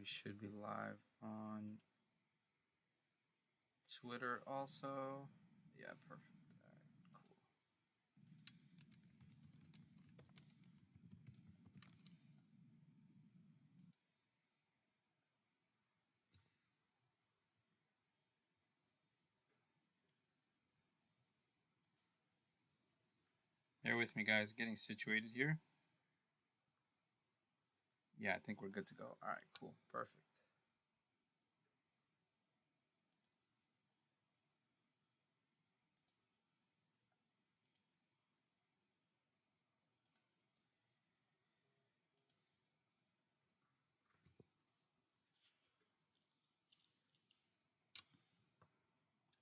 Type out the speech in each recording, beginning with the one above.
should be live on Twitter also. Yeah, perfect. All right, cool. Bear with me, guys. Getting situated here. Yeah, I think we're good to go. All right, cool. Perfect.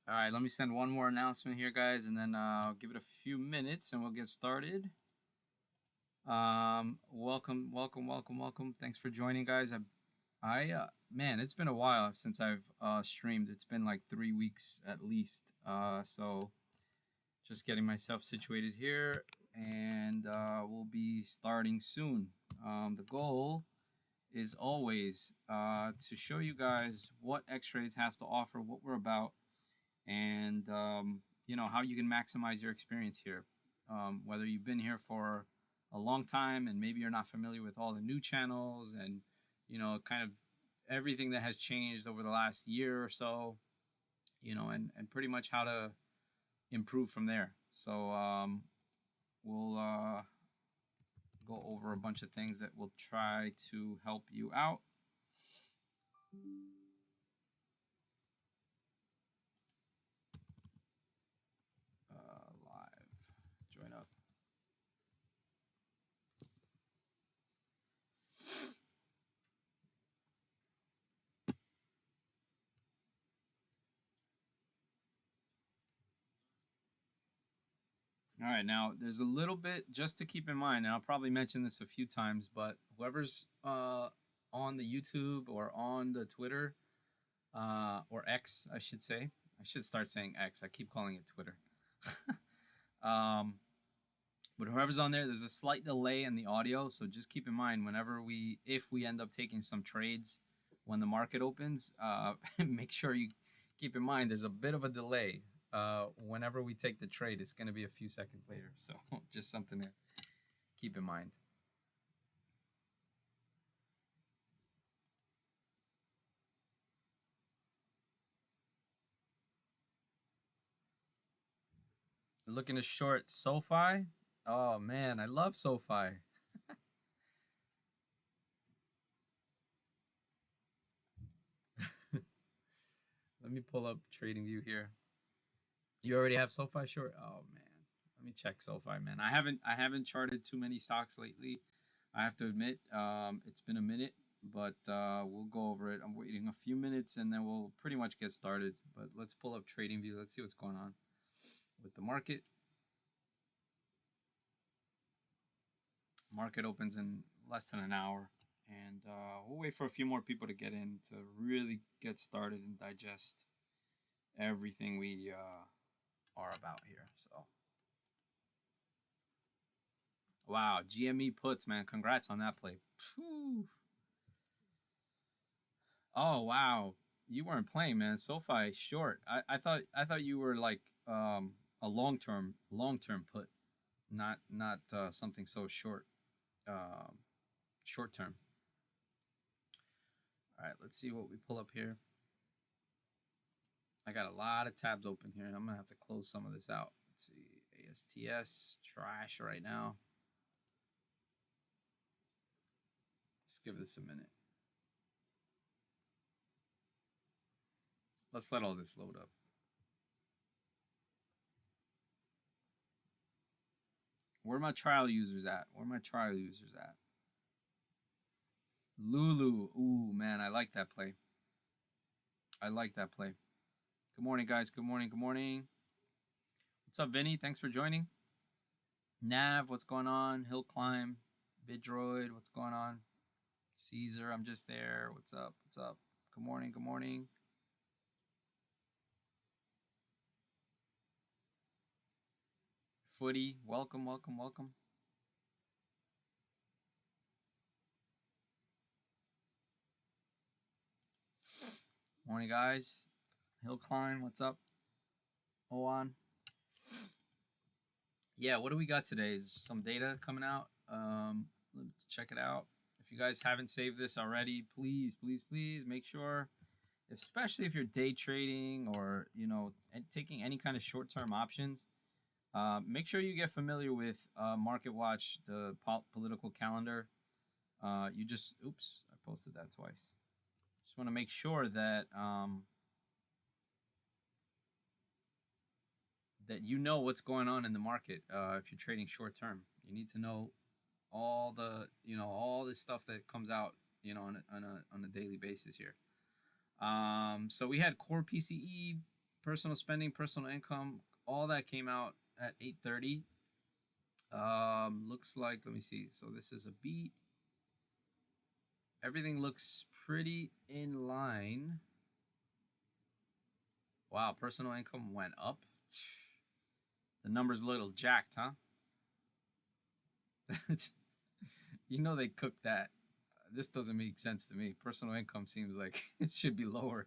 All right, let me send one more announcement here, guys, and then I'll give it a few minutes and we'll get started. Welcome, welcome, welcome, welcome. Thanks for joining, guys. Man, it's been a while since I've streamed. It's been like 3 weeks at least. So just getting myself situated here, and we'll be starting soon. The goal is always to show you guys what Xtrades has to offer, what we're about, and you know how you can maximize your experience here. Whether you've been here for a long time and maybe you're not familiar with all the new channels and you know kind of everything that has changed over the last year or so, you know, and pretty much how to improve from there. So we'll go over a bunch of things that will try to help you out. Live, join up. All right, now there's a little bit just to keep in mind, and I'll probably mention this a few times, but whoever's on the YouTube or on the Twitter or X, I should say. I should start saying X. I keep calling it Twitter. But whoever's on there, there's a slight delay in the audio, so just keep in mind if we end up taking some trades when the market opens, make sure you keep in mind there's a bit of a delay. Whenever we take the trade, it's going to be a few seconds later, so just something to keep in mind. Looking to short SoFi. Oh man, I love SoFi. Let me pull up TradingView here. You already have SoFi short? Oh man. Let me check SoFi, man. I haven't charted too many stocks lately. I have to admit, it's been a minute, but we'll go over it. I'm waiting a few minutes and then we'll pretty much get started. But let's pull up TradingView. Let's see what's going on with the market. Market opens in less than an hour, and we'll wait for a few more people to get in to really get started and digest everything we are about here. So, wow, GME puts, man, congrats on that play. Whew. Oh wow, you weren't playing, man. SoFi short. I thought you were like a long term put, not something so short. Short term. All right, let's see what we pull up here. I got a lot of tabs open here. I'm gonna have to close some of this out. Let's see, ASTS trash right now. Let's give this a minute. Let's let all this load up. Where are my trial users at? Lulu. Ooh, man, I like that play. Good morning, guys. Good morning. Good morning. What's up, Vinny? Thanks for joining. Nav, what's going on? Hill Climb. Bidroid, what's going on? Caesar, I'm just there. What's up? What's up? Good morning. Good morning. Footy, welcome, welcome, welcome. Morning, guys. Hill Climb, what's up? Oan. Yeah, what do we got today? Is some data coming out? Let's check it out. If you guys haven't saved this already, please, please, please make sure, especially if you're day trading or taking any kind of short-term options. Make sure you get familiar with Market Watch, the political calendar. Oops, I posted that twice. Just want to make sure that that you know what's going on in the market. If you're trading short term, you need to know all the all this stuff that comes out on a daily basis here. So we had core PCE, personal spending, personal income, all that came out at 8:30. Looks like, let me see. So this is a beat. Everything looks pretty in line. Wow, personal income went up. The number's a little jacked, huh? They cooked that. This doesn't make sense to me. Personal income seems like it should be lower.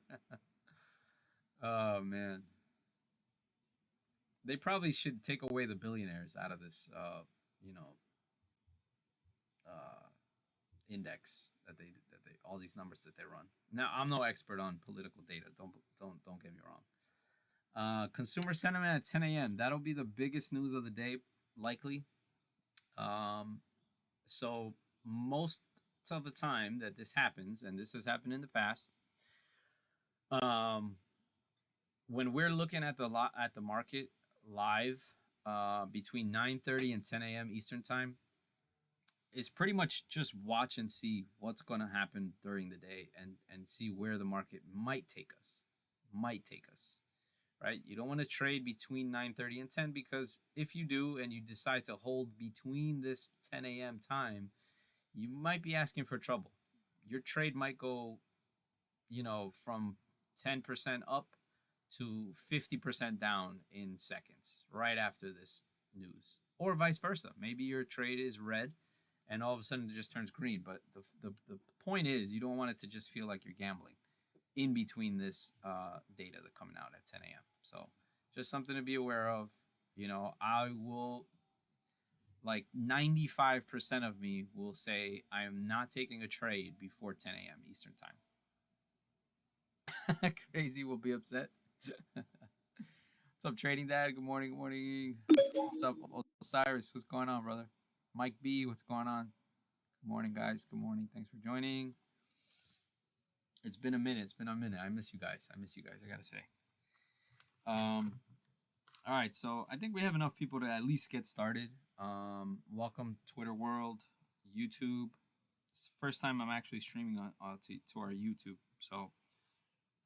Oh, man. They probably should take away the billionaires out of this, index that they all these numbers that they run. Now, I'm no expert on political data. Don't get me wrong. Consumer sentiment at 10 a.m. That'll be the biggest news of the day, likely. So most of the time that this happens, and this has happened in the past, when we're looking at the market live between 9:30 and 10 a.m. Eastern time, is pretty much just watch and see what's going to happen during the day and see where the market might take us. Right? You don't want to trade between 9:30 and 10, because if you do and you decide to hold between this 10 a.m. time, you might be asking for trouble. Your trade might go, from 10% up to 50% down in seconds right after this news, or vice versa. Maybe your trade is red and all of a sudden it just turns green. But the point is, you don't want it to just feel like you're gambling in between this data that's coming out at 10 a.m. So just something to be aware of. I will, like 95% of me will say I am not taking a trade before 10 a.m. Eastern time. Crazy will be upset. What's up, Trading Dad? Good morning, good morning. What's up, Osiris? What's going on, brother? Mike B, what's going on? Good morning, guys. Good morning. Thanks for joining. It's been a minute. I miss you guys. I gotta say. All right, so I think we have enough people to at least get started. Welcome, Twitter world, YouTube. It's the first time I'm actually streaming to our YouTube, so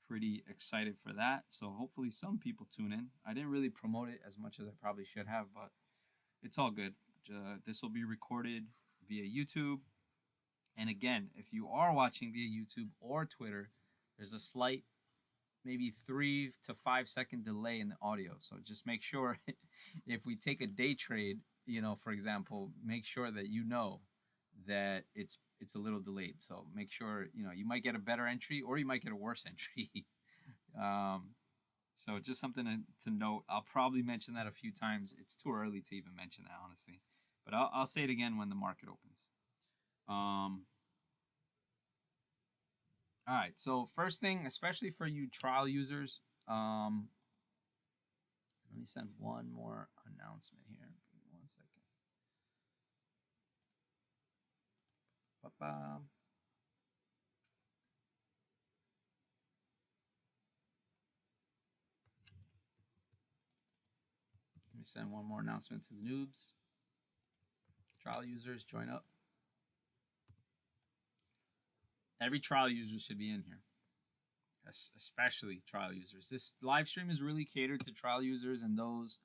pretty excited for that. So hopefully some people tune in. I didn't really promote it as much as I probably should have, but it's all good. This will be recorded via YouTube. And again, if you are watching via YouTube or Twitter, there's a slight, maybe 3 to 5 second delay in the audio. So just make sure if we take a day trade, for example, make sure that that it's a little delayed. So make sure, you might get a better entry or you might get a worse entry. So just something to note. I'll probably mention that a few times. It's too early to even mention that, honestly. But I'll say it again when the market opens. All right. So first thing, especially for you trial users, let me send one more announcement here. Give me 1 second. Ba-ba. Let me send one more announcement to the noobs. Trial users, join up. Every trial user should be in here, especially trial users. This live stream is really catered to trial users and those,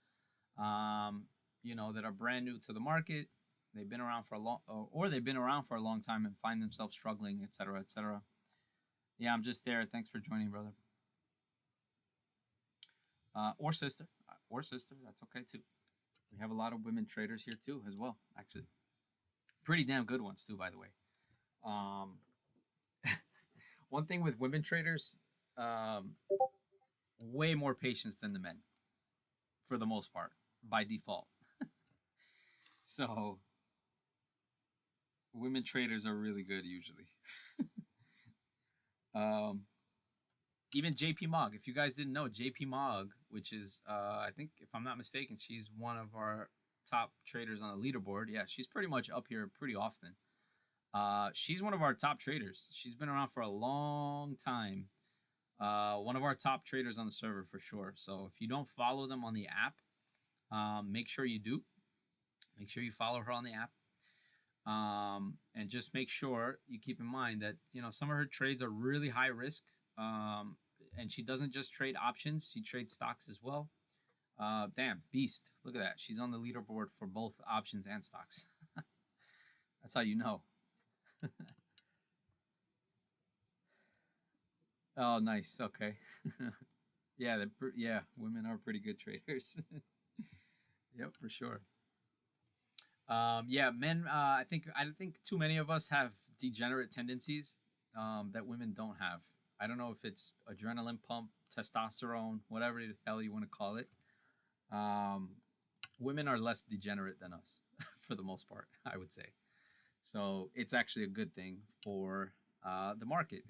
that are brand new to the market. They've been around for a long, or they've been around for a long time and find themselves struggling, etc., etc. Yeah, I'm just there. Thanks for joining, brother. Or sister. That's okay too. We have a lot of women traders here too, as well. Actually, pretty damn good ones too, by the way. One thing with women traders, um, way more patience than the men for the most part by default. So women traders are really good usually. um, Even JP Mogg. If you guys didn't know, JP Mogg, which is I think if I'm not mistaken, she's one of our top traders on the leaderboard. Yeah, she's pretty much up here pretty often. She's one of our top traders. She's been around for a long time. One of our top traders on the server for sure. So if you don't follow them on the app, make sure you do. Make sure you follow her on the app. And just make sure you keep in mind that some of her trades are really high risk. And she doesn't just trade options; she trades stocks as well. Damn, beast! Look at that. She's on the leaderboard for both options and stocks. That's how you know. Oh, nice. Okay. Yeah, yeah, women are pretty good traders. Yep, for sure. Yeah, men. I think too many of us have degenerate tendencies that women don't have. I don't know if it's adrenaline pump, testosterone, whatever the hell you want to call it. Um, Women are less degenerate than us for the most part, I would say. So it's actually a good thing for the market.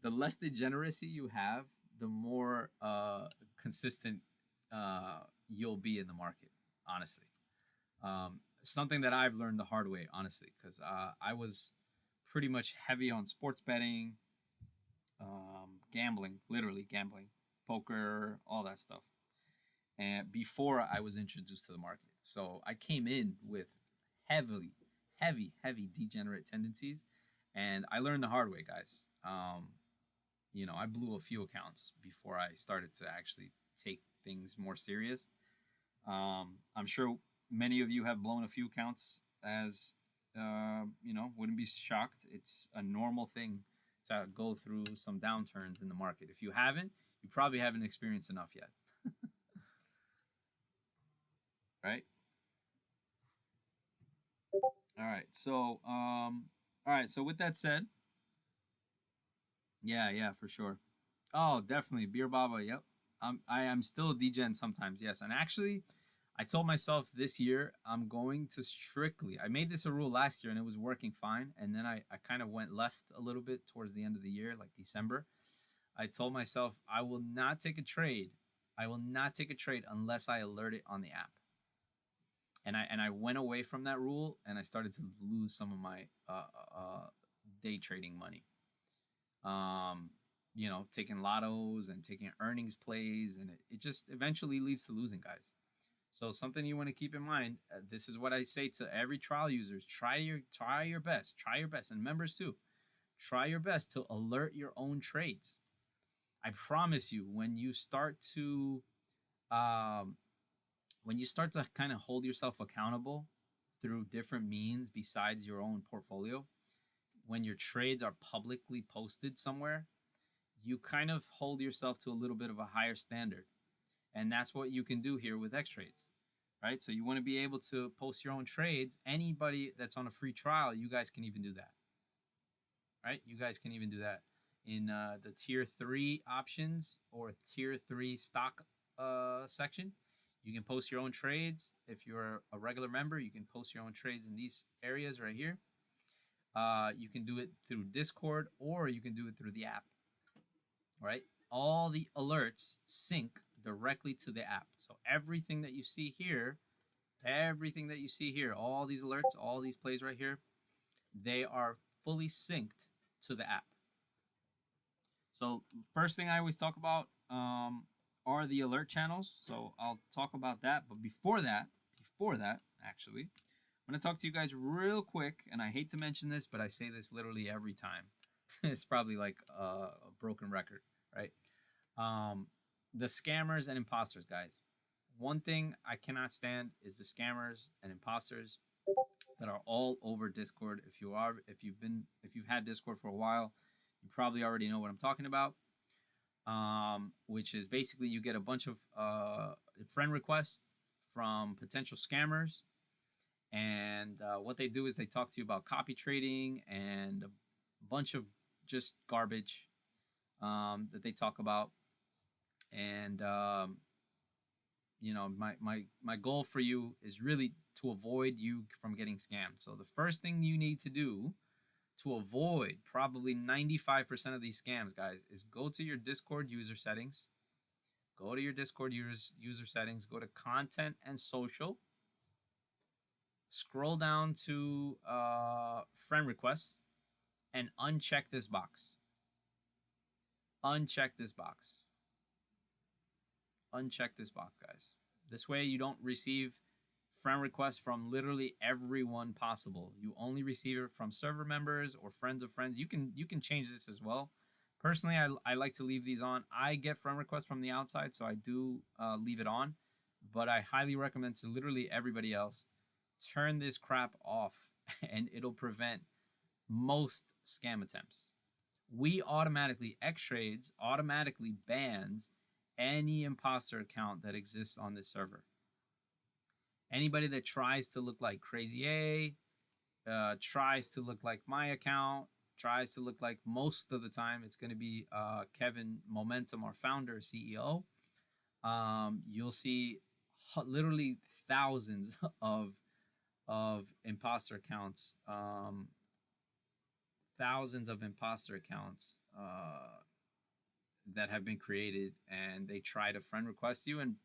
The less degeneracy you have, the more consistent you'll be in the market, honestly. Something that I've learned the hard way, honestly, because I was pretty much heavy on sports betting, gambling, literally gambling, poker, all that stuff. And before I was introduced to the market, so I came in with heavy degenerate tendencies, and I learned the hard way, guys. I blew a few accounts before I started to actually take things more serious. I'm sure many of you have blown a few accounts, as wouldn't be shocked. It's a normal thing to go through some downturns in the market. If you haven't, you probably haven't experienced enough yet. Right? All right. So with that said, yeah, for sure. Oh, definitely beer baba. Yep. I am still a degen sometimes. Yes, and actually, I told myself this year I'm going to strictly. I made this a rule last year and it was working fine, and then I kind of went left a little bit towards the end of the year, like December. I told myself I will not take a trade. I will not take a trade unless I alert it on the app. And I went away from that rule and I started to lose some of my day trading money. Taking lottos and taking earnings plays, and it just eventually leads to losing, guys. So something you want to keep in mind. This is what I say to every trial users: try your best, and members too. Try your best to alert your own trades. I promise you, um, when you start to kind of hold yourself accountable through different means besides your own portfolio, when your trades are publicly posted somewhere, you kind of hold yourself to a little bit of a higher standard. And that's what you can do here with Xtrades, right? So you want to be able to post your own trades. Anybody that's on a free trial, you guys can even do that, right? You guys can even do that in the tier 3 options or tier 3 stock section. You can post your own trades. If you're a regular member, you can post your own trades in these areas right here. You can do it through Discord, or you can do it through the app, right? All the alerts sync directly to the app. So everything that you see here, all these alerts, all these plays right here, they are fully synced to the app. So first thing I always talk about are the alert channels. So I'll talk about that. But before that, actually, I'm going to talk to you guys real quick. And I hate to mention this, but I say this literally every time. It's probably like a broken record, right? The scammers and imposters, guys. One thing I cannot stand is the scammers and imposters that are all over Discord. If you've had Discord for a while, you probably already know what I'm talking about. Which is basically you get a bunch of friend requests from potential scammers, and what they do is they talk to you about copy trading and a bunch of just garbage. that they talk about. And my goal for you is really to avoid you from getting scammed. So the first thing you need to do to avoid probably 95% of these scams, guys, is go to your Discord user settings. Go to your Discord user settings. Go to content and social. Scroll down to friend requests and uncheck this box. Uncheck this box. Uncheck this box, guys. This way you don't receive friend requests from literally everyone possible. You only receive it from server members or friends of friends. You can change this as well. Personally, I like to leave these on. I get friend requests from the outside, so I do leave it on. But I highly recommend to literally everybody else, turn this crap off and it'll prevent most scam attempts. We automatically, Xtrades automatically bans any imposter account that exists on this server. Anybody that tries to look like Crazy A, tries to look like my account, tries to look like, most of the time it's going to be Kevin Momentum, our founder, CEO. You'll see literally thousands of imposter accounts, that have been created, and they try to friend request you and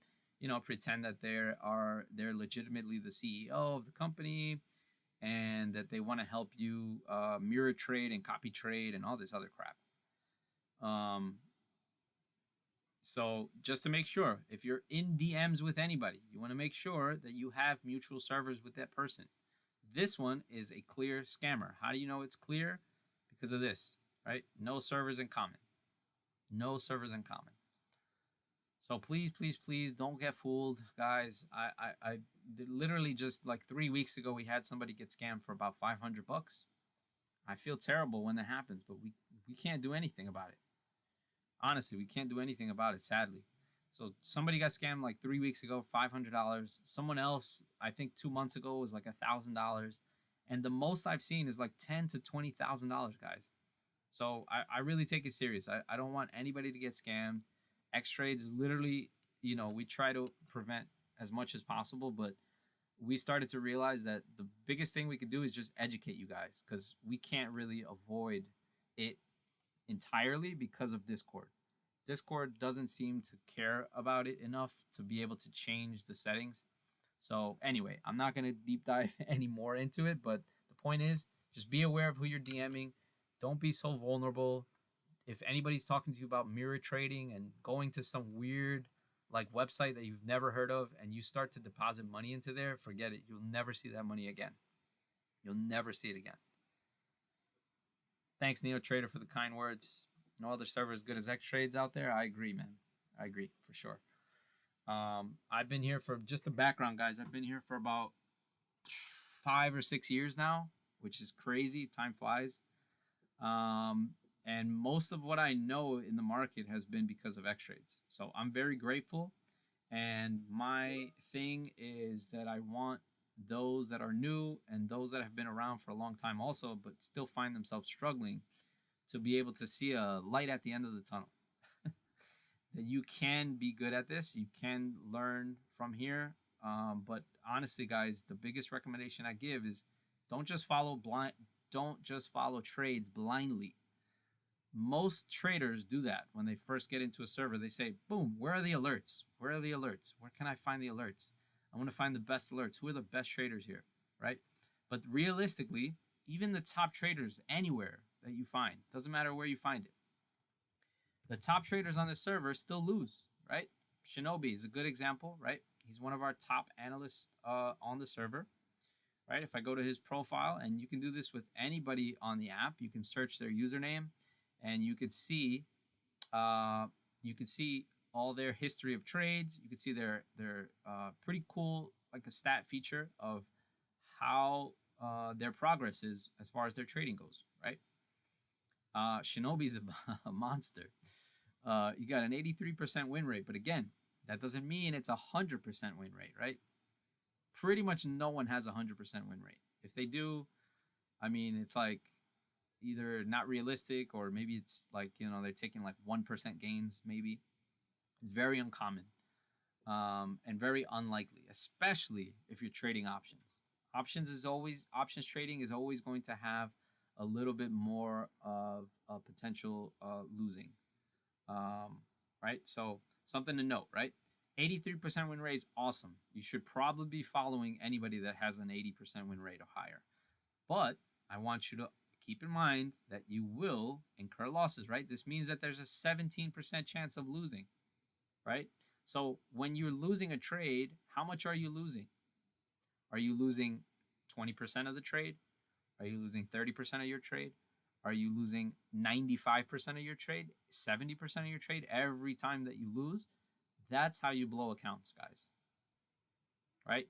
pretend that they're legitimately the CEO of the company and that they want to help you mirror trade and copy trade and all this other crap. So just to make sure, if you're in DMs with anybody, you want to make sure that you have mutual servers with that person. This one is a clear scammer. How do you know it's clear? Because of this, right? No servers in common. No servers in common. So please, please, please don't get fooled, guys. I literally just like 3 weeks ago, we had somebody get scammed for about $500. I feel terrible when that happens, but we can't do anything about it. Honestly, we can't do anything about it, sadly. So somebody got scammed like 3 weeks ago, $500. Someone else, I think 2 months ago, was like $1,000. And the most I've seen is like $10,000 to $20,000, guys. So I really take it serious. I don't want anybody to get scammed. Xtrades is literally, we try to prevent as much as possible, but we started to realize that the biggest thing we could do is just educate you guys, because we can't really avoid it entirely because of Discord. Discord doesn't seem to care about it enough to be able to change the settings. So anyway, I'm not going to deep dive any more into it, but the point is, just be aware of who you're DMing. Don't be so vulnerable. If anybody's talking to you about mirror trading and going to some weird like website that you've never heard of and you start to deposit money into there, forget it. You'll never see that money again. You'll never see it again. Thanks, Neo Trader, for the kind words. No other server as good as Xtrades out there. I agree, man. I agree for sure. I've been here for, just a background, guys, I've been here for about 5 or 6 years now, which is crazy. Time flies. And most of what I know in the market has been because of Xtrades. So I'm very grateful. And my thing is that I want those that are new and those that have been around for a long time also, but still find themselves struggling, to be able to see a light at the end of the tunnel. That you can be good at this. You can learn from here. But honestly, guys, the biggest recommendation I give is don't just follow trades blindly. Most traders do that when they first get into a server. They say, boom, where are the alerts? Where are the alerts? Where can I find the alerts? I want to find the best alerts. Who are the best traders here, right? But realistically, even the top traders anywhere that you find, doesn't matter where you find it, the top traders on this server still lose, right? Shinobi is a good example, right? He's one of our top analysts on the server, right? If I go to his profile, and you can do this with anybody on the app, you can search their username, and you could see all their history of trades. You can see their pretty cool, like a stat feature of how their progress is as far as their trading goes, right? Shinobi's a monster. You got an 83% win rate, but again, that doesn't mean it's 100% win rate, right? Pretty much no one has 100% win rate. If they do, I mean, it's like either not realistic, or maybe it's like, they're taking like 1% gains. Maybe it's very uncommon, and very unlikely, especially if you're trading options. Options trading is always going to have a little bit more of a potential losing, right? So something to note, right? 83% win rate is awesome. You should probably be following anybody that has an 80% win rate or higher. But I want you to keep in mind that you will incur losses, right? This means that there's a 17% chance of losing, right? So when you're losing a trade, how much are you losing? Are you losing 20% of the trade? Are you losing 30% of your trade? Are you losing 95% of your trade? 70% of your trade every time that you lose? That's how you blow accounts, guys. Right?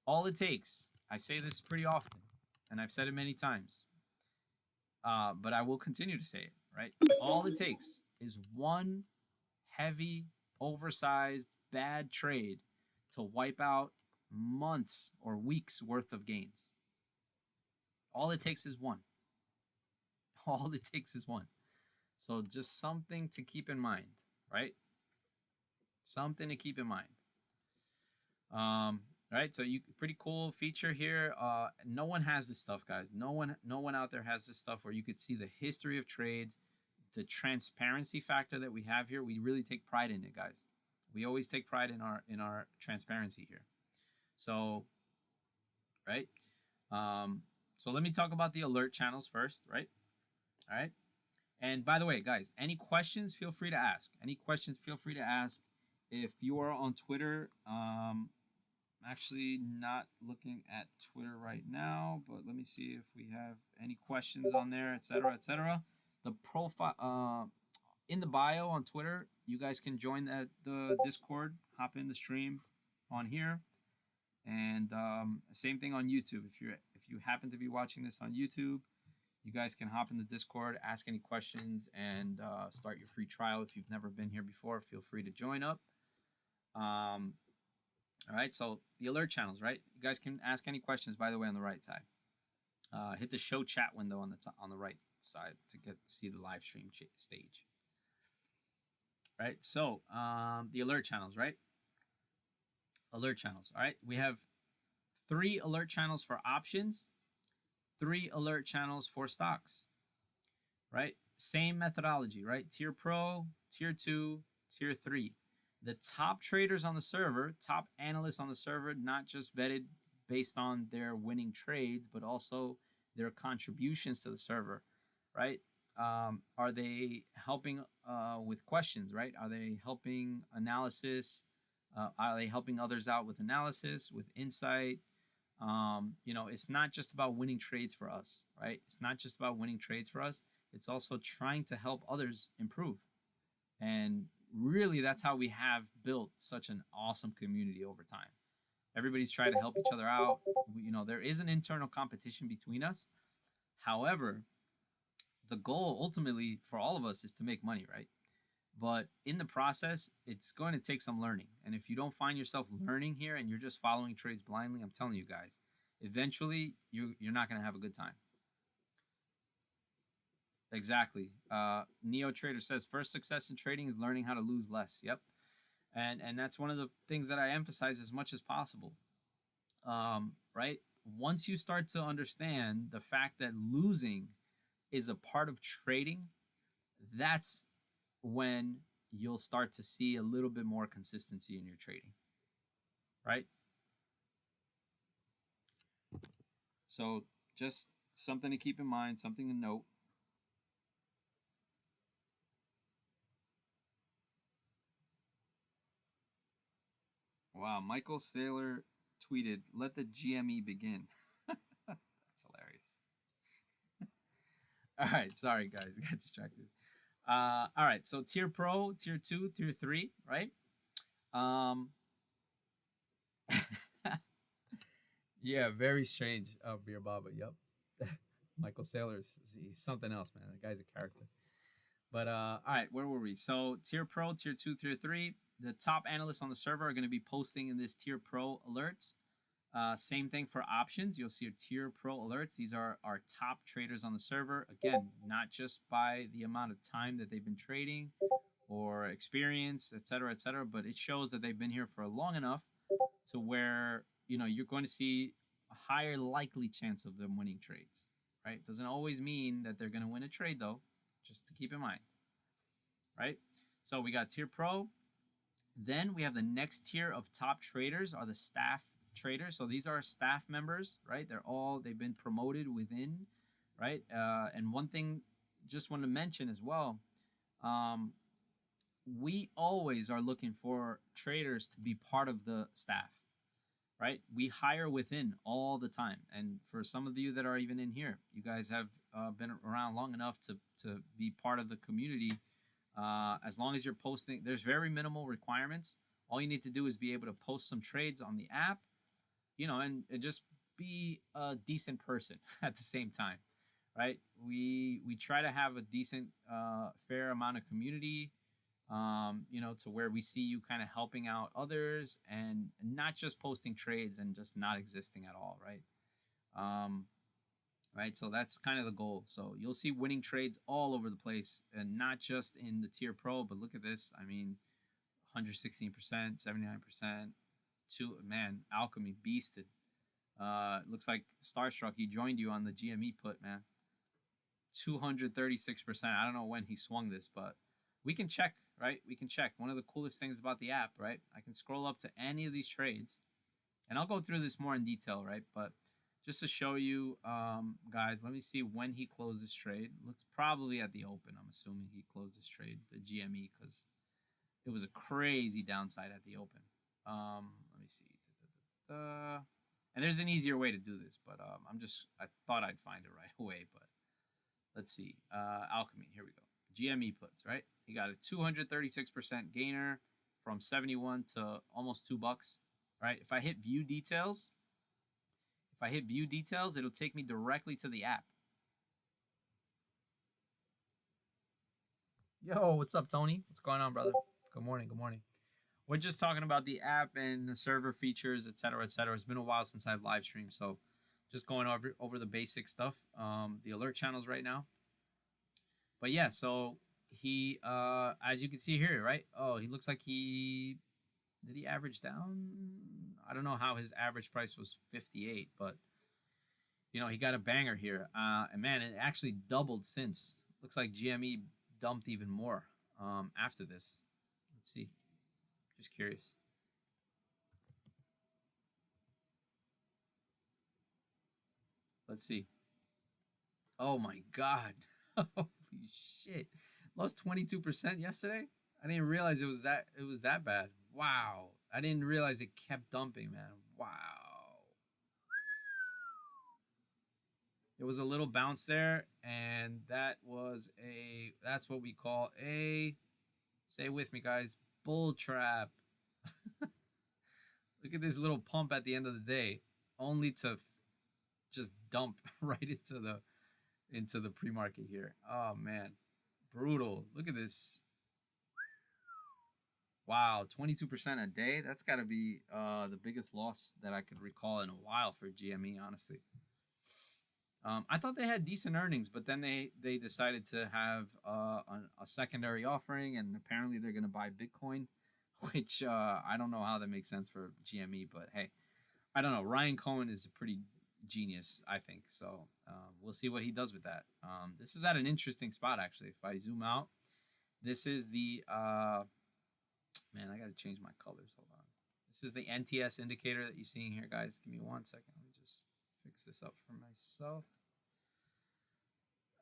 All it takes, I say this pretty often, and I've said it many times, but I will continue to say it, right? All it takes is one heavy, oversized, bad trade to wipe out months or weeks worth of gains. All it takes is one. All it takes is one. So just something to keep in mind, right? Something to keep in mind. Right. So pretty cool feature here. No one has this stuff, guys. No one out there has this stuff where you could see the history of trades, the transparency factor that we have here. We really take pride in it, guys. We always take pride in our transparency here. So, right. So let me talk about the alert channels first, right? All right. And by the way, guys, any questions, feel free to ask. Any questions, feel free to ask. If you are on Twitter, I'm actually not looking at Twitter right now, but let me see if we have any questions on there, etc., etc. The profile in the bio on Twitter, you guys can join the Discord, hop in the stream on here, and same thing on YouTube. If you happen to be watching this on YouTube, you guys can hop in the Discord, ask any questions, and start your free trial. If you've never been here before, feel free to join up. All right, so the alert channels, right? You guys can ask any questions, by the way, on the right side. Hit the show chat window on the right side to see the live stream stage. Right, so the alert channels, right? Alert channels, all right? We have 3 alert channels for options, 3 alert channels for stocks, right? Same methodology, right? Tier Pro, Tier 2, Tier 3. The top traders on the server, top analysts on the server, not just vetted based on their winning trades, but also their contributions to the server, right? Are they helping with questions, right? Are they helping analysis? Are they helping others out with analysis, with insight? It's not just about winning trades for us, right? It's not just about winning trades for us. It's also trying to help others improve. And really, that's how we have built such an awesome community over time. Everybody's trying to help each other out. There is an internal competition between us. However, the goal ultimately for all of us is to make money, right? But in the process, it's going to take some learning. And if you don't find yourself learning here and you're just following trades blindly, I'm telling you guys, eventually you're not going to have a good time. Exactly. Neo Trader says first success in trading is learning how to lose less. Yep. And that's one of the things that I emphasize as much as possible. Right? Once you start to understand the fact that losing is a part of trading, that's when you'll start to see a little bit more consistency in your trading. Right? So just something to keep in mind, something to note. Wow, Michael Saylor tweeted, "Let the GME begin." That's hilarious. All right, sorry guys, I got distracted. All right, so Tier Pro, Tier 2, Tier 3, right? Yeah, very strange. Beer Baba, yep. Michael Saylor, he's something else, man. That guy's a character. But all right, where were we? So Tier Pro, Tier 2, Tier 3. The top analysts on the server are going to be posting in this Tier Pro alerts. Same thing for options. You'll see a tier pro alerts. These are our top traders on the server. Again, not just by the amount of time that they've been trading or experience, et cetera, but it shows that they've been here for long enough to where, you know, you're going to see a higher likely chance of them winning trades, right? Doesn't always mean that they're going to win a trade, though, just to keep in mind, right? So we got tier pro. Then we have the next tier of top traders are the staff traders. So these are staff members, right? They've been promoted within, right? And one thing just want to mention as well, we always are looking for traders to be part of the staff, right? We hire within all the time. And for some of you that are even in here, you guys have been around long enough to be part of the community. As long as you're posting, there's very minimal requirements. All you need to do is be able to post some trades on the app, you know, and just be a decent person at the same time, right? We try to have a decent, fair amount of community, you know, to where we see you kind of helping out others and not just posting trades and just not existing at all, right? Right, so that's kind of the goal. So you'll see winning trades all over the place, and not just in the tier pro, but look at this. I mean, 116%, 79%. Man, Alchemy beasted. Looks like Starstruck, he joined you on the GME put, man. 236%. I don't know when he swung this, but we can check, right? We can check. One of the coolest things about the app, right? I can scroll up to any of these trades, and I'll go through this more in detail, right? But just to show you, guys, let me see when he closed this trade. Looks probably at the open. I'm assuming he closed this trade, the GME, because it was a crazy downside at the open. Let me see. And there's an easier way to do this, but I thought I'd find it right away. But let's see. Alchemy, here we go. GME puts, right? He got a 236% gainer from 71 to almost $2, right? If I hit view details, it'll take me directly to the app. Yo, what's up, Tony? What's going on, brother? Good morning. Good morning. We're just talking about the app and the server features, et cetera, et cetera. It's been a while since I've live streamed, so just going over the basic stuff. The alert channels right now. But yeah, so he, as you can see here, right? Oh, he looks like did he average down? I don't know how his average price was 58, but you know, he got a banger here. And man, it actually doubled since. Looks like GME dumped even more after this. Let's see. Just curious. Let's see. Oh my God. Holy shit. Lost 22% yesterday? I didn't realize it was that bad. Wow. I didn't realize it kept dumping, man. Wow. There was a little bounce there, and that's what we call a, say with me, guys, bull trap. Look at this little pump at the end of the day, only to just dump right into the pre-market here. Oh man, brutal. Look at this. Wow, 22% a day. That's got to be the biggest loss that I could recall in a while for GME, honestly. I thought they had decent earnings, but then they decided to have a secondary offering, and apparently they're going to buy Bitcoin, which I don't know how that makes sense for GME, but hey, I don't know. Ryan Cohen is a pretty genius, I think. So we'll see what he does with that. This is at an interesting spot, actually. If I zoom out, this is the man, I got to change my colors. Hold on. This is the NTS indicator that you're seeing here, guys. Give me 1 second. Let me just fix this up for myself.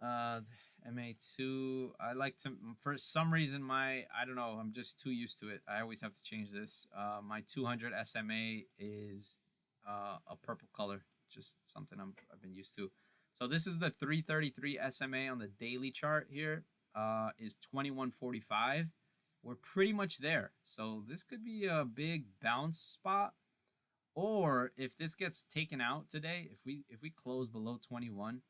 MA2, I like to, for some reason, I don't know, I'm just too used to it. I always have to change this. My 200 SMA is a purple color, just something I've been used to. So this is the 333 SMA on the daily chart here, is 2145. We're pretty much there. So this could be a big bounce spot. Or if this gets taken out today, if we close below 21,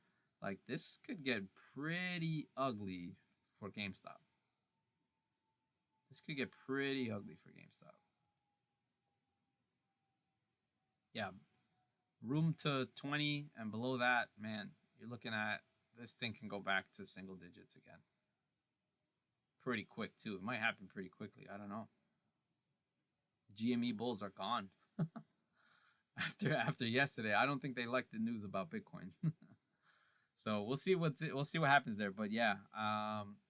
like this could get pretty ugly for GameStop. This could get pretty ugly for GameStop. Yeah, room to 20, and below that, man, you're looking at this thing can go back to single digits again. Pretty quick too. It might happen pretty quickly. I don't know. GME bulls are gone after yesterday. I don't think they liked the news about Bitcoin. So we'll see what happens there. But yeah,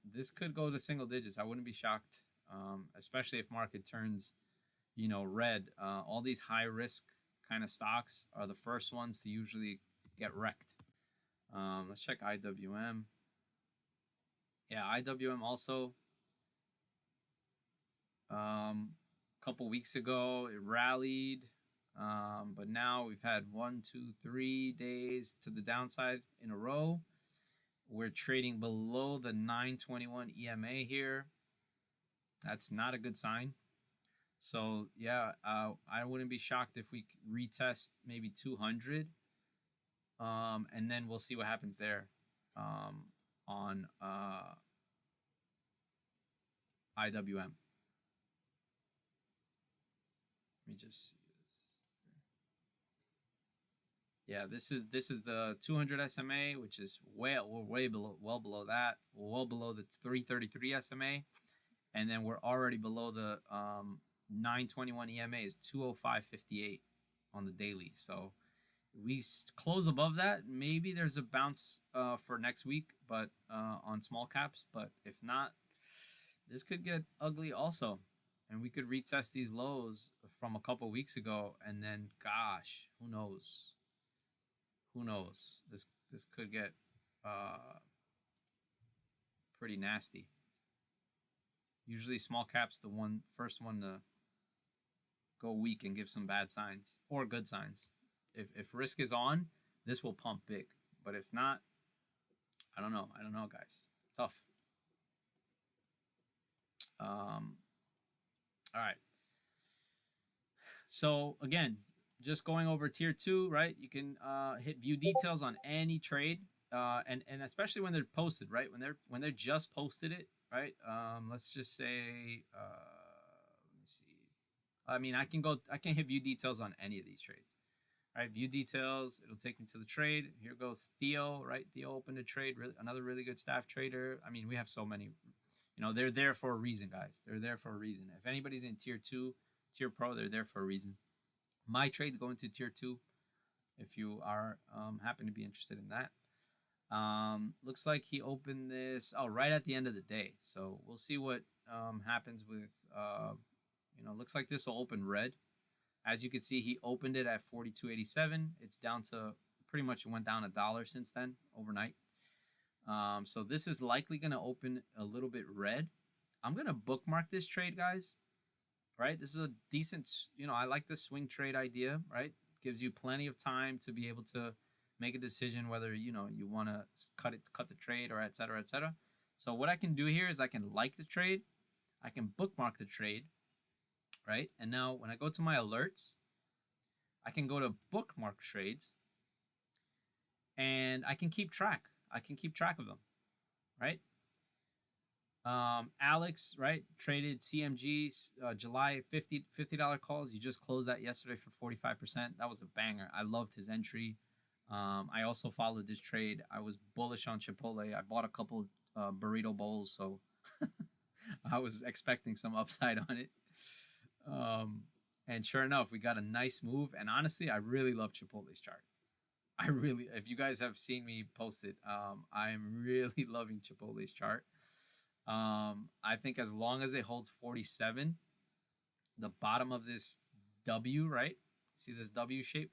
this could go to single digits. I wouldn't be shocked, especially if market turns, red. All these high risk kind of stocks are the first ones to usually get wrecked. Let's check IWM. Yeah, IWM also. A couple weeks ago, it rallied, but now we've had 1, 2, 3 days to the downside in a row. We're trading below the 921 EMA here. That's not a good sign. So yeah, I wouldn't be shocked if we retest maybe 200, and then we'll see what happens there on IWM. Let me just see this. Yeah, this is the 200 SMA, which is way below, well below the 333 SMA, and then we're already below the 921 EMA is 205.58 on the daily. So we close above that, maybe there's a bounce for next week, but on small caps. But if not, this could get ugly also, and we could retest these lows from a couple weeks ago, and then gosh, who knows? Who knows? This could get pretty nasty. Usually small caps the first one to go weak and give some bad signs or good signs. If risk is on, this will pump big. But if not, I don't know, guys. Tough. All right. So again, just going over tier 2, right? You can hit view details on any trade, and especially when they're posted, right? When they're just posted it, right? Let's just say, let me see. I mean, I can hit view details on any of these trades. All right, view details. It'll take me to the trade. Here goes Theo, right? Theo opened a trade. Another really good staff trader. I mean, we have so many. They're there for a reason, guys. They're there for a reason. If anybody's in tier 2, tier pro, they're there for a reason. My trade's going to tier 2 if you are happen to be interested in that. Looks like he opened this right at the end of the day. So we'll see what happens with, looks like this will open red. As you can see, he opened it at 42.87. It's down to pretty much went down $1 since then overnight. So this is likely going to open a little bit red. I'm going to bookmark this trade, guys. Right? This is a decent, I like the swing trade idea, right? Gives you plenty of time to be able to make a decision whether, you want to cut the trade or et cetera, et cetera. So what I can do here is I can like the trade. I can bookmark the trade, right? And now when I go to my alerts, I can go to bookmark trades and I can keep track. I can keep track of them, right? Alex, right, traded CMG July $50 calls. You just closed that yesterday for 45%. That was a banger. I loved his entry. I also followed this trade. I was bullish on Chipotle. I bought a couple burrito bowls, so I was expecting some upside on it. And sure enough, we got a nice move. And honestly, I really love Chipotle's chart. If you guys have seen me post it, I'm really loving Chipotle's chart. I think as long as it holds 47, the bottom of this W, right? See this W shape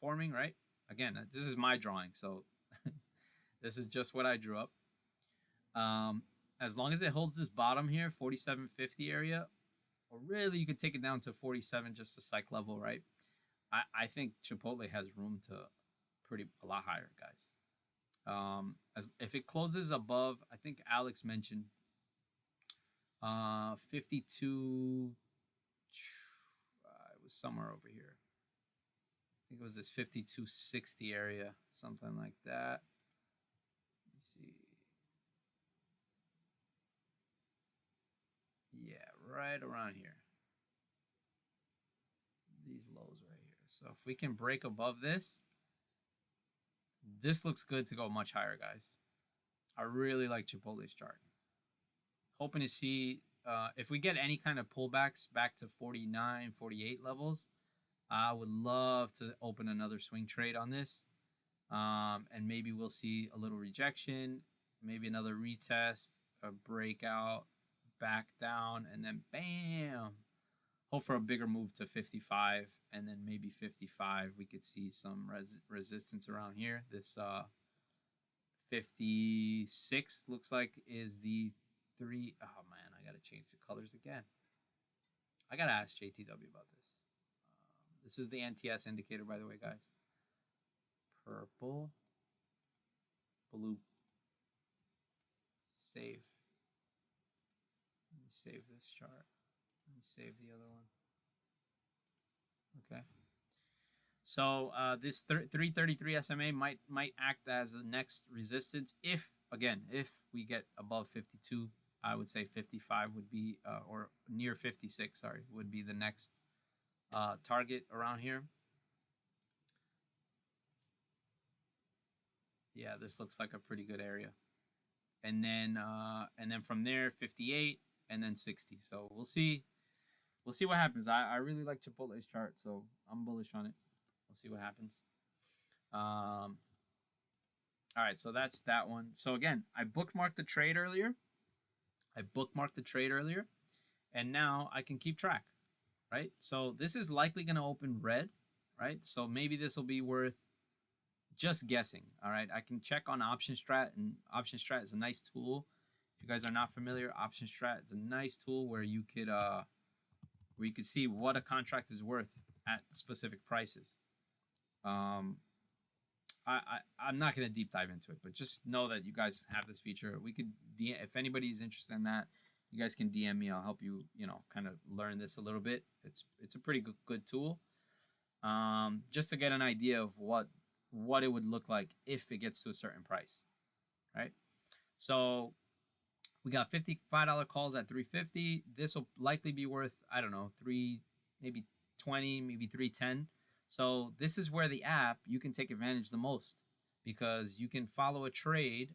forming, right? Again, this is my drawing, so this is just what I drew up. As long as it holds this bottom here, 47.50 area, or really you could take it down to 47, just a psych level, right? I think Chipotle has room to a lot higher, guys. If it closes above, I think Alex mentioned 52, it was somewhere over here. I think it was this 52.60 area, something like that. Let me see. Yeah, right around here. These lows right here. So if we can break above this, this looks good to go much higher, guys. I really like Chipotle's chart. Hoping to see if we get any kind of pullbacks back to 49, 48 levels. I would love to open another swing trade on this. And maybe we'll see a little rejection, maybe another retest, a breakout, back down, and then bam. Hope for a bigger move to 55, and then maybe 55. We could see some resistance around here. This 56 looks like is the three. Oh man, I gotta change the colors again. I gotta ask JTW about this. This is the NTS indicator, by the way, guys. Purple, blue. Save. Let me save this chart. Let me save the other one. Okay. So this 333 SMA might act as the next resistance if we get above 52. I would say 55 would be or near 56. Sorry, would be the next target around here. Yeah, this looks like a pretty good area. And then from there 58 and then 60. So we'll see. We'll see what happens. I really like Chipotle's chart, so I'm bullish on it. We'll see what happens. All right, so that's that one. So again, I bookmarked the trade earlier. And now I can keep track, right? So this is likely going to open red, right? So maybe this will be worth just guessing, all right? I can check on Option Strat, and Option Strat is a nice tool. If you guys are not familiar, Option Strat is a nice tool where you could see what a contract is worth at specific prices. I'm not going to deep dive into it, but just know that you guys have this feature. We could, if anybody's interested in that, you guys can DM me. I'll help you, kind of learn this a little bit. It's a pretty good tool. Just to get an idea of what it would look like if it gets to a certain price, right? So we got $55 calls at 350. This will likely be worth, I don't know, maybe 20, maybe 310. So this is where the app, you can take advantage the most because you can follow a trade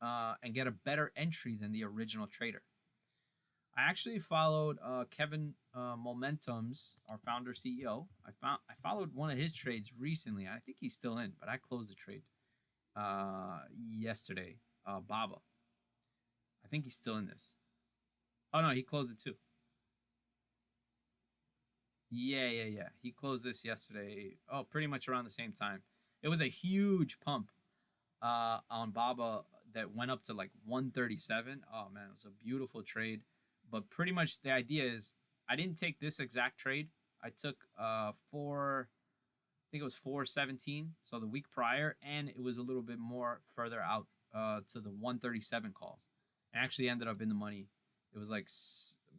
and get a better entry than the original trader. I actually followed Kevin Momentum's, our founder CEO. I followed one of his trades recently. I think he's still in, but I closed the trade yesterday. Baba. I think he's still in this. Oh no, he closed it too. Yeah. He closed this yesterday. Oh, pretty much around the same time. It was a huge pump on Baba that went up to like 137. Oh man, it was a beautiful trade. But pretty much the idea is I didn't take this exact trade. I took I think it was 417, so the week prior, and it was a little bit more further out to the 137 calls. It actually ended up in the money. It was like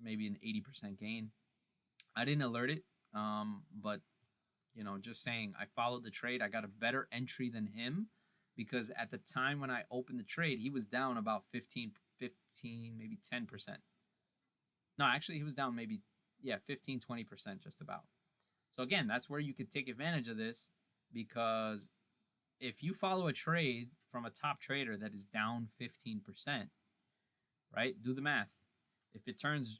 maybe an 80% gain. I didn't alert it, but just saying, I followed the trade. I got a better entry than him because at the time when I opened the trade, he was down about 15, maybe 10%. No, actually, he was down maybe, 15, 20% just about. So again, that's where you could take advantage of this because if you follow a trade from a top trader that is down 15%, right? Do the math. If it turns,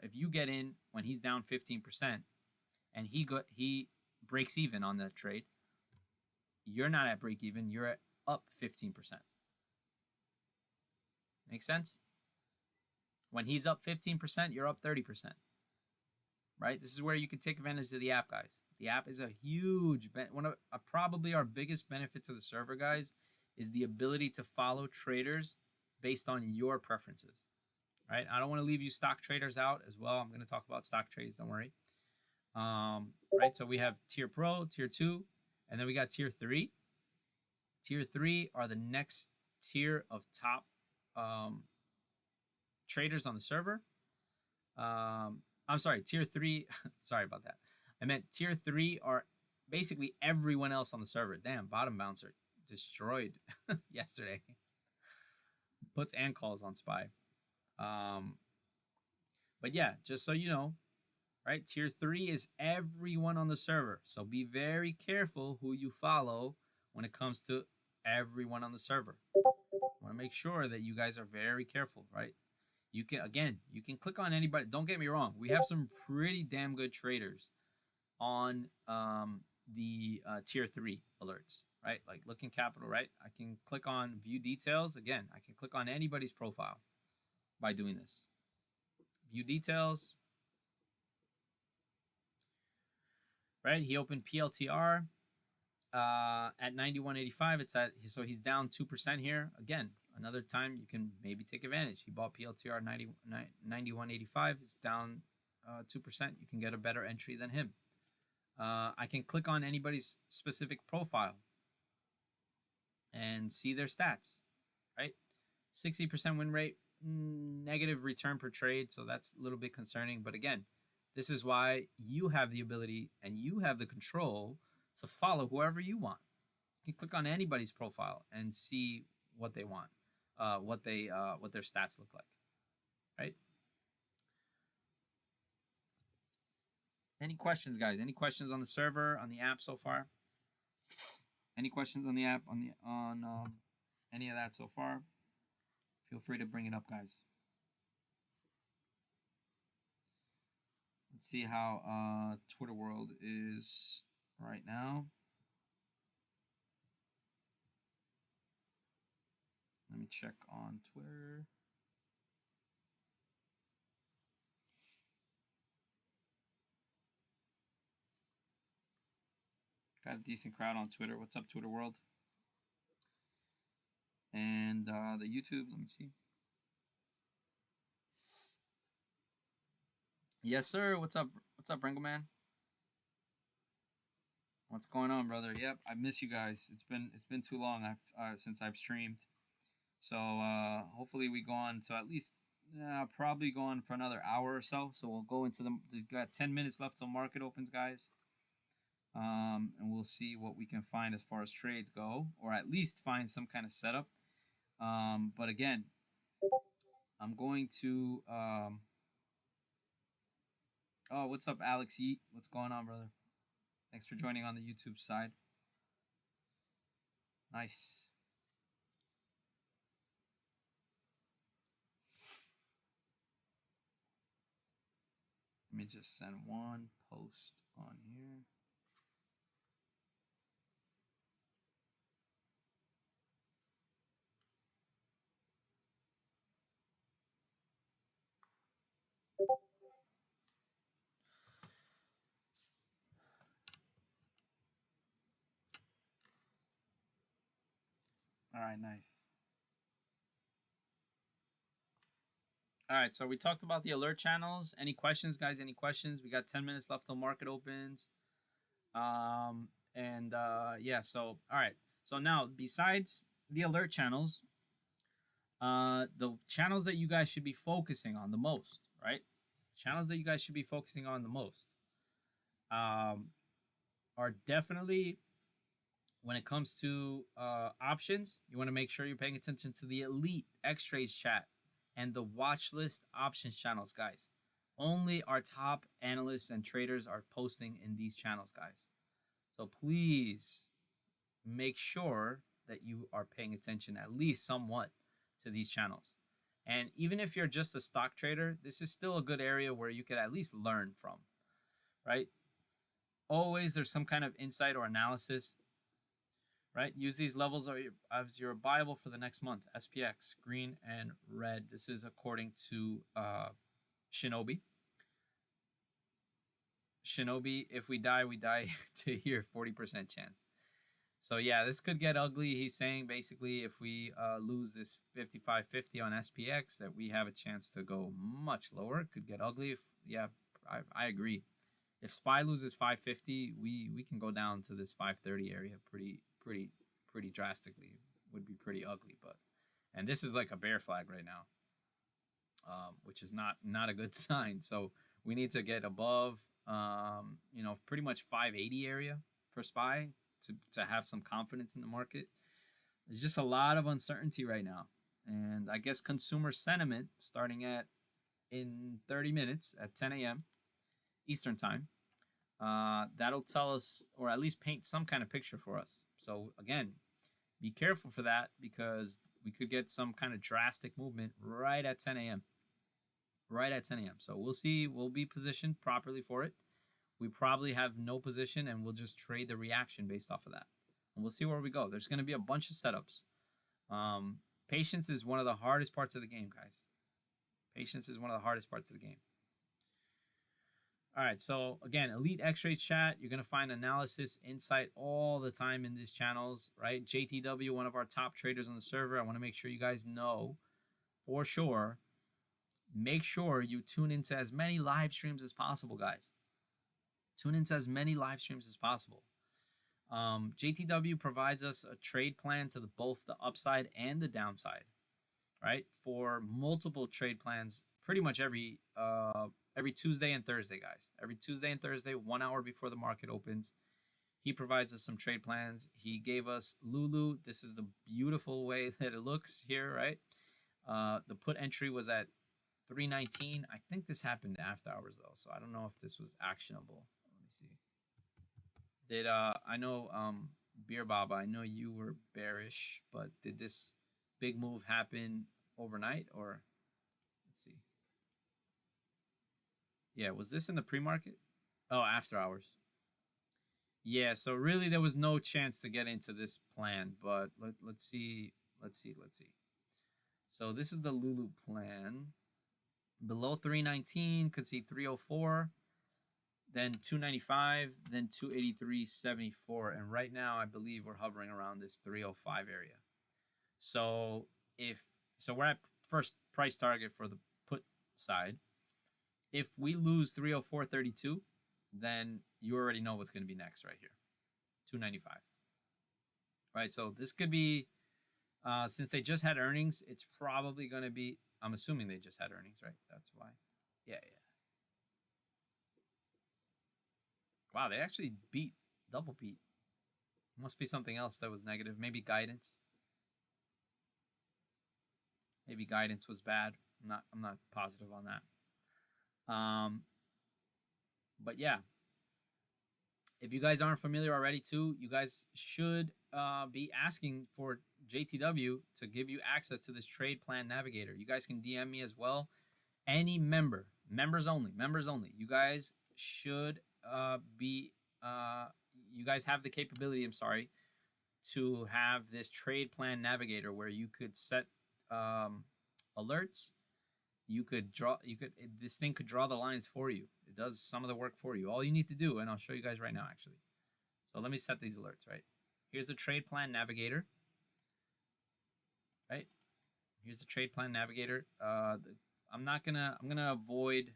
if you get in when he's down 15% and he breaks even on that trade, you're not at break even. You're at up 15%. Make sense? When he's up 15%, you're up 30%. Right? This is where you can take advantage of the app, guys. The app is a huge one of probably our biggest benefits of the server, guys, is the ability to follow traders based on your preferences. Right? I don't want to leave you stock traders out as well. I'm going to talk about stock trades. Don't worry. Right? So we have tier pro, tier 2, and then we got tier 3. Tier 3 are the next tier of top traders on the server. I'm sorry, tier 3. Sorry about that. I meant tier 3 are basically everyone else on the server. Damn, bottom bouncer destroyed yesterday. Puts and calls on SPY. But yeah, just so you know, right? Tier 3 is everyone on the server. So be very careful who you follow when it comes to everyone on the server. I want to make sure that you guys are very careful, right? You can click on anybody. Don't get me wrong. We have some pretty damn good traders on the tier 3 alerts, right? Like Looking Capital, right? I can click on view details. Again, I can click on anybody's profile by doing this. View details, right? He opened PLTR at 91.85. It's at, so he's down 2% here. Again, another time you can maybe take advantage. He bought PLTR 91.85. It's down 2%. You can get a better entry than him. I can click on anybody's specific profile and see their stats, right? 60% win rate, negative return per trade, so that's a little bit concerning. But again, this is why you have the ability and you have the control to follow whoever you want. You can click on anybody's profile and see what they want, what their stats look like, right? Any questions, guys? Any questions on the server, on the app so far? Any questions on the app, on any of that so far? Feel free to bring it up, guys. Let's see how Twitter world is right now. Let me check on Twitter. Got a decent crowd on Twitter. What's up, Twitter world? And the YouTube, let me see. Yes, sir. What's up? What's up, Bringelman? What's going on, brother? Yep, I miss you guys. It's been too long since I've streamed. So hopefully we go on to at least probably go on for another hour or so. So we'll go into we've got 10 minutes left till market opens, guys. And we'll see what we can find as far as trades go, or at least find some kind of setup. But again, I'm going to oh, what's up, Alex Yeet? What's going on, brother? Thanks for joining on the YouTube side. Nice. Let me just send one post on here. All right, nice. All right, so we talked about the alert channels. Any questions, guys? Any questions? We got 10 minutes left till market opens. Yeah, so all right. So now, besides the alert channels, the channels that you guys should be focusing on the most, right? Channels that you guys should be focusing on the most are definitely, when it comes to options, you want to make sure you're paying attention to the elite Xtrades chat and the watch list options channels, guys. Only our top analysts and traders are posting in these channels, guys. So please make sure that you are paying attention at least somewhat to these channels. And even if you're just a stock trader, this is still a good area where you could at least learn from, right? Always there's some kind of insight or analysis, right? Use these levels as your Bible for the next month. SPX, green and red. This is according to Shinobi. Shinobi, if we die, we die to here, 40% chance. So yeah, this could get ugly. He's saying basically if we lose this 55.50 on SPX, that we have a chance to go much lower. It could get ugly. Yeah, I agree. If SPY loses 550, we can go down to this 530 area pretty drastically. Would be pretty ugly, and this is like a bear flag right now, which is not a good sign. So we need to get above, pretty much 580 area for SPY to have some confidence in the market. There's just a lot of uncertainty right now, and I guess consumer sentiment starting in 30 minutes at 10 a.m. Eastern time. That'll tell us, or at least paint some kind of picture for us. So again, be careful for that because we could get some kind of drastic movement right at 10 a.m. Right at 10 a.m. So we'll see. We'll be positioned properly for it. We probably have no position and we'll just trade the reaction based off of that. And we'll see where we go. There's going to be a bunch of setups. Patience is one of the hardest parts of the game, guys. Patience is one of the hardest parts of the game. All right, so again, Elite Xtrades chat. You're going to find analysis, insight all the time in these channels, right? JTW, one of our top traders on the server. I want to make sure you guys know for sure. Make sure you tune into as many live streams as possible, guys. Tune into as many live streams as possible. JTW provides us a trade plan to both the upside and the downside, right? For multiple trade plans, pretty much every Tuesday and Thursday, guys. Every Tuesday and Thursday, 1 hour before the market opens, he provides us some trade plans. He gave us Lulu. This is the beautiful way that it looks here, right? The put entry was at 319. I think this happened after hours though, so I don't know if this was actionable. Let me see. Did I know Beer Baba, I know you were bearish, but did this big move happen overnight or let's see. Yeah, was this in the pre-market? Oh, after hours. Yeah, so really there was no chance to get into this plan, but let's see. So this is the Lulu plan. Below 319, could see 304, then 295, then 283.74. And right now, I believe we're hovering around this 305 area. So we're at first price target for the put side. If we lose 304.32, then you already know what's going to be next right here, 295. Right, so this could be, since they just had earnings, it's probably going to be, I'm assuming they just had earnings, right? That's why. Yeah. Wow, they actually double beat. Must be something else that was negative. Maybe guidance. Maybe guidance was bad. I'm not positive on that. But yeah. If you guys aren't familiar already too, you guys should be asking for JTW to give you access to this trade plan navigator. You guys can DM me as well. Any member, members only. You guys should you guys have the capability, to have this trade plan navigator where you could set alerts. This thing could draw the lines for you. It does some of the work for you. All you need to do, and I'll show you guys right now actually. So let me set these alerts, right? Here's the trade plan navigator. Right? Here's the trade plan navigator. I'm gonna avoid,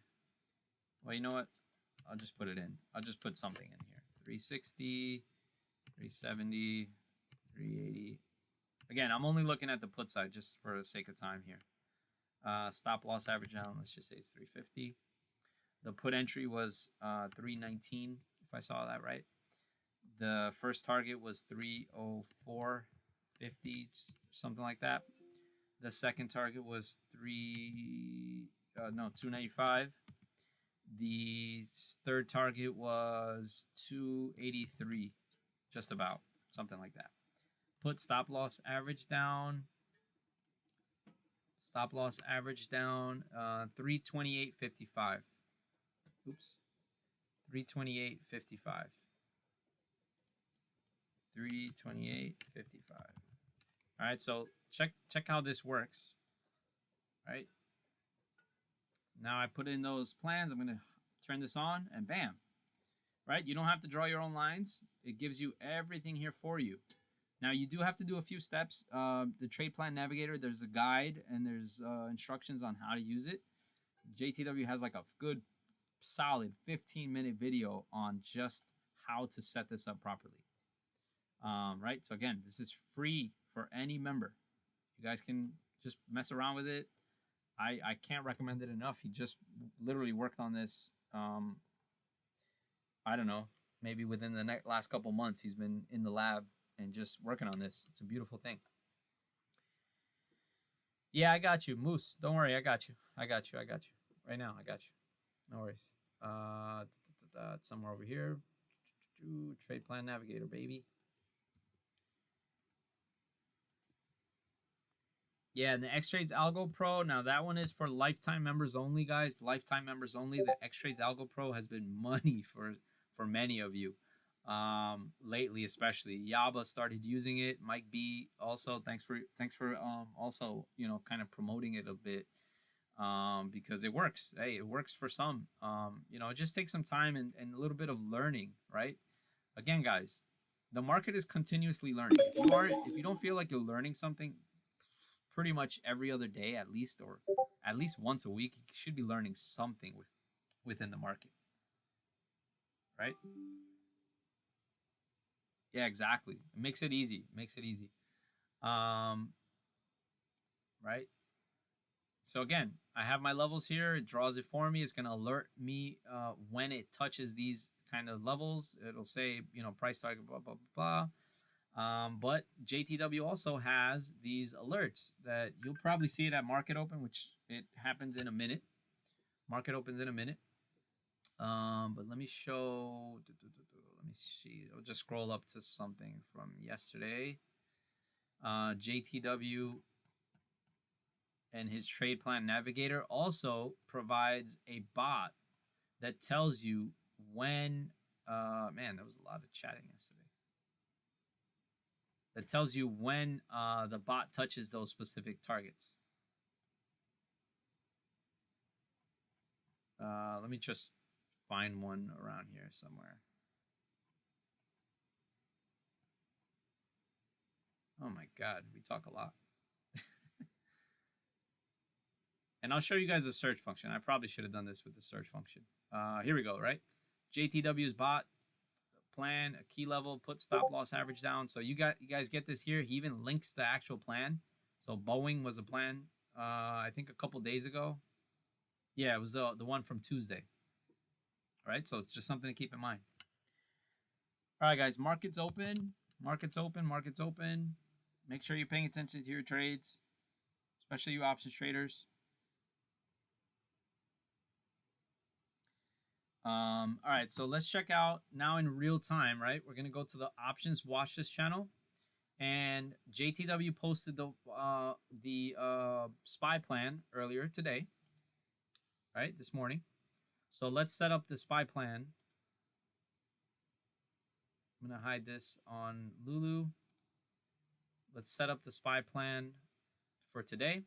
well, you know what? I'll just put it in. I'll just put something in here. 360, 370, 380. Again, I'm only looking at the put side just for the sake of time here. Stop loss average down, let's just say it's 350. The put entry was 319, if I saw that right. The first target was 304.50, something like that. The second target was 295. The third target was 283, just about, something like that. Put stop loss average down. 328.55. Oops. 328.55. 328.55. All right, so check how this works. All right. Now I put in those plans. I'm going to turn this on and bam. Right? You don't have to draw your own lines. It gives you everything here for you. Now you do have to do a few steps. The trade plan navigator, there's a guide and there's instructions on how to use it. JTW has like a good solid 15-minute video on just how to set this up properly. Right? So again, this is free for any member. You guys can just mess around with it. I can't recommend it enough. He just literally worked on this. I don't know, maybe within the last couple months, he's been in the lab and just working on this. It's a beautiful thing. Yeah, I got you, Moose. Don't worry, I got you. Right now, I got you. No worries. It's somewhere over here. Trade plan navigator, baby. Yeah, and the Xtrades Algo Pro. Now that one is for lifetime members only, guys. Lifetime members only. The Xtrades Algo Pro has been money for many of you. Lately, especially Yaba started using it. Mike B also. Thanks for also kind of promoting it a bit. Because it works. Hey, it works for some. It just takes some time and a little bit of learning, right? Again, guys, the market is continuously learning. If you don't feel like you're learning something pretty much every other day at least, or at least once a week, you should be learning something within the market, right? Yeah, exactly. It makes it easy. Makes it easy. Um, right. So again, I have my levels here. It draws it for me. It's gonna alert me when it touches these kind of levels. It'll say price target, blah blah blah. But JTW also has these alerts that you'll probably see it at market open, which it happens in a minute. Market opens in a minute. But let me show. Let me see. I'll just scroll up to something from yesterday. JTW and his trade plan navigator also provides a bot that tells you when. Man, there was a lot of chatting yesterday. That tells you when the bot touches those specific targets. Let me just find one around here somewhere. Oh my God, we talk a lot. And I'll show you guys the search function. I probably should have done this with the search function. Here we go, right? JTW's bot plan, a key level, put stop loss average down. So you guys get this here. He even links the actual plan. So Boeing was a plan, I think a couple days ago. Yeah, it was the one from Tuesday. All right, so it's just something to keep in mind. All right, guys, markets open. Markets open. Markets open. Make sure you're paying attention to your trades, especially you options traders. All right, so let's check out now in real time, right? We're going to go to the options watch list channel. And JTW posted the SPY plan earlier today, right? This morning. So let's set up the SPY plan. I'm going to hide this on Lulu. Let's set up the SPY plan for today.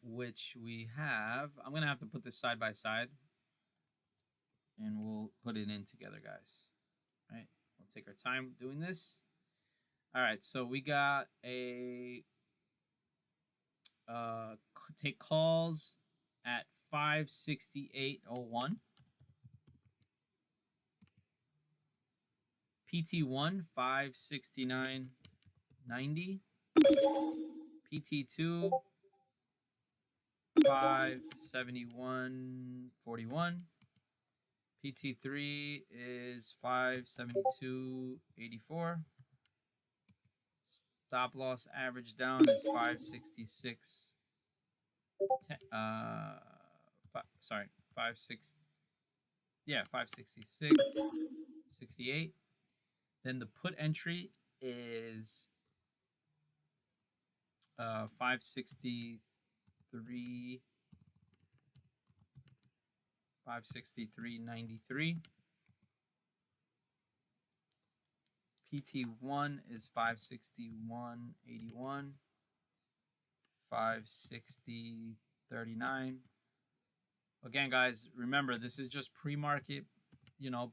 Which we have. I'm going to have to put this side by side. And we'll put it in together, guys. All right. We'll take our time doing this. All right. So we got a take calls at 568.01. PT1 569.90. PT2 571.41. PT3 is 572.84. Stop loss average down is 566. Sorry, 566.68. Then the put entry is 563. 563.93. PT1 is 561.81. 560.39. Again, guys, remember this is just pre-market,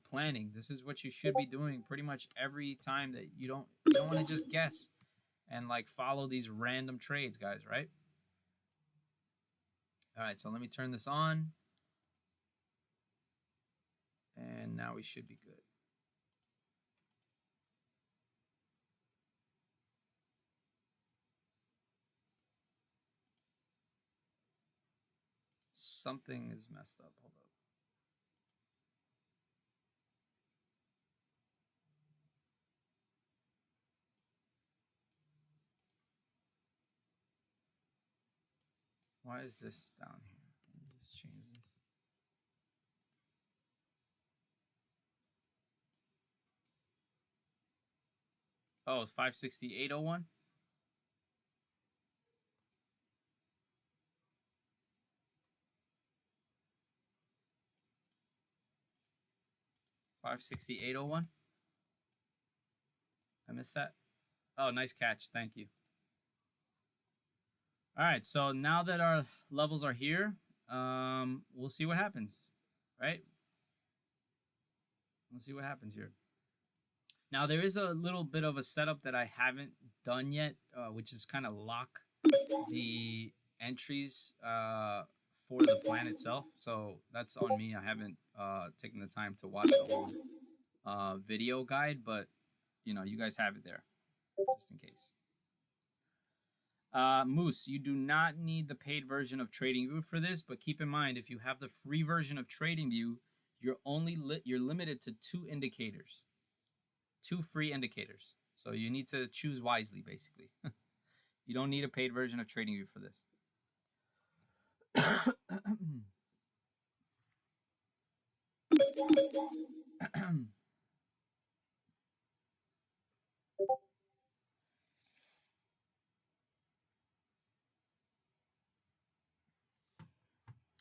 planning. This is what you should be doing pretty much every time that you don't want to just guess and like follow these random trades, guys, right? All right, so let me turn this on. And now we should be good. Something is messed up. Hold up. Why is this down here? Let me just change this. Oh, it's 568.01. $568.01. I missed that. Oh, nice catch. Thank you. All right, so now that our levels are here, we'll see what happens, right? We'll see what happens here. Now, there is a little bit of a setup that I haven't done yet, which is kind of lock the entries for the plan itself. So that's on me. I haven't taken the time to watch the whole video guide, but you know, you guys have it there just in case. Moose, you do not need the paid version of TradingView for this, but keep in mind, if you have the free version of TradingView, you're limited to 2 indicators, 2 free indicators. So you need to choose wisely, basically. You don't need a paid version of TradingView for this.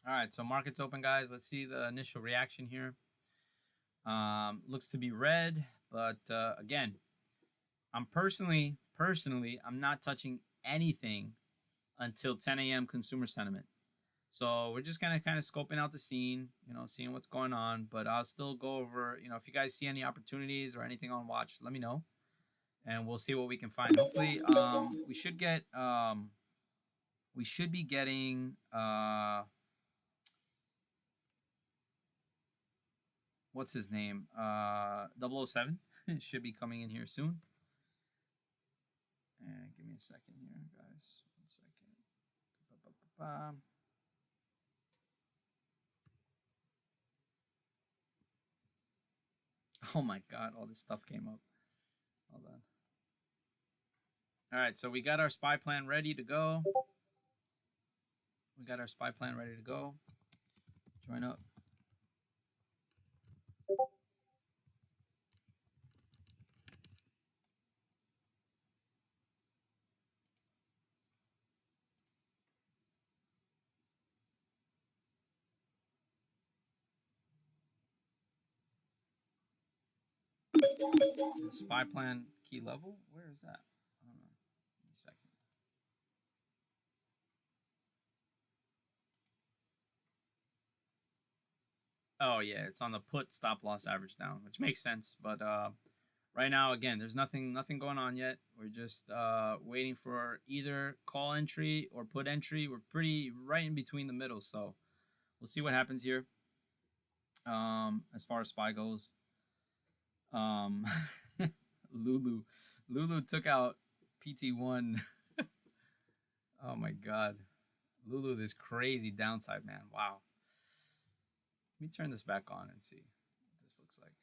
All right, so market's open, guys. Let's see the initial reaction here. Looks to be red, but again, I'm personally, I'm not touching anything until 10 a.m. consumer sentiment. So we're just kind of scoping out the scene, you know, seeing what's going on. But I'll still go over, you know, if you guys see any opportunities or anything on watch, let me know, and we'll see what we can find. Hopefully, we should get, we should be getting, what's his name? 007 should be coming in here soon. And give me a second here, guys. 1 second. Oh my God, all this stuff came up. Hold on. All right, so we got our SPY plan ready to go. Join up. The SPY plan key level? Where is that? I don't know. Give me a second. Oh yeah, it's on the put stop loss average down, which makes sense. But right now, again, there's nothing going on yet. We're just waiting for either call entry or put entry. We're pretty right in between the middle, so we'll see what happens here. As far as SPY goes, Lulu took out PT1. Oh my God, Lulu, this crazy downside, man. Wow. Let me turn this back on and see what this looks like.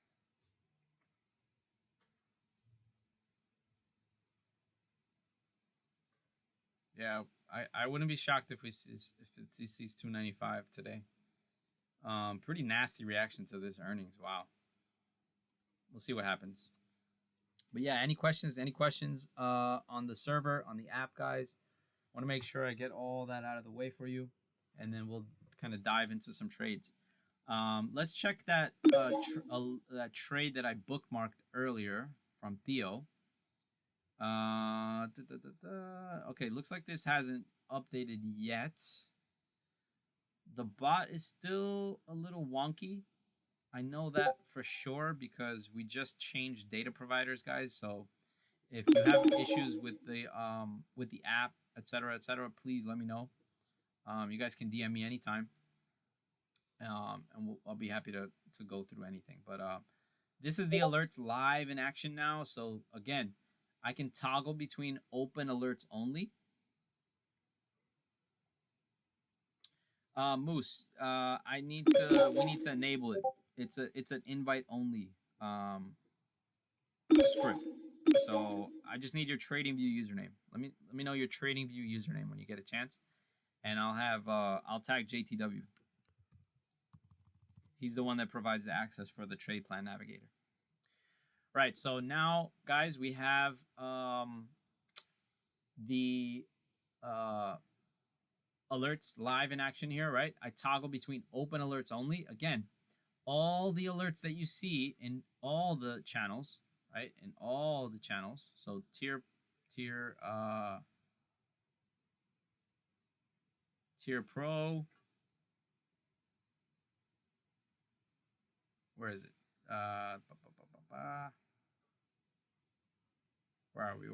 Yeah, I wouldn't be shocked if it sees 295 today. Pretty nasty reaction to this earnings. Wow. We'll see what happens. But yeah, any questions on the server, on the app, guys? Want to make sure I get all that out of the way for you, and then we'll kind of dive into some trades. Let's check that that trade that I bookmarked earlier from Theo. Okay, looks like this hasn't updated yet. The bot is still a little wonky. I know that for sure because we just changed data providers, guys. So if you have issues with the app, etc., please let me know. You guys can DM me anytime, and I'll be happy to go through anything. But this is the alerts live in action now. So again, I can toggle between open alerts only. Moose, we need to enable it. It's an invite only script. So I just need your TradingView username. Let me know your TradingView username when you get a chance, and I'll tag JTW. He's the one that provides the access for the trade plan navigator. Right. So now, guys, we have the alerts live in action here, right? I toggle between open alerts only. Again, all the alerts that you see in all the channels, right? In all the channels. So tier pro. Where is it? Where are we?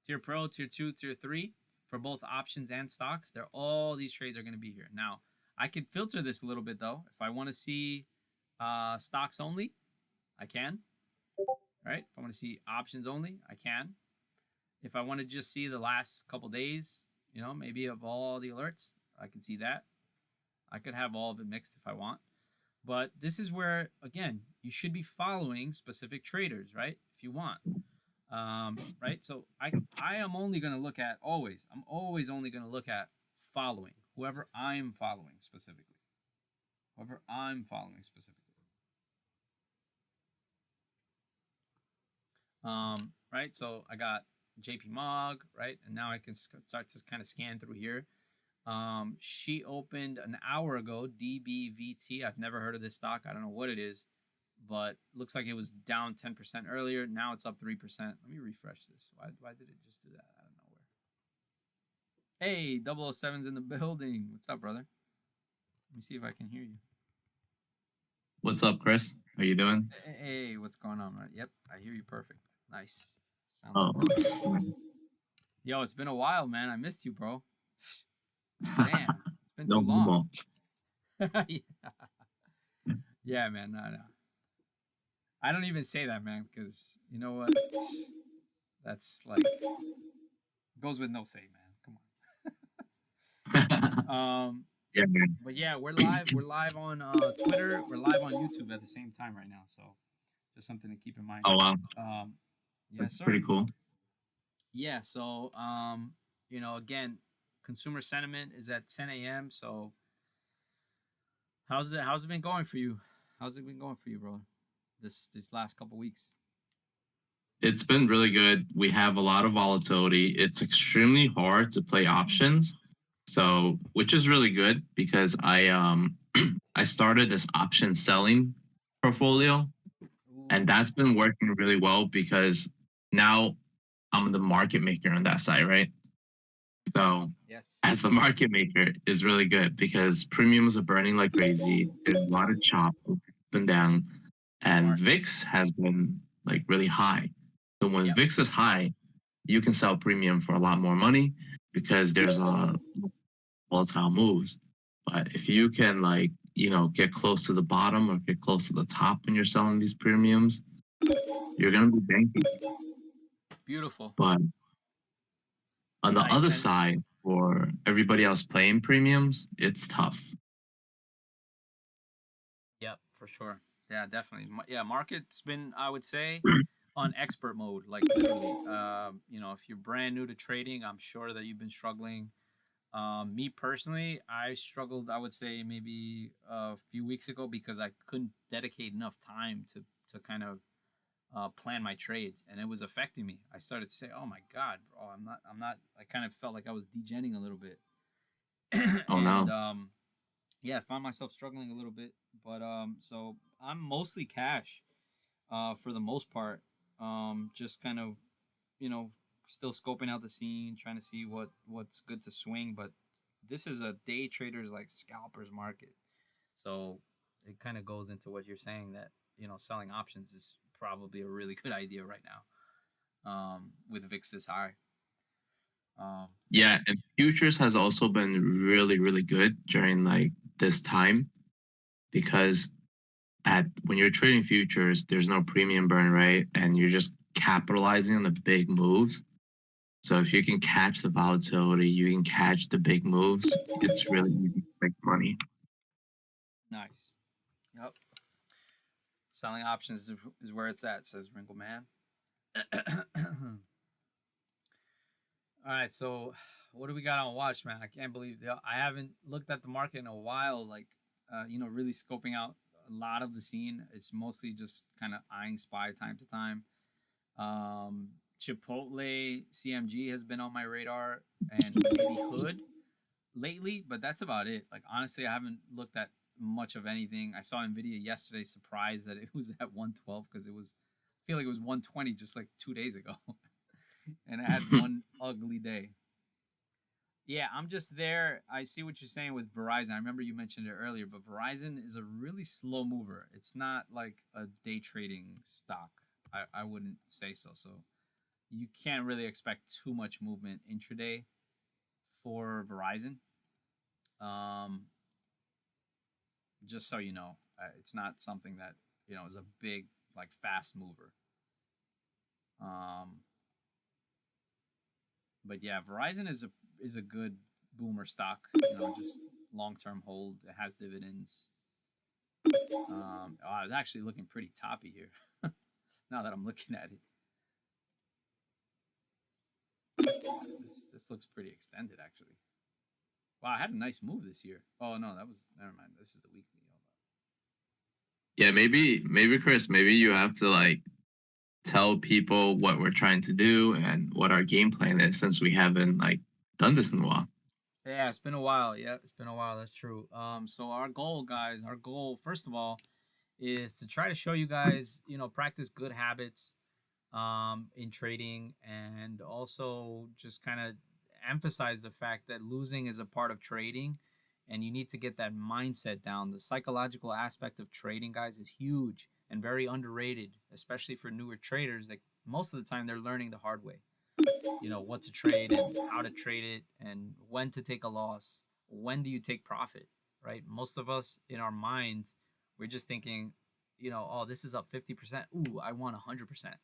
Tier pro, tier 2, tier 3 for both options and stocks. All these trades are going to be here. Now, I can filter this a little bit though. If I want to see stocks only, I can. Right? If I want to see options only, I can. If I want to just see the last couple days, you know, maybe of all the alerts, I can see that. I could have all of it mixed if I want. But this is where, again, you should be following specific traders, right? If you want. Right? So I am only going to look at I'm always only going to look at following whoever I'm following specifically. Right? So I got JP Mog, right? And now I can start to kind of scan through here. She opened an hour ago, DBVT. I've never heard of this stock. I don't know what it is, but looks like it was down 10% earlier. Now it's up 3%. Let me refresh this. Why did it just do that out of nowhere? Hey, 007's in the building. What's up, brother? Let me see if I can hear you. What's up, Chris? How you doing? Hey, what's going on, man? Yep, I hear you perfect. Nice. Sounds good. Yo, it's been a while, man. I missed you, bro. Damn, it's been too long. Yeah, man. No. I don't even say that, man, because you know what? That's like goes with no say, man. Come on. Yeah, man. But yeah, we're live. We're live on Twitter. We're live on YouTube at the same time right now. So just something to keep in mind. Oh wow. Yeah, sir. Pretty cool. Yeah. So you know, again, consumer sentiment is at 10 a.m. So how's it been going for you? How's it been going for you, bro? This last couple weeks. It's been really good. We have a lot of volatility. It's extremely hard to play options. So, which is really good because I started this option selling portfolio, and that's been working really well because now I'm the market maker on that side, right? So yes, as the market maker is really good because premiums are burning like crazy. There's a lot of chop up and down, and VIX has been like really high. So when VIX is high, you can sell premium for a lot more money because there's a volatile moves. But if you can get close to the bottom or get close to the top when you're selling these premiums, you're gonna be banking. Beautiful. But on the other side, for everybody else playing premiums, it's tough. Yep, for sure. Yeah, definitely. Yeah, market's been, I would say, on expert mode. Like literally, you know, if you're brand new to trading, I'm sure that you've been struggling. Me personally, I struggled. I would say maybe a few weeks ago because I couldn't dedicate enough time to kind of plan my trades, and it was affecting me. I started to say, "Oh my God, bro, I'm not." I kind of felt like I was degenning a little bit. Oh no. Yeah, I found myself struggling a little bit, but so I'm mostly cash, for the most part. Just kind of, you know, still scoping out the scene, trying to see what's good to swing. But this is a day trader's like scalpers market, so it kind of goes into what you're saying that you know selling options is probably a really good idea right now, with VIX this high. Yeah, and futures has also been really, really good during like this time because when you're trading futures, there's no premium burn, right? And you're just capitalizing on the big moves. So if you can catch the volatility, you can catch the big moves, it's really easy to make money. Nice. Yep. Selling options is where it's at, says Wrinkle Man. All right, so what do we got on watch, man? I can't believe I haven't looked at the market in a while. Like, really scoping out a lot of the scene. It's mostly just kind of eyeing SPY time to time. Um, Chipotle CMG has been on my radar, and maybe Hood lately, but that's about it. Like, honestly, I haven't looked at much of anything. I saw Nvidia yesterday, surprised that it was at 112 because I feel like it was 120 just like 2 days ago, and I had one ugly day. Yeah, I'm just there. I see what you're saying with Verizon. I remember you mentioned it earlier, but Verizon is a really slow mover. It's not like a day trading stock. I wouldn't say so. So you can't really expect too much movement intraday for Verizon. Um, just so you know, it's not something that is a big like fast mover. Um, but yeah, Verizon is a good boomer stock. Just long term hold. It has dividends. It's actually looking pretty toppy here. Now that I'm looking at it, this looks pretty extended actually. Wow, I had a nice move this year. Oh no, that was never mind. This is the weekly. Yeah, maybe Chris, maybe you have to like tell people what we're trying to do and what our game plan is since we haven't like done this in a while. Yeah, it's been a while. Yeah, it's been a while. That's true. So our goal, guys, first of all, is to try to show you guys, practice good habits, in trading, and also just kind of emphasize the fact that losing is a part of trading, and you need to get that mindset down. The psychological aspect of trading, guys, is huge and very underrated, especially for newer traders. Like most of the time, they're learning the hard way. What to trade and how to trade it and when to take a loss. When do you take profit, right? Most of us in our minds, we're just thinking, oh, this is up 50%. Ooh, I want 100%.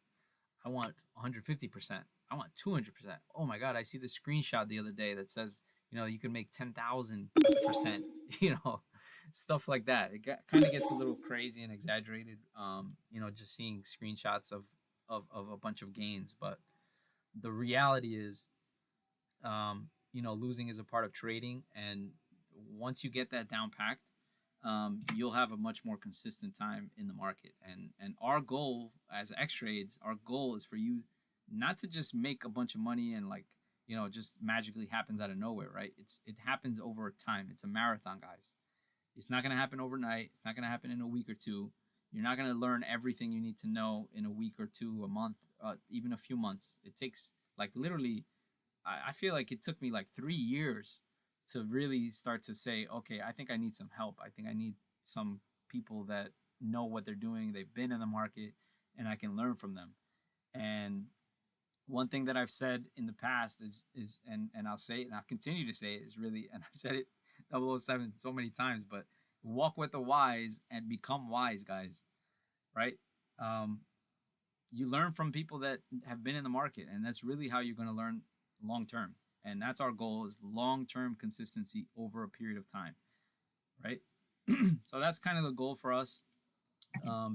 I want 150%. I want 200%. Oh my God, I see the screenshot the other day that says, you can make 10,000%, stuff like that. It kind of gets a little crazy and exaggerated, just seeing screenshots of a bunch of gains. But the reality is, losing is a part of trading. And once you get that down packed, you'll have a much more consistent time in the market. And our goal as Xtrades, our goal is for you not to just make a bunch of money and like just magically happens out of nowhere, right? It happens over time. It's a marathon, guys. It's not gonna happen overnight. It's not gonna happen in a week or two. You're not gonna learn everything you need to know in a week or two, a month, even a few months. It takes like literally. I feel like it took me like 3 years to really start to say, okay, I think I need some help. I think I need some people that know what they're doing. They've been in the market, and I can learn from them. And one thing that I've said in the past is and I'll say it and I'll continue to say it is really, and I've said it 007 so many times, but walk with the wise and become wise, guys. Right? Um, you learn from people that have been in the market, and that's really how you're going to learn long term. And that's our goal, is long term consistency over a period of time, right? So that's kind of the goal for us.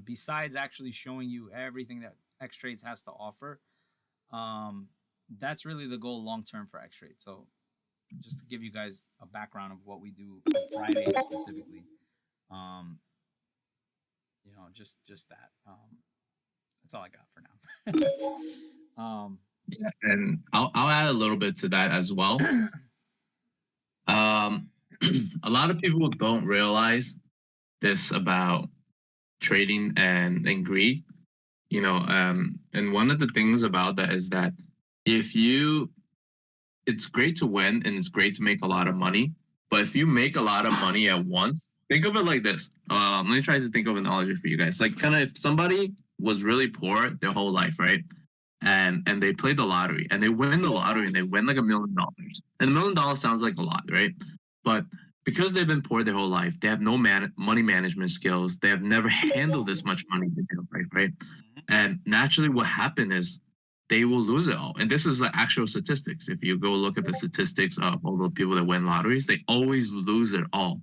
Besides actually showing you everything that Xtrades has to offer, that's really the goal long term for Xtrades. So just to give you guys a background of what we do on Fridays specifically, um, just that. That's all I got for now. Yeah, and I'll add a little bit to that as well. Um, a lot of people don't realize this about trading and greed. And one of the things about that is that if you, it's great to win and it's great to make a lot of money, but if you make a lot of money at once, think of it like this. Let me try to think of an analogy for you guys. Like, kind of, if somebody was really poor their whole life, right? And they play the lottery and they win the lottery and they win like $1 million. And $1 million sounds like a lot, right? But because they've been poor their whole life, they have no money management skills. They have never handled this much money in their life, right? And naturally, what happened is they will lose it all. And this is the actual statistics. If you go look at the statistics of all the people that win lotteries, they always lose it all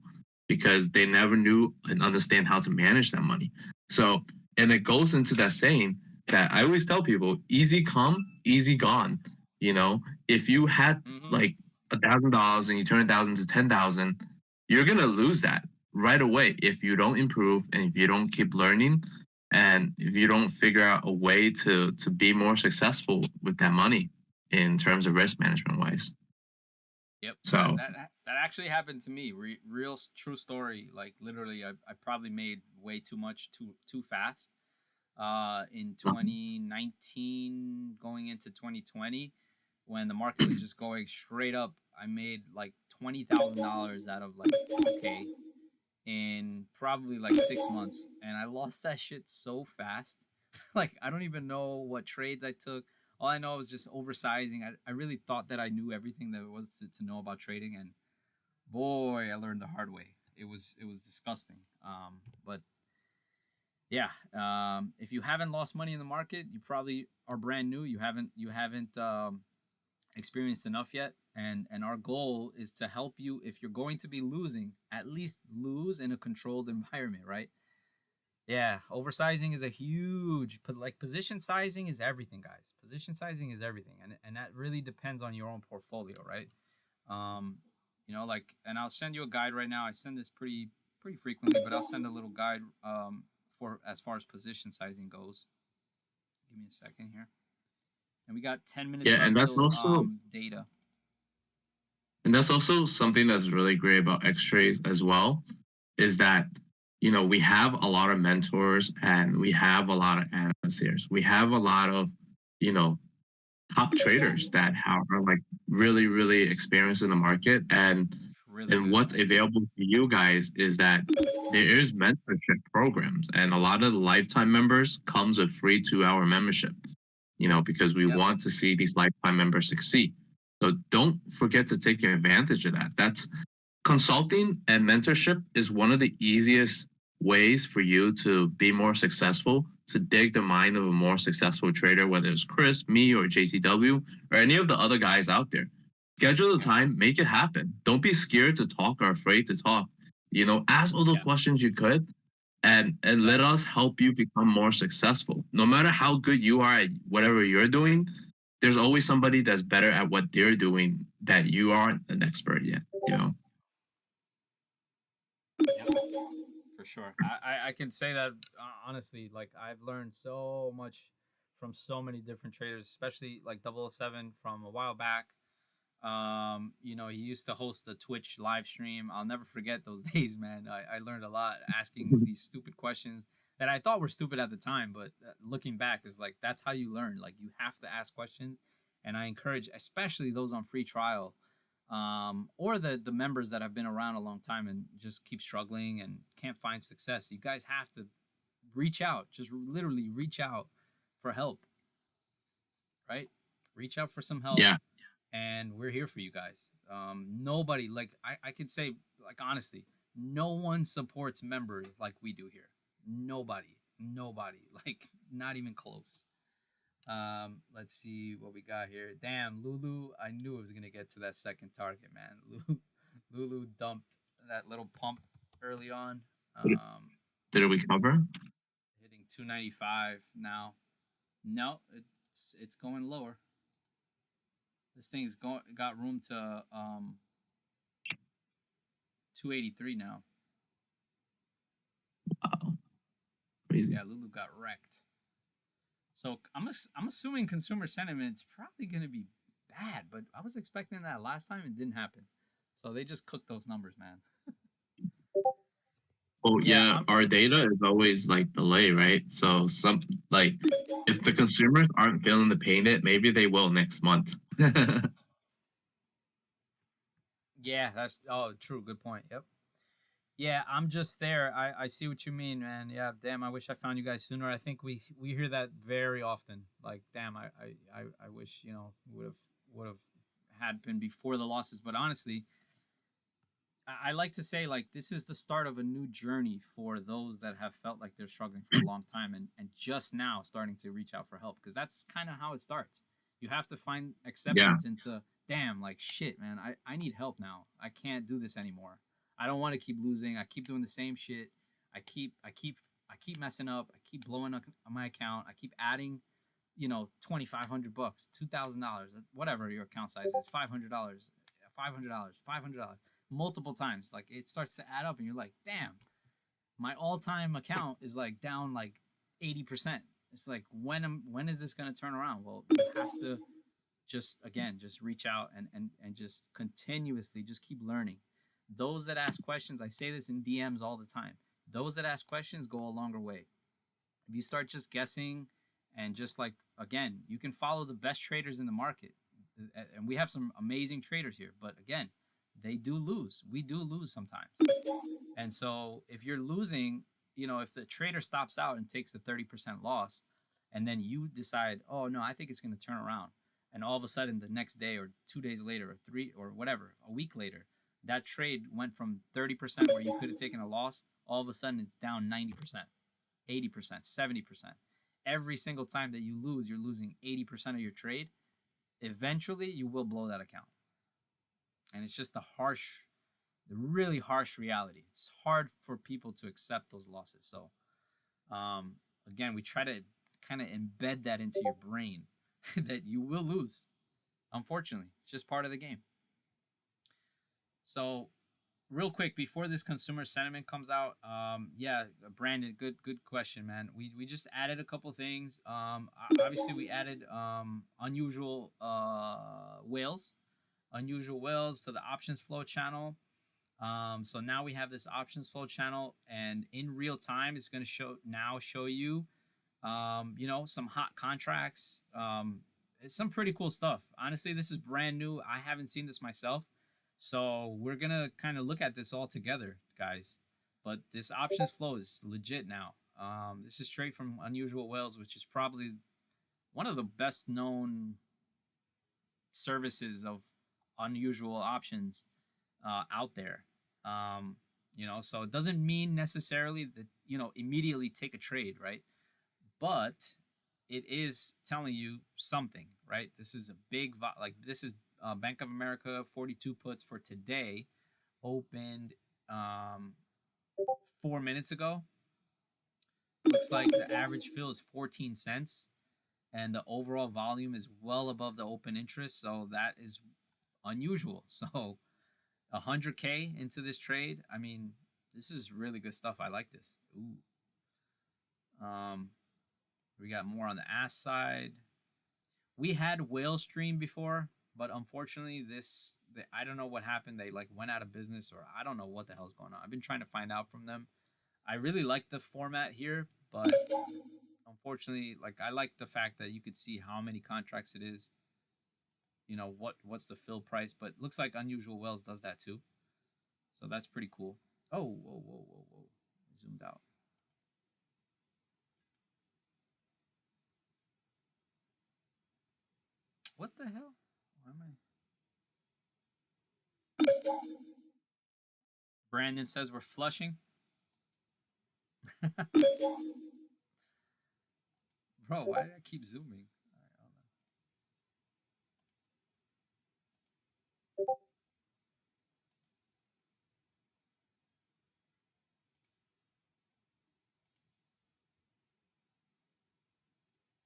because they never knew and understand how to manage that money. So, and it goes into that saying that I always tell people, easy come, easy gone. If you had like $1,000 and you turn 1,000 to 10,000, you're gonna lose that right away if you don't improve and if you don't keep learning and if you don't figure out a way to be more successful with that money in terms of risk management wise. Yep, So that actually happened to me. Real true story. Like literally, I probably made way too much too fast. In 2019, going into 2020, when the market was just going straight up, I made like $20,000 out of like 2K in probably like 6 months, and I lost that shit so fast. Like I don't even know what trades I took. All I know was just oversizing. I really thought that I knew everything there was to know about trading, and boy, I learned the hard way. It was disgusting. But yeah, if you haven't lost money in the market, you probably are brand new. You haven't experienced enough yet, and our goal is to help you. If you're going to be losing, at least lose in a controlled environment, right? Yeah, oversizing is a huge, like position sizing is everything, guys. Position sizing is everything, and that really depends on your own portfolio, right? Um, like, and I'll send you a guide right now. I send this pretty frequently, but I'll send a little guide for as far as position sizing goes. Give me a second here, and we got 10 minutes yeah, left till data. and that's also something that's really great about X-rays as well, is that we have a lot of mentors and we have a lot of analysts here. We have a lot of you know top traders that are like really really experienced in the market, It's really and good. what's available to you guys is that there is mentorship programs, and a lot of the lifetime members comes with free 2 hour membership, because we Yep. want to see these lifetime members succeed. So don't forget to take advantage of that. That's consulting and mentorship is one of the easiest ways for you to be more successful, to dig the mind of a more successful trader, whether it's Chris, me, or JTW, or any of the other guys out there. Schedule the Yep. time, make it happen. Don't be scared to talk or afraid to talk. Ask all the Yep. questions you could, and Yep. let us help you become more successful. No matter how good you are at whatever you're doing, there's always somebody that's better at what they're doing that you aren't an expert yet. Yep. For sure. I can say that honestly. Like I've learned so much from so many different traders, especially like 007 from a while back. He used to host a Twitch live stream. I'll never forget those days, man. I learned a lot asking these stupid questions that I thought were stupid at the time, but looking back is like that's how you learn. Like you have to ask questions, and I encourage, especially those on free trial, or the members that have been around a long time and just keep struggling and can't find success. You guys have to reach out. Just literally reach out for help, right? Reach out for some help, Yeah. and we're here for you guys. Nobody, like I could say, like honestly, no one supports members like we do here. Nobody, like not even close. Let's see what we got here. Damn, Lulu, I knew it was gonna get to that second target, man. Lulu dumped that little pump early on. Um, Did we cover? Hitting 295 now. No, it's going lower. This thing's got room to 283 now. Wow. Crazy. Yeah, Lulu got wrecked. So I'm assuming consumer sentiment's probably going to be bad, but I was expecting that last time. It didn't happen. So they just cooked those numbers, man. Oh Yeah, yeah, our data is always like delay, right? So like if the consumers aren't feeling the pain, maybe they will next month. yeah, that's true. Good point. Yep. Yeah, I'm just there. I see what you mean, man. Yeah, damn. I wish I found you guys sooner. I think we hear that very often. Like, damn. I wish would have had been before the losses. But honestly, I like to say like this is the start of a new journey for those that have felt like they're struggling for a long time and just now starting to reach out for help, because that's kind of how it starts. You have to find Yeah. acceptance into damn, like shit, man. I need help now. I can't do this anymore. I don't want to keep losing. I keep doing the same shit. I keep messing up. I keep blowing up on my account. I keep adding, $2,500, $2,000, whatever your account size is, $500, $500, $500, multiple times. Like it starts to add up, and you're like, damn, my all-time account is like down like 80%. It's like when is this gonna turn around? Well, you have to just reach out and just continuously just keep learning. Those that ask questions, I say this in DMs all the time. Those that ask questions go a longer way. If you start just guessing and just like again, you can follow the best traders in the market, and we have some amazing traders here. But again, they do lose. We do lose sometimes, and so if you're losing, if the trader stops out and takes a 30% loss, and then you decide, oh no, I think it's going to turn around, and all of a sudden the next day or 2 days later or three or whatever, a week later, that trade went from 30% where you could have taken a loss, all of a sudden it's down 90%, 80%, 70%. Every single time that you lose, you're losing 80% of your trade. Eventually, you will blow that account. And it's just the really harsh reality. It's hard for people to accept those losses. So, again, we try to kind of embed that into your brain that you will lose. Unfortunately, it's just part of the game. So, real quick before this consumer sentiment comes out, yeah, Brandon, good question, man. We just added a couple things. Obviously we added unusual whales to the options flow channel. So now we have this options flow channel, and in real time it's going to show you some hot contracts. It's some pretty cool stuff. Honestly, this is brand new. I haven't seen this myself. So we're going to kind of look at this all together, guys. But this options flow is legit now. This is straight from Unusual Whales, which is probably one of the best known services of unusual options out there. So it doesn't mean necessarily that, immediately take a trade, right? But it is telling you something, right? This is a big, this is Bank of America 42 puts for today, opened 4 minutes ago. Looks like the average fill is 14 cents, and the overall volume is well above the open interest, so that is unusual. So 100K into this trade. I mean, this is really good stuff. I like this. Ooh. We got more on the ask side. We had Whale Stream before, but unfortunately I don't know what happened. They went out of business, or I don't know what the hell's going on. I've been trying to find out from them. I really like the format here, but unfortunately, I like the fact that you could see how many contracts it is. What's the fill price, but looks like Unusual Whales does that too. So that's pretty cool. Oh, whoa. Zoomed out. What the hell? Why am I? Brandon says we're flushing. Bro, why did I keep zooming?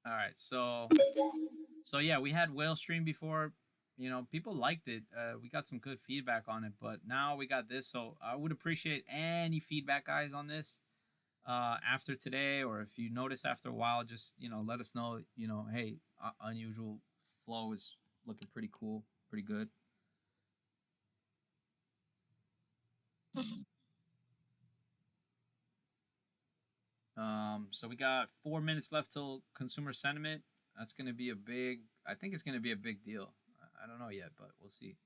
All right, so yeah, we had Whale Stream before. People liked it. We got some good feedback on it, but now we got this. So I would appreciate any feedback, guys, on this after today, or if you notice after a while, just let us know. Hey, Unusual Flow is looking pretty cool, pretty good. So we got 4 minutes left till consumer sentiment. That's going to be I think it's going to be a big deal. I don't know yet, but we'll see.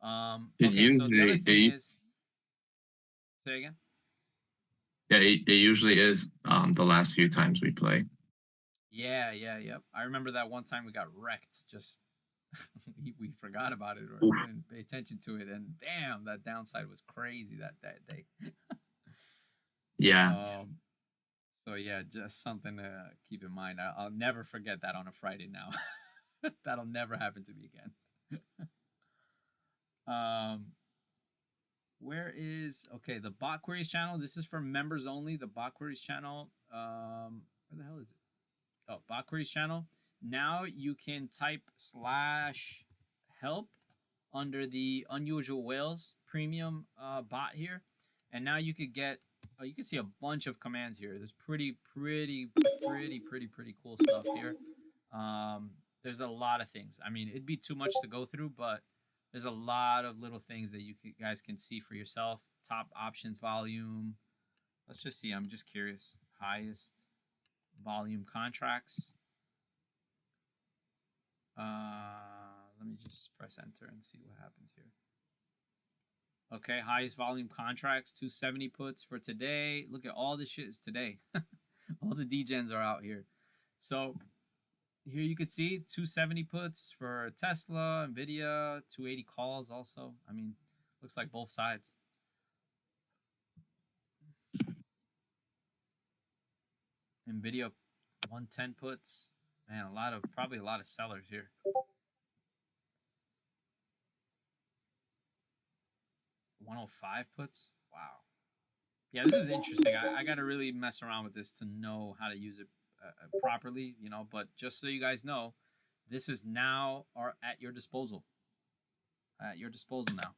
Okay, so the other thing is, say again? Yeah, it usually is the last few times we play. Yeah, yep. I remember that one time we got wrecked. Just we forgot about it or didn't pay attention to it, and damn, that downside was crazy that day. Yeah. So yeah, just something to keep in mind. I'll never forget that on a Friday now. That'll never happen to me again. Where is the bot queries channel? This is for members only. The bot queries channel. Where the hell is it? Oh, bot queries channel. Now you can type /help under the Unusual Whales premium bot here, and now you could get. You can see a bunch of commands here. There's pretty cool stuff here. There's a lot of things. I mean, it'd be too much to go through, but there's a lot of little things that guys can see for yourself. Top options volume. Let's just see. I'm just curious. Highest volume contracts. Let me just press enter and see what happens here. Okay, highest volume contracts, 270 puts for today. Look at all this shit is today. All the degens are out here. So here you can see 270 puts for Tesla, Nvidia, 280 calls also. I mean, looks like both sides. Nvidia 110 puts. Man, probably a lot of sellers here. $105 puts. Wow. Yeah, this is interesting. I got to really mess around with this to know how to use it properly, you know. But just so you guys know, this is now at your disposal. At your disposal now.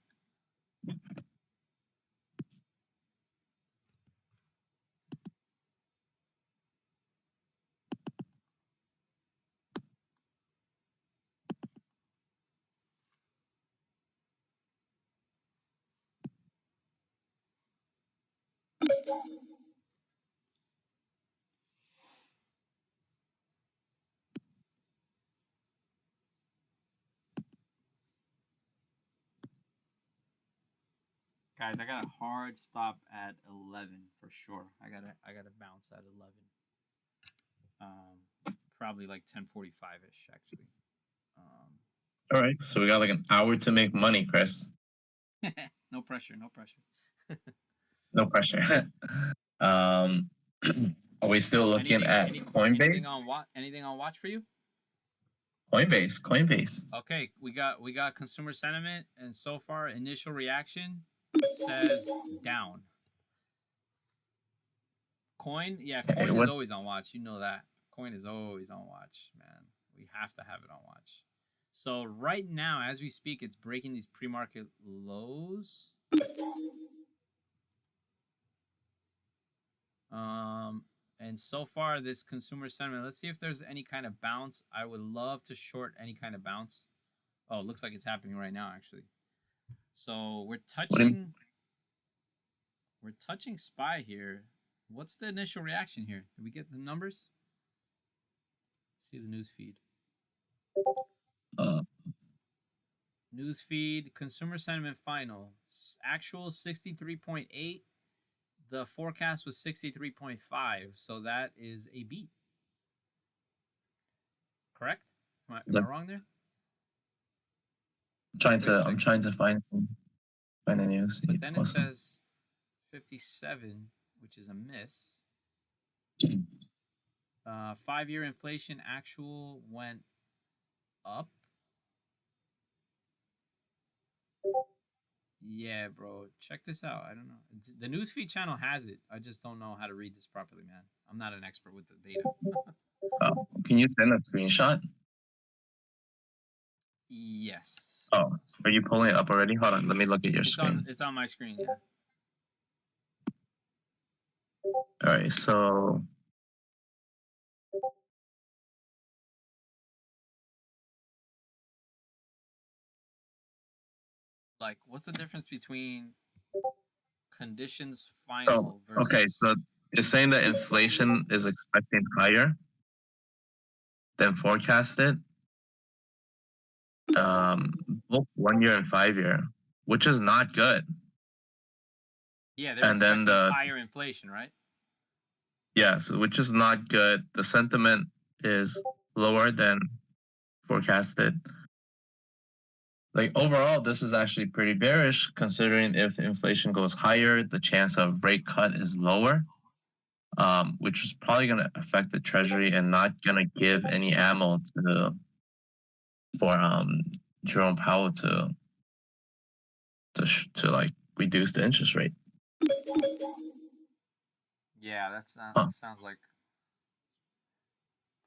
Guys, I got a hard stop at 11 for sure. I gotta bounce at 11. Probably like 10:45ish actually. All right, so we got like an hour to make money, Chris. No pressure, no pressure. No pressure. Are we still looking at Coinbase? Anything on watch for you? Coinbase. Okay, we got consumer sentiment, and so far initial reaction says down. Coin is always on watch. You know that. Coin is always on watch, man. We have to have it on watch. So right now, as we speak, it's breaking these pre-market lows. And so far, this consumer sentiment, let's see if there's any kind of bounce. I would love to short any kind of bounce. Oh, it looks like it's happening right now, actually. So we're touching SPY here. What's the initial reaction here? Did we get the numbers? See the news feed. News feed, consumer sentiment final. Actual 63.8. The forecast was 63.5, so that is a beat. Correct? Am I wrong there? I'm trying to find the news. But then it says 57, which is a miss. 5-year inflation actual went up. Yeah, bro. Check this out. I don't know. The newsfeed channel has it. I just don't know how to read this properly, man. I'm not an expert with the data. Can you send a screenshot? Yes. Oh, are you pulling it up already? Hold on. Let me look at your screen. It's on my screen, yeah. All right, so like, what's the difference between conditions final versus... Okay, so it's saying that inflation is expecting higher than forecasted, both 1 year and 5 year, which is not good. Yeah, they're expecting higher inflation, right? Yeah, so which is not good. The sentiment is lower than forecasted. Like overall, this is actually pretty bearish, considering if inflation goes higher, the chance of rate cut is lower, which is probably going to affect the treasury and not going to give any ammo for Jerome Powell to like reduce the interest rate. Yeah, that sounds like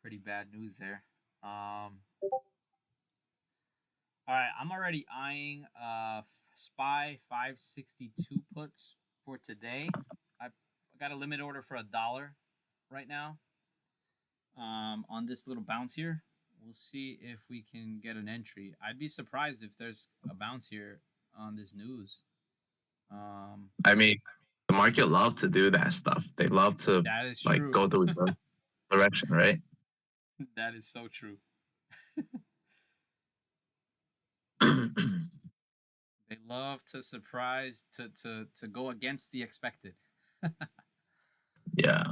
pretty bad news there. All right, I'm already eyeing SPY 562 puts for today. I got a limit order for $1 right now on this little bounce here. We'll see if we can get an entry. I'd be surprised if there's a bounce here on this news. I mean, the market love to do that stuff. They love to That is like true. go the reverse direction, right? That is so true. They love to surprise to go against the expected. Yeah.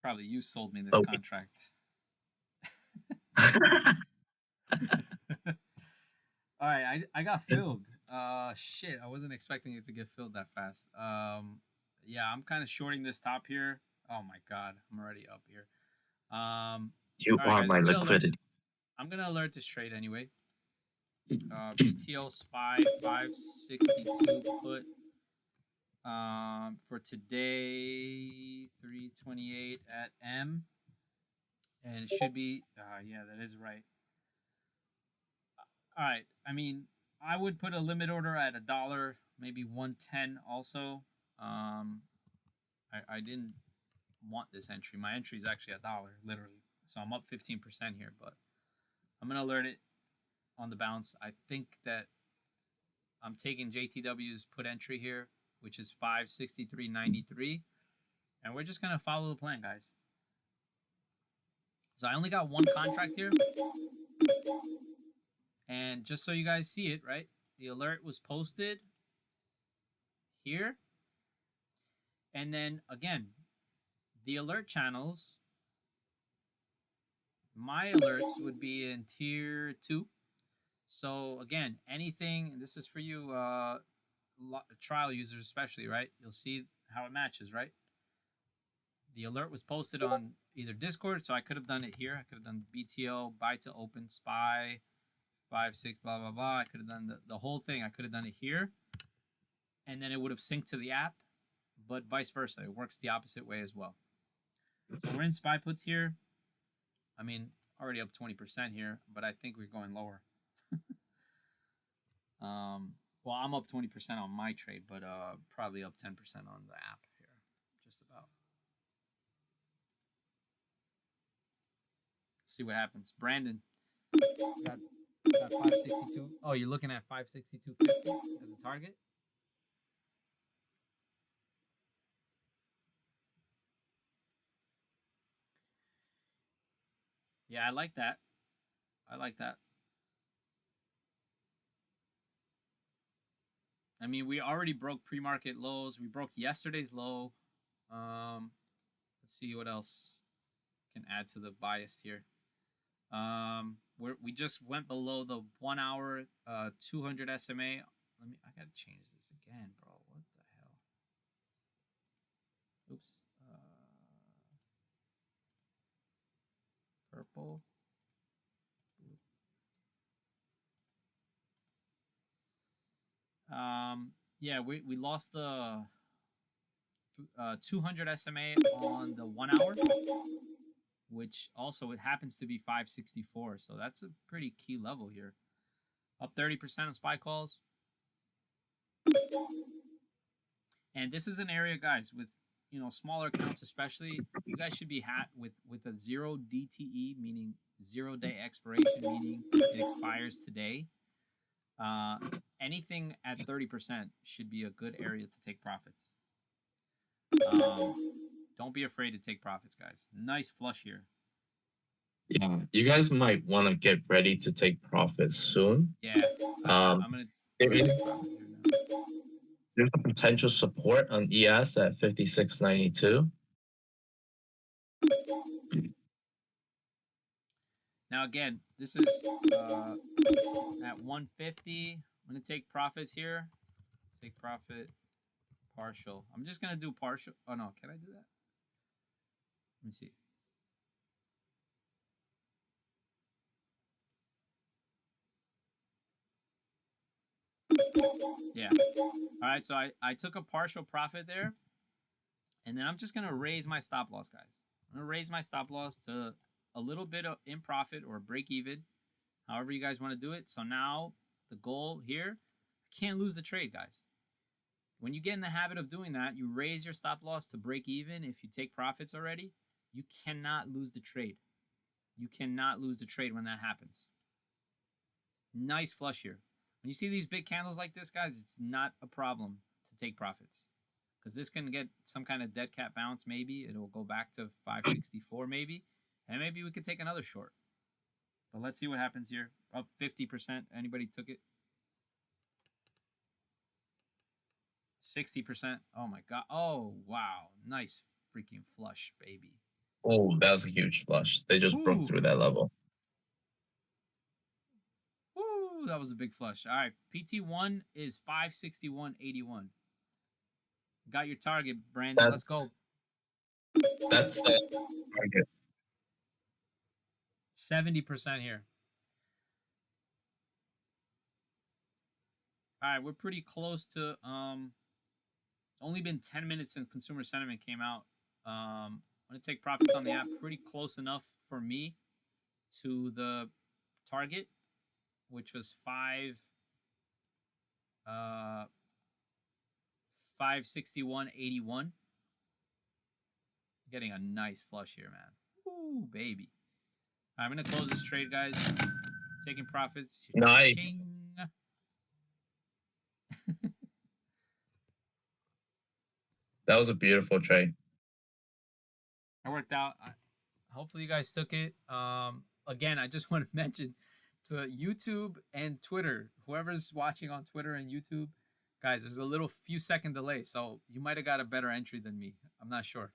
Probably you sold me this So contract. All right, I got filled. Shit, I wasn't expecting it to get filled that fast. Yeah, I'm kind of shorting this top here. Oh my god, I'm already up here. you All right, are guys, my liquidity. I'm gonna alert this trade anyway. BTO SPY 562 put. For today, 328 at M, and it should be. Yeah, that is right. All right. I mean, I would put a limit order at $1, maybe 110 also. I didn't want this entry. My entry is actually $1, literally. So I'm up 15% here, but I'm gonna alert it on the bounce. I think that I'm taking JTW's put entry here, which is 563.93, and we're just gonna follow the plan, guys. So I only got one contract here. And just so you guys see it, right? The alert was posted here. And then again, the alert channels, my alerts would be in tier 2. So again, anything, and this is for you trial users especially, right? You'll see how it matches, right? The alert was posted on either Discord, so I could have done it here. I could have done BTO, buy to open, SPY, 5, 6, blah, blah, blah. I could have done the whole thing. I could have done it here. And then it would have synced to the app, but vice versa. It works the opposite way as well. So we're in SPY puts here. I mean, already up 20% here, but I think we're going lower. Well, I'm up 20% on my trade, but probably up 10% on the app here, just about. See what happens. Brandon, got 562. Oh, you're looking at 562.50 as a target? Yeah, I like that. I like that. I mean, we already broke pre-market lows. We broke yesterday's low. Let's see what else can add to the bias here. We just went below the 1 hour 200 SMA. I gotta change this again, bro. What the hell? Oops. Purple. Yeah, we lost the 200 SMA on the 1 hour, which also it happens to be 564. So that's a pretty key level here. Up 30% on SPY calls. And this is an area, guys, with smaller accounts especially, you guys should be with a 0 DTE, meaning 0-day expiration, meaning it expires today. Anything at 30% should be a good area to take profits. Don't be afraid to take profits, guys. Nice flush here. Yeah, you guys might want to get ready to take profits soon. Yeah, I'm gonna take profits here now. There's a potential support on ES at 56.92. Now again, this is at 150. I'm gonna take profits here. Take profit partial. I'm just gonna do partial. Oh no, can I do that? Let me see. Yeah. All right, so I took a partial profit there, and then I'm just gonna raise my stop loss, guys. I'm gonna raise my stop loss to a little bit of in profit or break even, However you guys want to do it. So now the goal here, I can't lose the trade, guys. When you get in the habit of doing that, you raise your stop loss to break even. If you take profits already, you cannot lose the trade. You cannot lose the trade when that happens. Nice flush here. When you see these big candles like this, guys, it's not a problem to take profits. Because this can get some kind of dead cat bounce, maybe. It'll go back to 564, maybe. And maybe we could take another short. But let's see what happens here. Up 50%. Anybody took it? 60%. Oh, my God. Oh, wow. Nice freaking flush, baby. Oh, that was a huge flush. They just broke through that level. Woo, that was a big flush. All right, PT1 is 561.81. Got your target, Brandon. Let's go. That's the target. 70% here. All right, we're pretty close to only been 10 minutes since consumer sentiment came out. I'm going to take profits on the app. Pretty close enough for me to the target, which was 561.81. Getting a nice flush here, man. Ooh, baby. I'm going to close this trade, guys. Taking profits. Nice. That was a beautiful trade. It worked out. Hopefully you guys took it. Again, I just want to mention to YouTube and Twitter, whoever's watching on Twitter and YouTube, guys, there's a little few second delay, so you might have got a better entry than me. I'm not sure.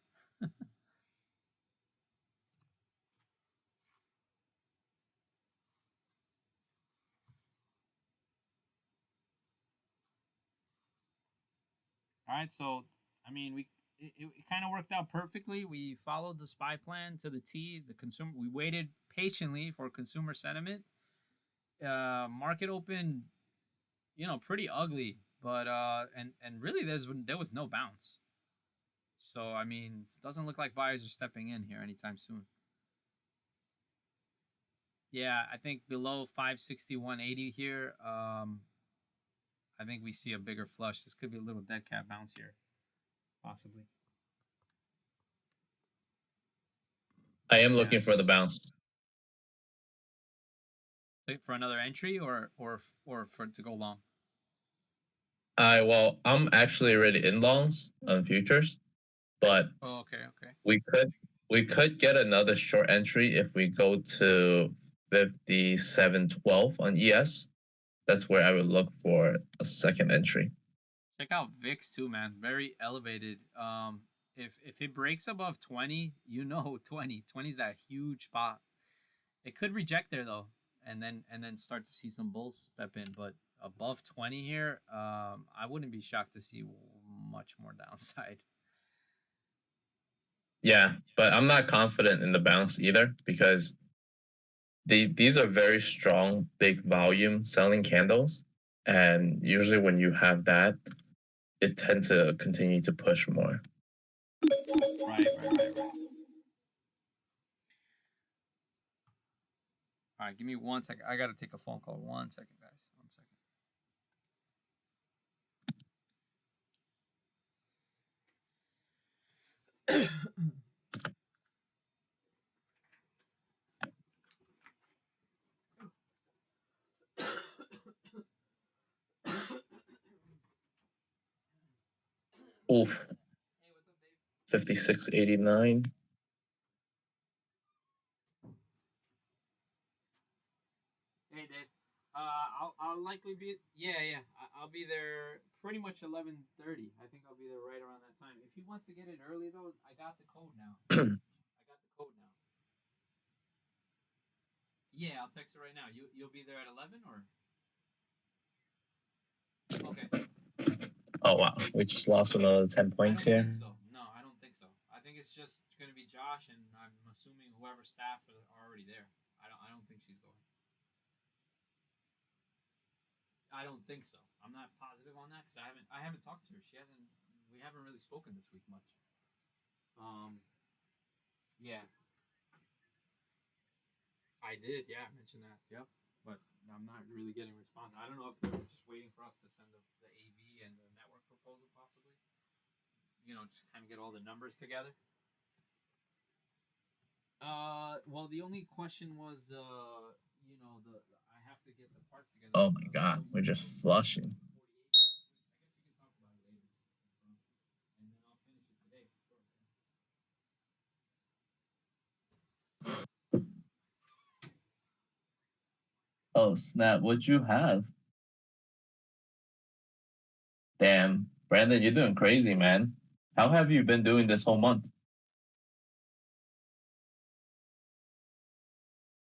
All right, so I mean, it kind of worked out perfectly. We followed the SPY plan to the T. The consumer, we waited patiently for consumer sentiment. Market opened, pretty ugly, but and really there was no bounce. So I mean, doesn't look like buyers are stepping in here anytime soon. Yeah, I think below 561.80 here. I think we see a bigger flush. This could be a little dead cat bounce here, possibly. I am looking for the bounce. For another entry or for it to go long? Well, I'm actually already in longs on futures, but okay. We could get another short entry if we go to 57.12 on ES. That's where I would look for a second entry. Check out VIX too, man. Very elevated. If it breaks above 20, 20. 20 is that huge spot. It could reject there though, and then start to see some bulls step in. But above 20 here, I wouldn't be shocked to see much more downside. Yeah, but I'm not confident in the bounce either because these are very strong, big volume selling candles. And usually when you have that, it tends to continue to push more. Right. All right, give me 1 second. I got to take a phone call. 1 second, guys. 1 second. Oof. Hey, what's up, Dave? 56.89. Hey, Dave. I'll likely be I'll be there pretty much 11:30. I think I'll be there right around that time. If he wants to get in early though, I got the code now. Yeah, I'll text it right now. You'll be there at 11 or? Okay. Oh wow, we just lost another 10 points here. So. No, I don't think so. I think it's just going to be Josh, and I'm assuming whoever staff are already there. I don't think she's going. I don't think so. I'm not positive on that because I haven't talked to her. We haven't really spoken this week much. Yeah. I did. Yeah, I mentioned that. Yep. but I'm not really getting response. I don't know if they're just waiting for us to send the AV and the network proposal, possibly. Just kind of get all the numbers together. Well, the only question was the I have to get the parts together. Oh my god, we're just flushing. I guess we can talk about it later, and then I'll finish it today. Oh snap, what'd you have? Damn, Brandon, you're doing crazy, man. How have you been doing this whole month?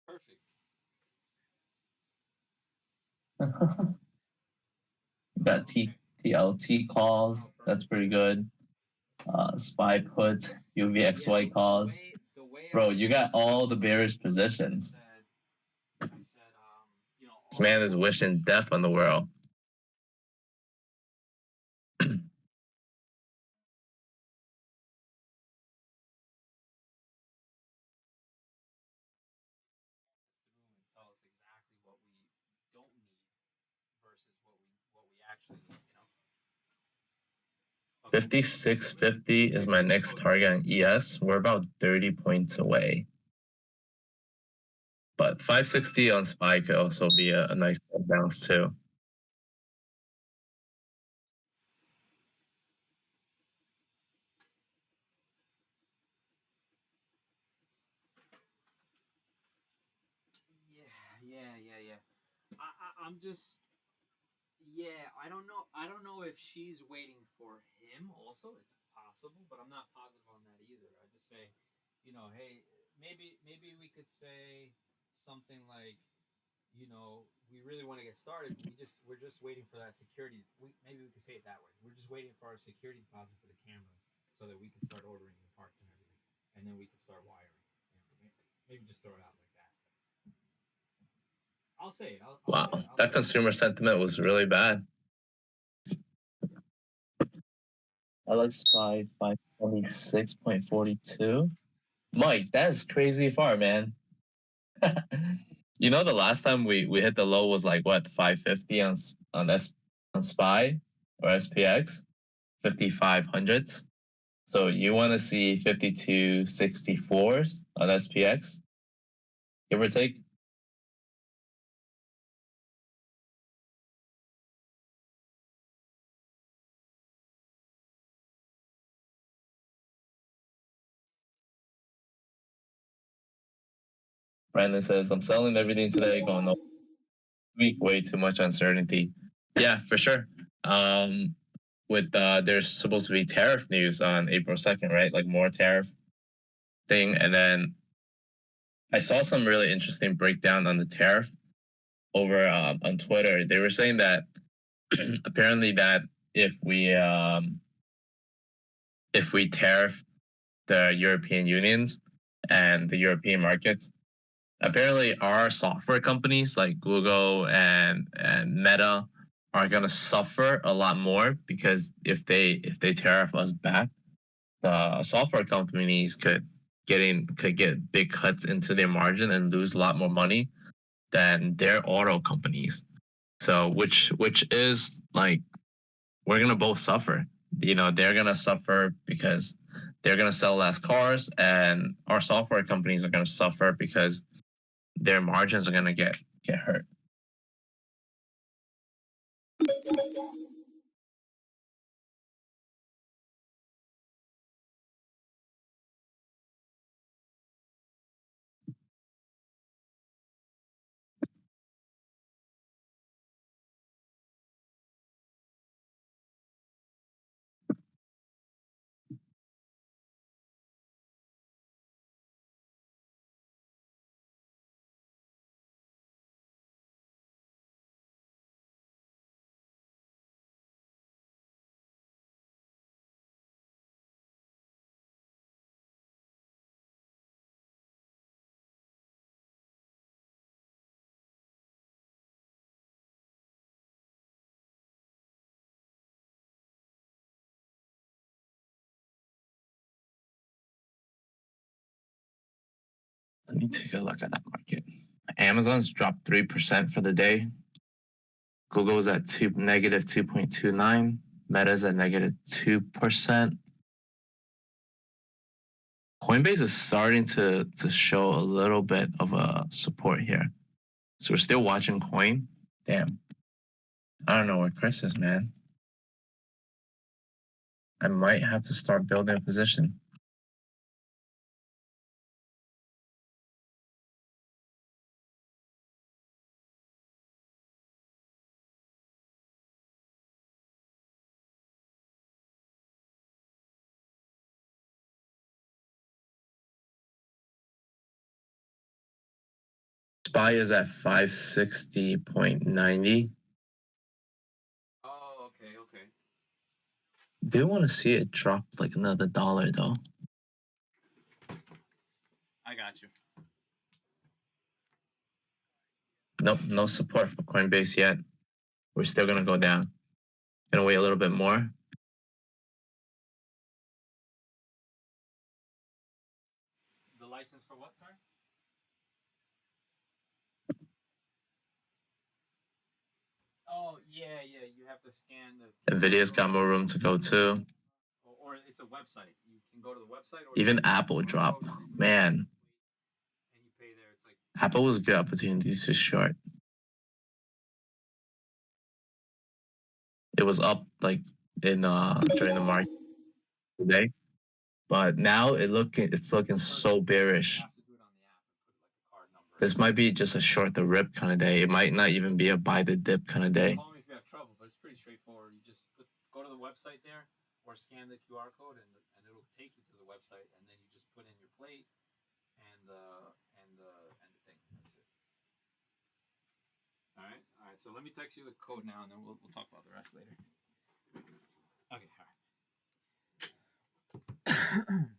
Perfect. Got Okay. TLT calls. That's pretty good. SPY put, Yeah, UVXY calls. the way I Bro, you got structured all this the one, bearish I positions. said, This man is wishing death on the world. through and tell us exactly what we don't need versus what we actually need. 5650 is my next target on ES. We're about 30 points away. But 560 on SPY could also be a nice bounce too. Yeah. I'm just yeah. I don't know if she's waiting for him. Also, it's possible, but I'm not positive on that either. I just say, hey, maybe we could say something like, we really want to get started. We're just waiting for that security. Maybe we could say it that way. We're just waiting for our security deposit for the cameras so that we can start ordering the parts and everything, and then we can start wiring. Maybe just throw it out like that. I'll say it. I'll say Wow, it. I'll that say consumer sentiment was really bad. I like SPY 526.42. Mike, that's crazy far, man. The last time we hit the low was like what 550 on SPY or SPX 5500s. So you want to see 5264s on SPX, give or take. Brandon says I'm selling everything today, going no week, way too much uncertainty. Yeah, for sure. With there's supposed to be tariff news on April 2nd, right? Like more tariff thing, and then I saw some really interesting breakdown on the tariff over on Twitter. They were saying that apparently that if we um, if we tariff the European unions and the European markets, apparently our software companies like Google and Meta are gonna suffer a lot more because if they tariff us back, the software companies could get big cuts into their margin and lose a lot more money than their auto companies. So which is like we're gonna both suffer. They're gonna suffer because they're gonna sell less cars, and our software companies are gonna suffer because their margins are gonna get hurt. Let me take a look at that market. Amazon's dropped 3% for the day. Google's at negative 2.29. Meta's at negative 2%. Coinbase is starting to show a little bit of a support here. So we're still watching coin. Damn. I don't know where Chris is, man. I might have to start building a position. SPY is at 560.90. Oh, okay. Do want to see it drop like another dollar though. I got you. Nope, no support for Coinbase yet. We're still gonna go down. Gonna wait a little bit more. The license for what, sorry? Oh, yeah. You have to scan the Nvidia's got more room to go too. Or it's a website. You can go to the website, or Even Apple dropped. Man, and you pay there. It's like Apple was a good opportunity to short. It was up like in during the market today, but now it's looking so bearish. This might be just a short the rip kind of day. It might not even be a buy the dip kind of day. Call me if you have trouble, but it's pretty straightforward. You just go to the website there, or scan the QR code, and it'll take you to the website, and then you just put in your plate and the thing. That's it. All right. So let me text you the code now, and then we'll talk about the rest later. Okay. All right.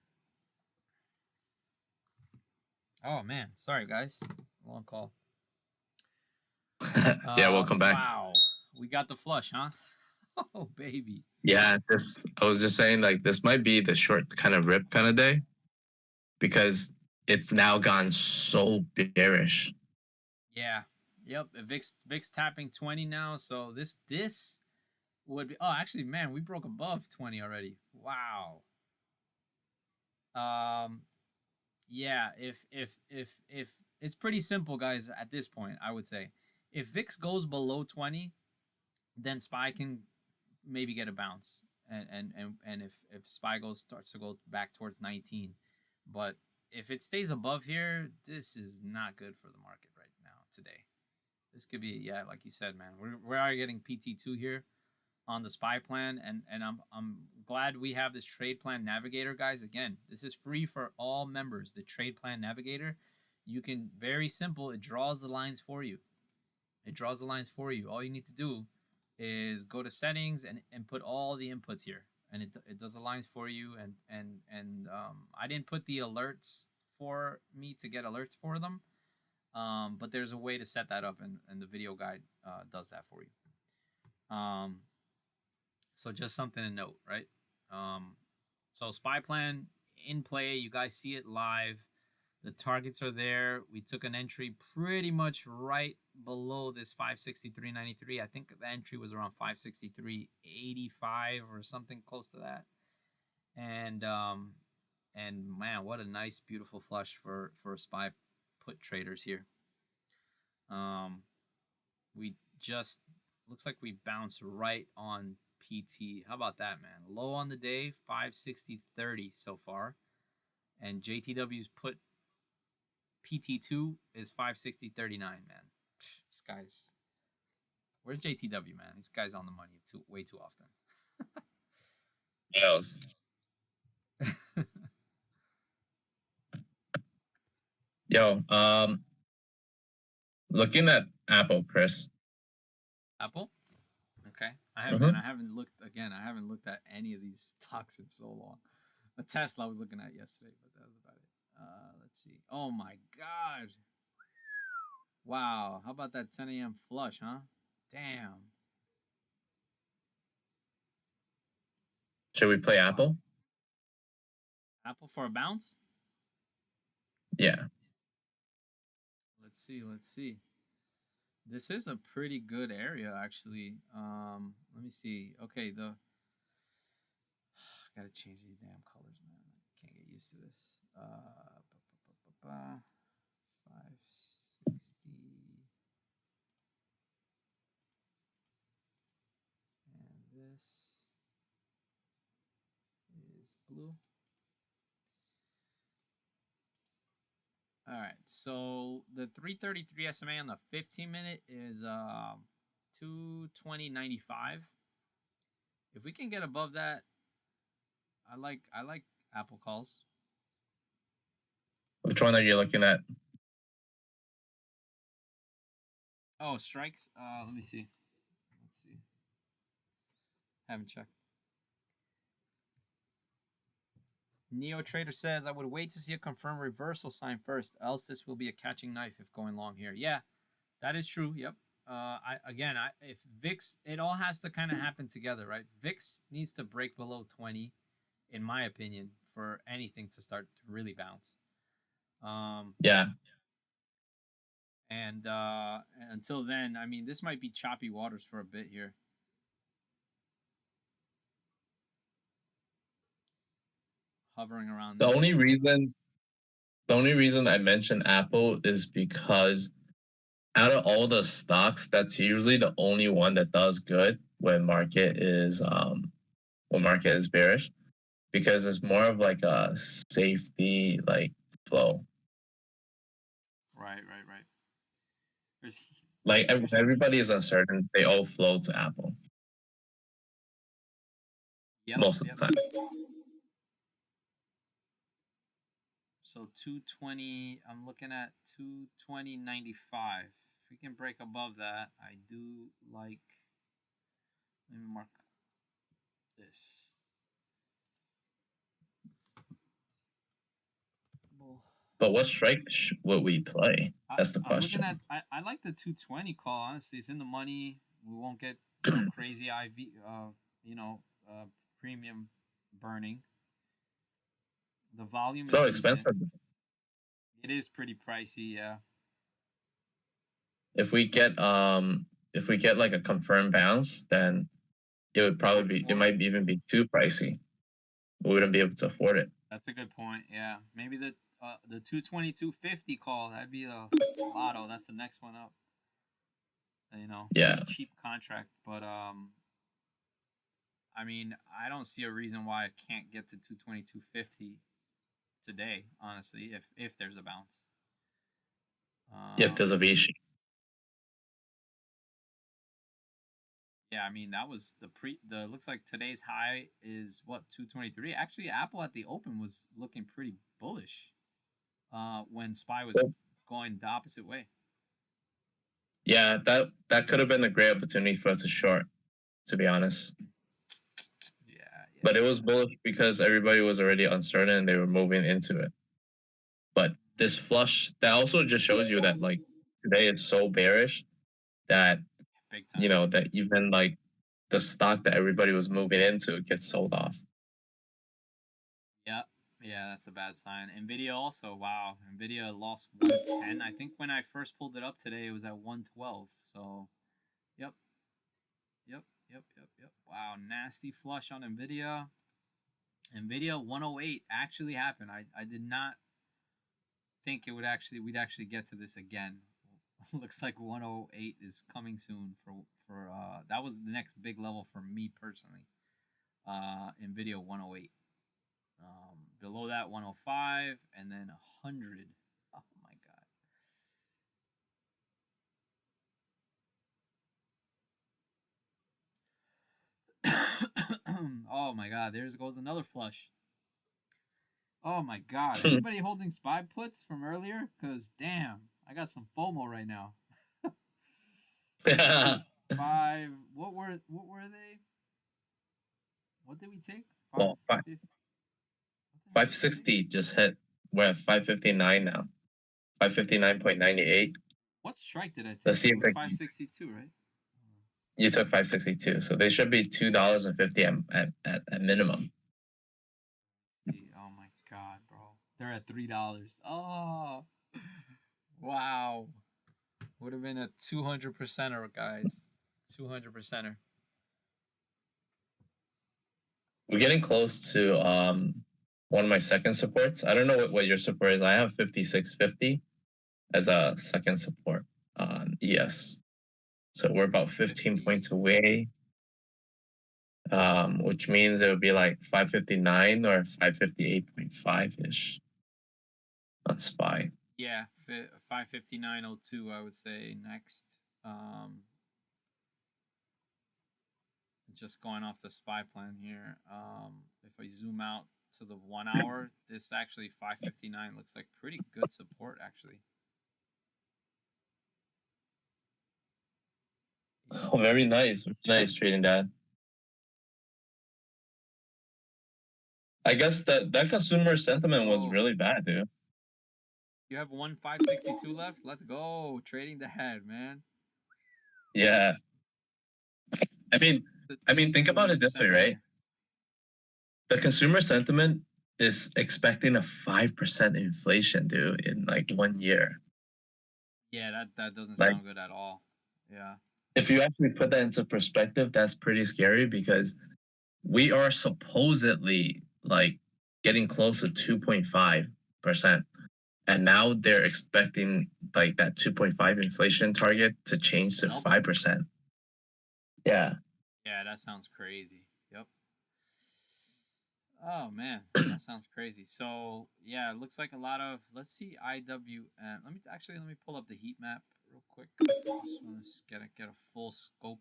Oh man, sorry guys, long call. Yeah, welcome back. Wow, we got the flush, huh? Oh baby. Yeah, I was just saying like this might be the short kind of rip kind of day because it's now gone so bearish. Yeah. Yep. VIX tapping 20 now, so this would be. Oh, actually, man, we broke above 20 already. Wow. Yeah. If it's pretty simple, guys. At this point, I would say, if VIX goes below 20, then SPY can maybe get a bounce, and if SPY starts to go back towards 19, but if it stays above here, this is not good for the market right now today. This could be, yeah, like you said, man. We are getting PT2 here on the SPY plan, and I'm glad we have this trade plan navigator, guys. Again, this is free for all members. The trade plan navigator, you can, very simple. It draws the lines for you. All you need to do is go to settings and put all the inputs here, and it does the lines for you. And I didn't put the alerts for me to get alerts for them, but there's a way to set that up, and the video guide does that for you. So just something to note, right? So SPY plan in play. You guys see it live. The targets are there. We took an entry pretty much right below this 563.93. I think the entry was around 563.85 or something close to that. And man, what a nice, beautiful flush for SPY put traders here. We just looks like we bounced right on PT. How about that, man? Low on the day, 560.30 so far. And JTW's put PT2 is 560.39, man. This guy's, where's JTW, man? This guy's on the money way too often. Yes. Yo, looking at Apple, Chris. Apple? Okay. I haven't looked at any of these stocks in so long. A Tesla I was looking at yesterday, but that was about it. Let's see. Oh my god. Wow. How about that 10 a.m. flush, huh? Damn. Should we play Apple? Apple for a bounce? Yeah. let's see. Let's see. This is a pretty good area, actually. Let me see. Okay, the gotta change these damn colors, man. I can't get used to this. 560, and this is blue. All right, so the 333 SMA on the 15-minute is 220.95. If we can get above that, I like Apple calls. Which one are you looking at? Oh, strikes. Let me see. Let's see. Haven't checked. Neo Trader says, I would wait to see a confirmed reversal sign first, else this will be a catching knife if going long here. Yeah, that is true. Yep. If VIX, it all has to kind of happen together, right? VIX needs to break below 20, in my opinion, for anything to start to really bounce. Yeah. And until then, I mean, this might be choppy waters for a bit here. Hovering around The this. only reason I mentioned Apple is because out of all the stocks, that's usually the only one that does good when market is bearish, because it's more of like a safety like flow. Right. There's Like there's some, everybody is uncertain, they all flow to Apple most of the time. So 220, I'm looking at 220.95. If we can break above that, I do like, let me mark this. But what strike would we play? That's the I'm question. looking at, I like the 220 call, honestly. It's in the money. We won't get crazy IV, premium burning. The volume So is decent. expensive. It is pretty pricey, yeah. If we get like a confirmed bounce, then it would probably be, it might even be too pricey. We wouldn't be able to afford it. That's a good point. Yeah, maybe the 220 250 call, that'd be the lotto. That's the next one up. Yeah. Cheap contract, but I mean, I don't see a reason why it can't get to 220 250 today. Honestly, if there's a bounce. If there's a V shape. Yeah, I mean that was the looks like today's high is what, 223. Actually, Apple at the open was looking pretty bullish. When SPY was going the opposite way. Yeah, that could have been a great opportunity for us to short, to be honest. Yeah. But it was bullish because everybody was already uncertain and they were moving into it. But this flush, that also just shows you that like today it's so bearish that big time. That even like the stock that everybody was moving into gets sold off. Yeah, that's a bad sign. Nvidia also, wow. Nvidia lost 110. I think when I first pulled it up today, it was at 112. So, yep. Wow, nasty flush on Nvidia. Nvidia 108 actually happened. I did not think we'd actually get to this again. Looks like 108 is coming soon for that was the next big level for me personally. Nvidia 108. Below that 105 and then 100. Oh my god. Oh my god, there goes another flush. Oh my god. Anybody holding SPY puts from earlier? Cause damn, I got some FOMO right now. 5. What were they? What did we take? Well, 560 just hit. We're at 559 now. 559.98. What strike did I take? Let's see It if was 562, right? You took 562, so they should be $2.50 at minimum. Oh my god, bro. They're at $3. Oh. Wow. Would have been a 200%er, guys. 200%er. We're getting close to one of my second supports. I don't know what your support is. I have 5650 as a second support on ES. So we're about 15 50. points away, which means it would be like 559 or 558.5 ish on SPY. Yeah, 559.02, I would say next. Just going off the SPY plan here. If I zoom out to the 1 hour, this actually 559 looks like pretty good support actually. Oh, very nice. Nice trading that. I guess that consumer sentiment was really bad, dude. You have 1,562 left? Let's go. Trading the head, man. Yeah. I mean, think about it this way, right? The consumer sentiment is expecting a 5% inflation, dude, in like 1 year. Yeah, that doesn't Like, sound good at all. Yeah. if you actually put that into perspective, that's pretty scary because we are supposedly like getting close to 2.5%. And now they're expecting like that 2.5 inflation target to change to 5%. Yeah. Yeah, that sounds crazy. Yep. Oh man, that sounds crazy. So yeah, it looks like a lot of. Let's see IWM. Let me pull up the heat map real quick. Just want to get a full scope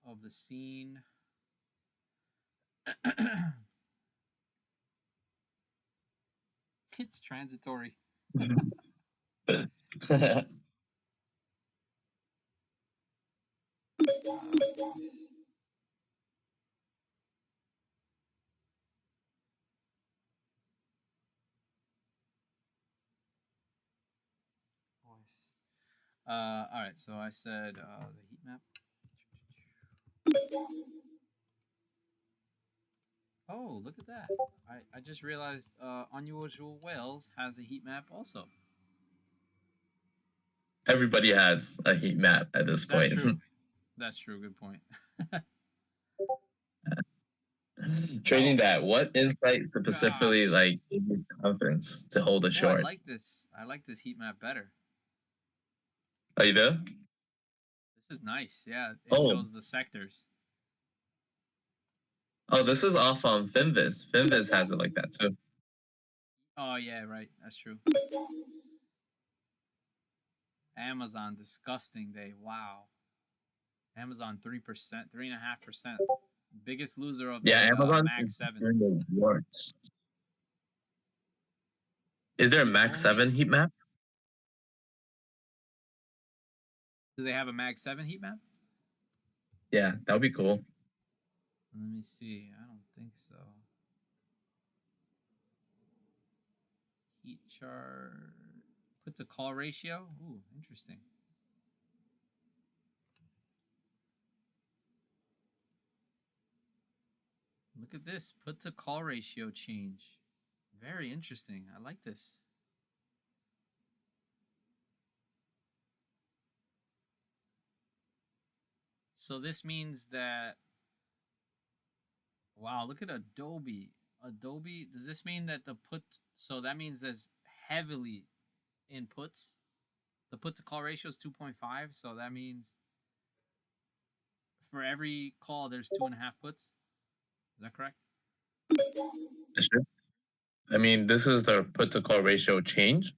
of the scene. It's transitory. All right, so I said the heat map. Oh, look at that. I just realized Unusual Whales has a heat map also. Everybody has a heat map at this point. That's true. That's true. Good point. Trading that, what insight specifically Gosh. like gave you confidence to hold a I short? like this. I like this heat map better. Are you there? This is nice. Yeah, it Oh, shows the sectors. oh, this is off on Finviz. Finviz has it like that too. Oh yeah, right. That's true. Amazon, disgusting day. Wow. Amazon 3%, 3.5%. Biggest loser of Yeah, the Amazon Mag is 7. doing the worst. Is there a The Max only 7 heat map? Do they have a Mag 7 heat map? Yeah, that would be cool. Let me see. I don't think so. Heat chart. Put to call ratio. Ooh, interesting. Look at this. Put to call ratio change. Very interesting. I like this. So this means that, wow, look at Adobe. Adobe, does this mean that so that means there's heavily inputs? The put to call ratio is 2.5, so that means for every call there's 2.5 puts. Is that correct? Sure. I mean, this is the put to call ratio change.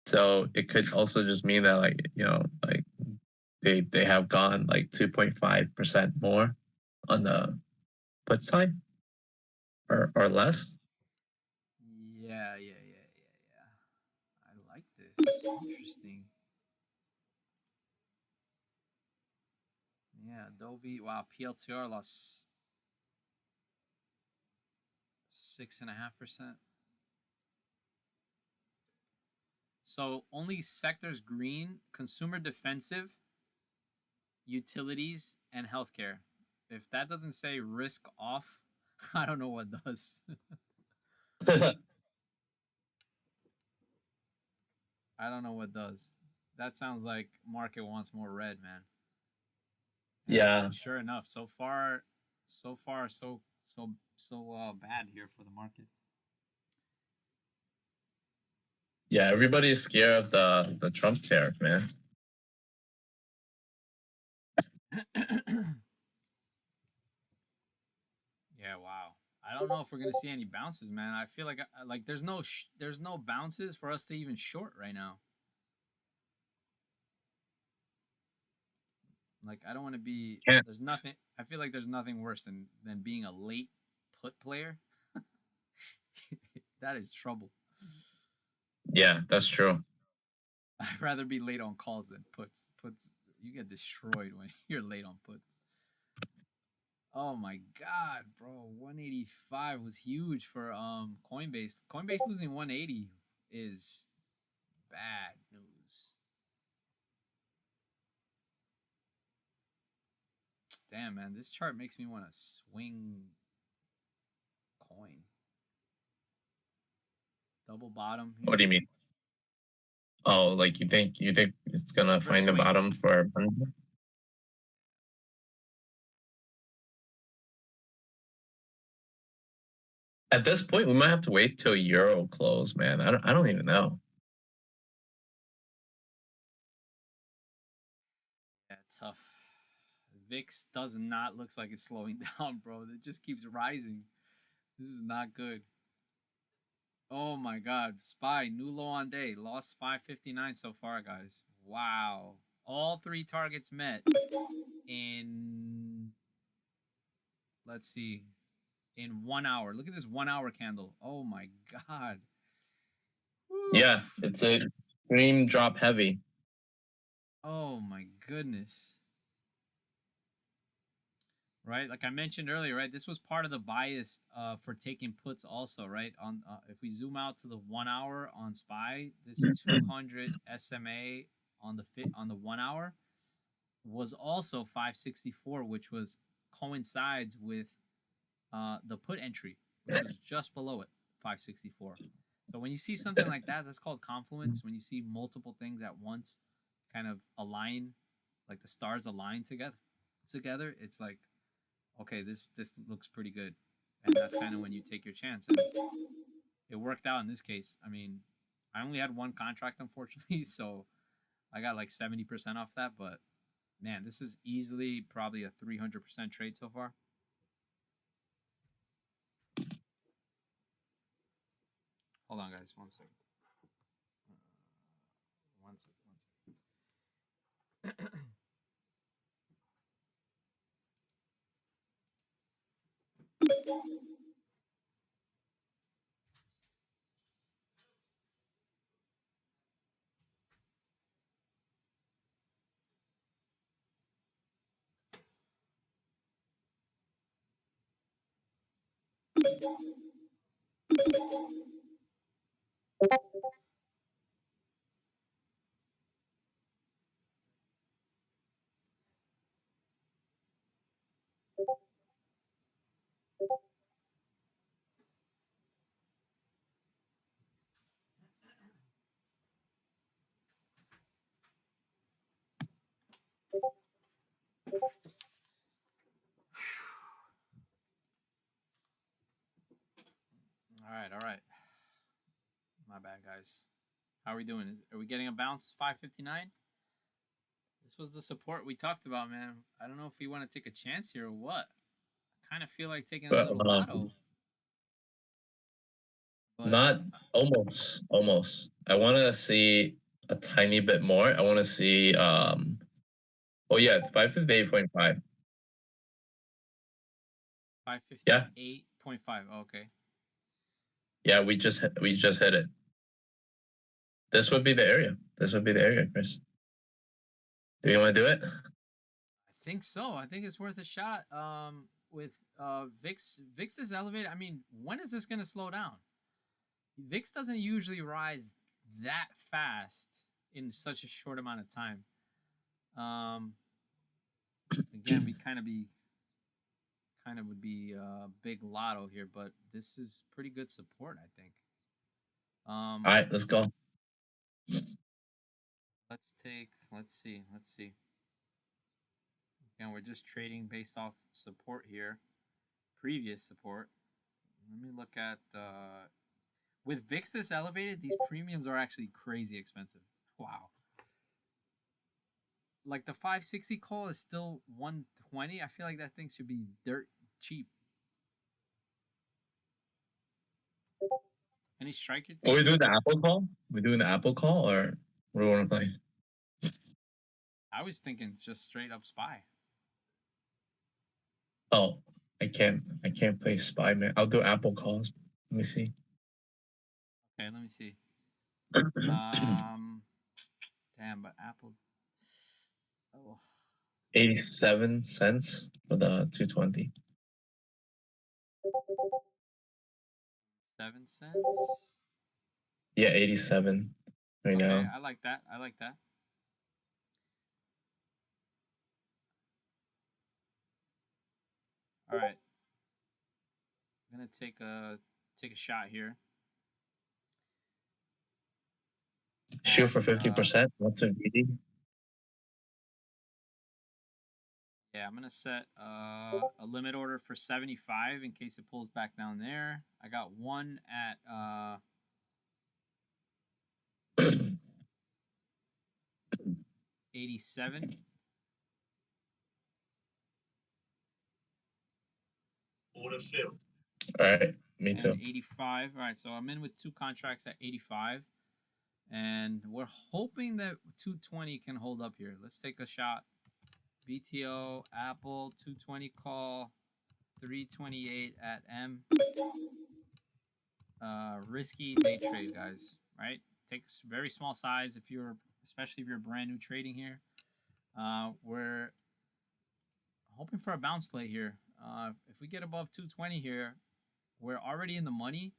So it could also just mean that like, like they have gone like 2.5% more on the put side or less. Yeah. I like this. Interesting. Yeah, Adobe. Wow, PLTR lost 6.5%. So only sectors green: consumer defensive, utilities, and healthcare. If that doesn't say risk off, I don't know what does. I don't know what does. That sounds like market wants more red, man. Yeah, And sure enough, so far, so bad here for the market. yeah. Everybody's scared of the Trump tariff, man. Yeah, wow. I don't know if we're gonna see any bounces, man. I feel like there's no bounces for us to even short right now. Like I don't want to be. Can't. There's nothing. I feel like there's nothing worse than being a late put player. That is trouble. Yeah, that's true. I'd rather be late on calls than puts. Puts you get destroyed when you're late on puts. Oh my god, bro. 185 was huge for Coinbase. Coinbase losing 180 is bad news. Damn, man, this chart makes me want to swing coin. Double bottom What do here. you mean? Oh, like you think it's gonna Reverse find the swing. bottom for? At this point, we might have to wait till Euro close, man. I don't even know. Yeah, tough. VIX does not looks like it's slowing down, bro. It just keeps rising. This is not good. Oh my god. SPY, new low on day. Lost 559 so far, guys. Wow. All three targets met in, let's see, in 1 hour. Look at this 1 hour candle. Oh my god. Woo. Yeah, it's a extreme drop heavy. Oh my goodness. Right, like I mentioned earlier, right, this was part of the bias for taking puts also, right, on if we zoom out to the 1 hour on SPY, this 200 SMA on the 1 hour was also 564, which was coincides with the put entry, which was just below it, 564. So when you see something like that, that's called confluence. When you see multiple things at once kind of align, like the stars align together, it's like, okay, this looks pretty good, and that's kind of when you take your chance. And it worked out in this case. I mean, I only had one contract, unfortunately, so I got like 70% off that. But man, this is easily probably a 300% trade so far. Hold on, guys, one second. One second. One second. All right, all right. My bad, guys. How are we doing? Are we getting a bounce? 559. This was the support we talked about, man. I don't know if we want to take a chance here or what. I kind of feel like taking a But little lotto, but not almost. I want to see a tiny bit more. I want to see oh yeah, 558.5. Yeah, 558.5. Oh, okay. yeah, we just hit it. This would be the area. This would be the area, Chris. Do you want to do it? I think so. I think it's worth a shot. With VIX is elevated. I mean, when is this going to slow down? VIX doesn't usually rise that fast in such a short amount of time. Um, Again, we kind of would be a big lotto here, but this is pretty good support, I think. All Um, right, let's go. Let's see. Again, we're just trading based off support here, previous support. Let me look at with VIX this elevated, these premiums are actually crazy expensive. Wow. Like the 560 call is still 120. I feel like that thing should be dirt cheap. Any strike you Are think? we doing the Apple call? We doing the Apple call or what do we want to play? I was thinking just straight up SPY. Oh, I can't play Spy, man. I'll do Apple calls. Let me see. Okay, let me see. Damn, but Apple. Oh, 87 cents for the 220. 7 cents. Yeah, 87 right Okay, now. I like that. I like that. All right, I'm gonna take a shot here. Shoot At, for 50%. What's a VD? yeah, I'm gonna set a limit order for 75 in case it pulls back down there. I got one at 87. All right, me And too. 85. All right, so I'm in with two contracts at 85. And we're hoping that 220 can hold up here. Let's take a shot. BTO, Apple, 220 call, 328 at M. Risky day trade, guys, right? Takes very small size if you're, especially if you're brand new trading here. We're hoping for a bounce play here. If we get above 220 here, we're already in the money,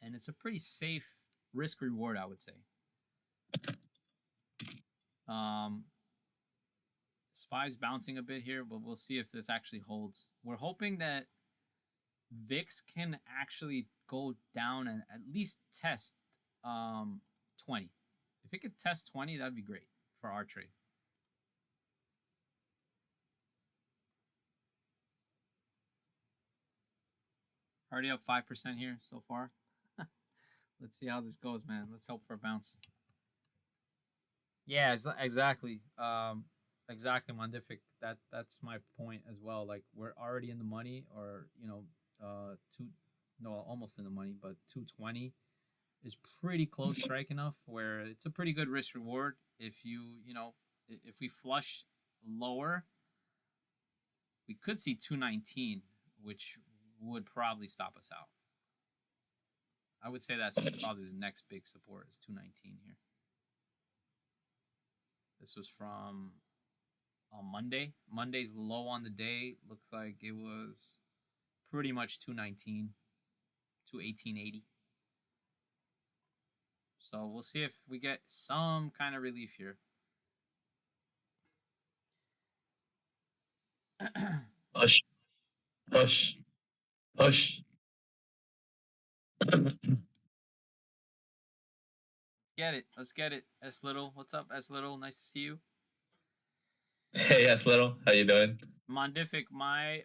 and it's a pretty safe risk reward, I would say. SPY's bouncing a bit here, but we'll see if this actually holds. We're hoping that VIX can actually go down and at least test 20. If it could test 20, that'd be great for our trade. Already up 5% here so far. Let's see how this goes, man. Let's hope for a bounce. Yeah, exactly. Exactly, Mondific. That's my point as well. Like we're already in the money, or almost in the money, but 220 is pretty close strike enough where it's a pretty good risk reward. If if we flush lower, we could see 219, which would probably stop us out. I would say that's probably the next big support is 219 here. This was from on Monday. Monday's low on the day looks like it was pretty much 219 to 1880. So we'll see if we get some kind of relief here. Push, push, push. Get it. Let's get it. S Little. What's up, S Little? Nice to see you. Hey, yes, little. How you doing? Mondific, my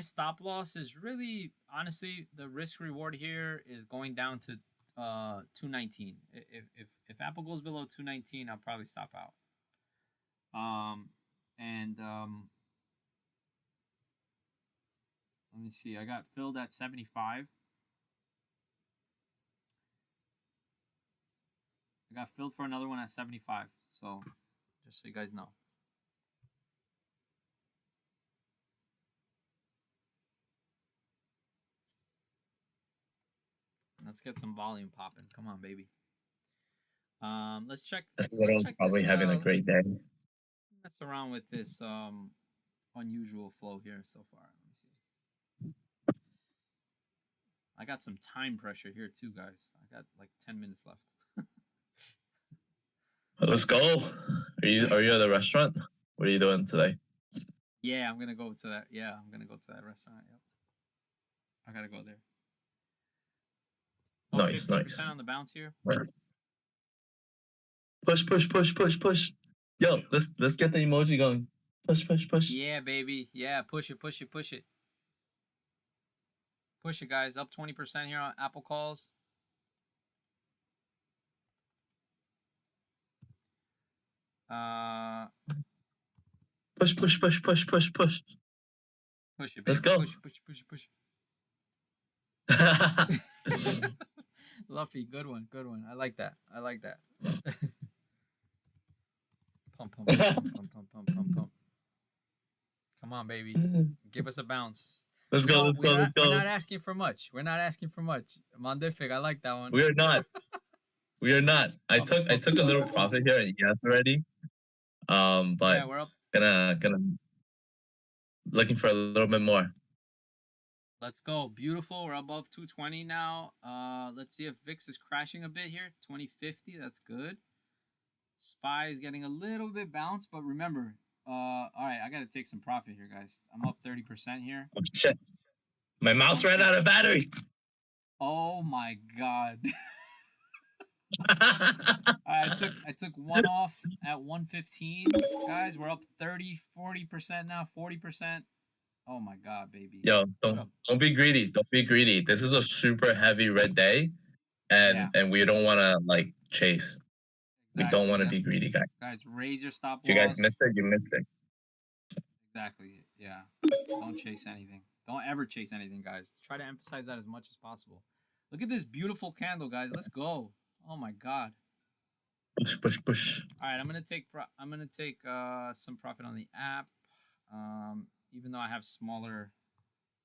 stop loss is really honestly the risk reward here is going down to 219. If Apple goes below 219, I'll probably stop out. Let me see. I got filled at 75. I got filled for another one at 75. So just so you guys know. Let's get some volume popping. Come on, baby. Let's check. Little probably this. having a great day. Mess around with this unusual flow here so far. Let me see. I got some time pressure here too, guys. I got like 10 minutes left. Let's go. Are you at the restaurant? What are you doing today? Yeah, I'm gonna go to that. Yeah, I'm gonna go to that restaurant. Yep. I gotta go there. Oh, Nice, 15% nice. on the bounce here. Push, push, push, push, push. Yo, let's get the emoji going. Push, push, push. Yeah, baby. Yeah, push it, push it, push it. Push it, guys. Up 20% here on Apple calls. Push, push, push, push, push, push. Push it, baby. Let's go. Push, push, push, push. Luffy, good one, good one. I like that. I like that. Pump, pump, pump, pump, pump, pump, pump, pump, pump. Come on, baby. Give us a bounce. Let's go, let's go, let's go. We're not asking for much. We're not asking for much. Mondific, I like that one. We are not. We are not. I took a little profit here at yes already. But yeah, we're up. Gonna looking for a little bit more. Let's go. Beautiful. We're above 220 now. Let's see if VIX is crashing a bit here. 2050. That's good. SPY is getting a little bit bounced, but remember, all right, I gotta take some profit here, guys. I'm up 30% here. Oh, shit. My mouse ran out of battery. Oh my god. I took one off at 115. Guys, we're up 40% now, 40%. Oh my god, baby. Yo, don't be greedy. Don't be greedy. This is a super heavy red day, and we don't want to like chase. Exactly, we don't want to be greedy, guys. Guys, raise your stop loss. If you guys missed it, you missed it. Exactly. Yeah. Don't chase anything. Don't ever chase anything, guys. Try to emphasize that as much as possible. Look at this beautiful candle, guys. Let's go. Oh my god. Push, push, push. All right, I'm gonna take some profit on the app, even though I have smaller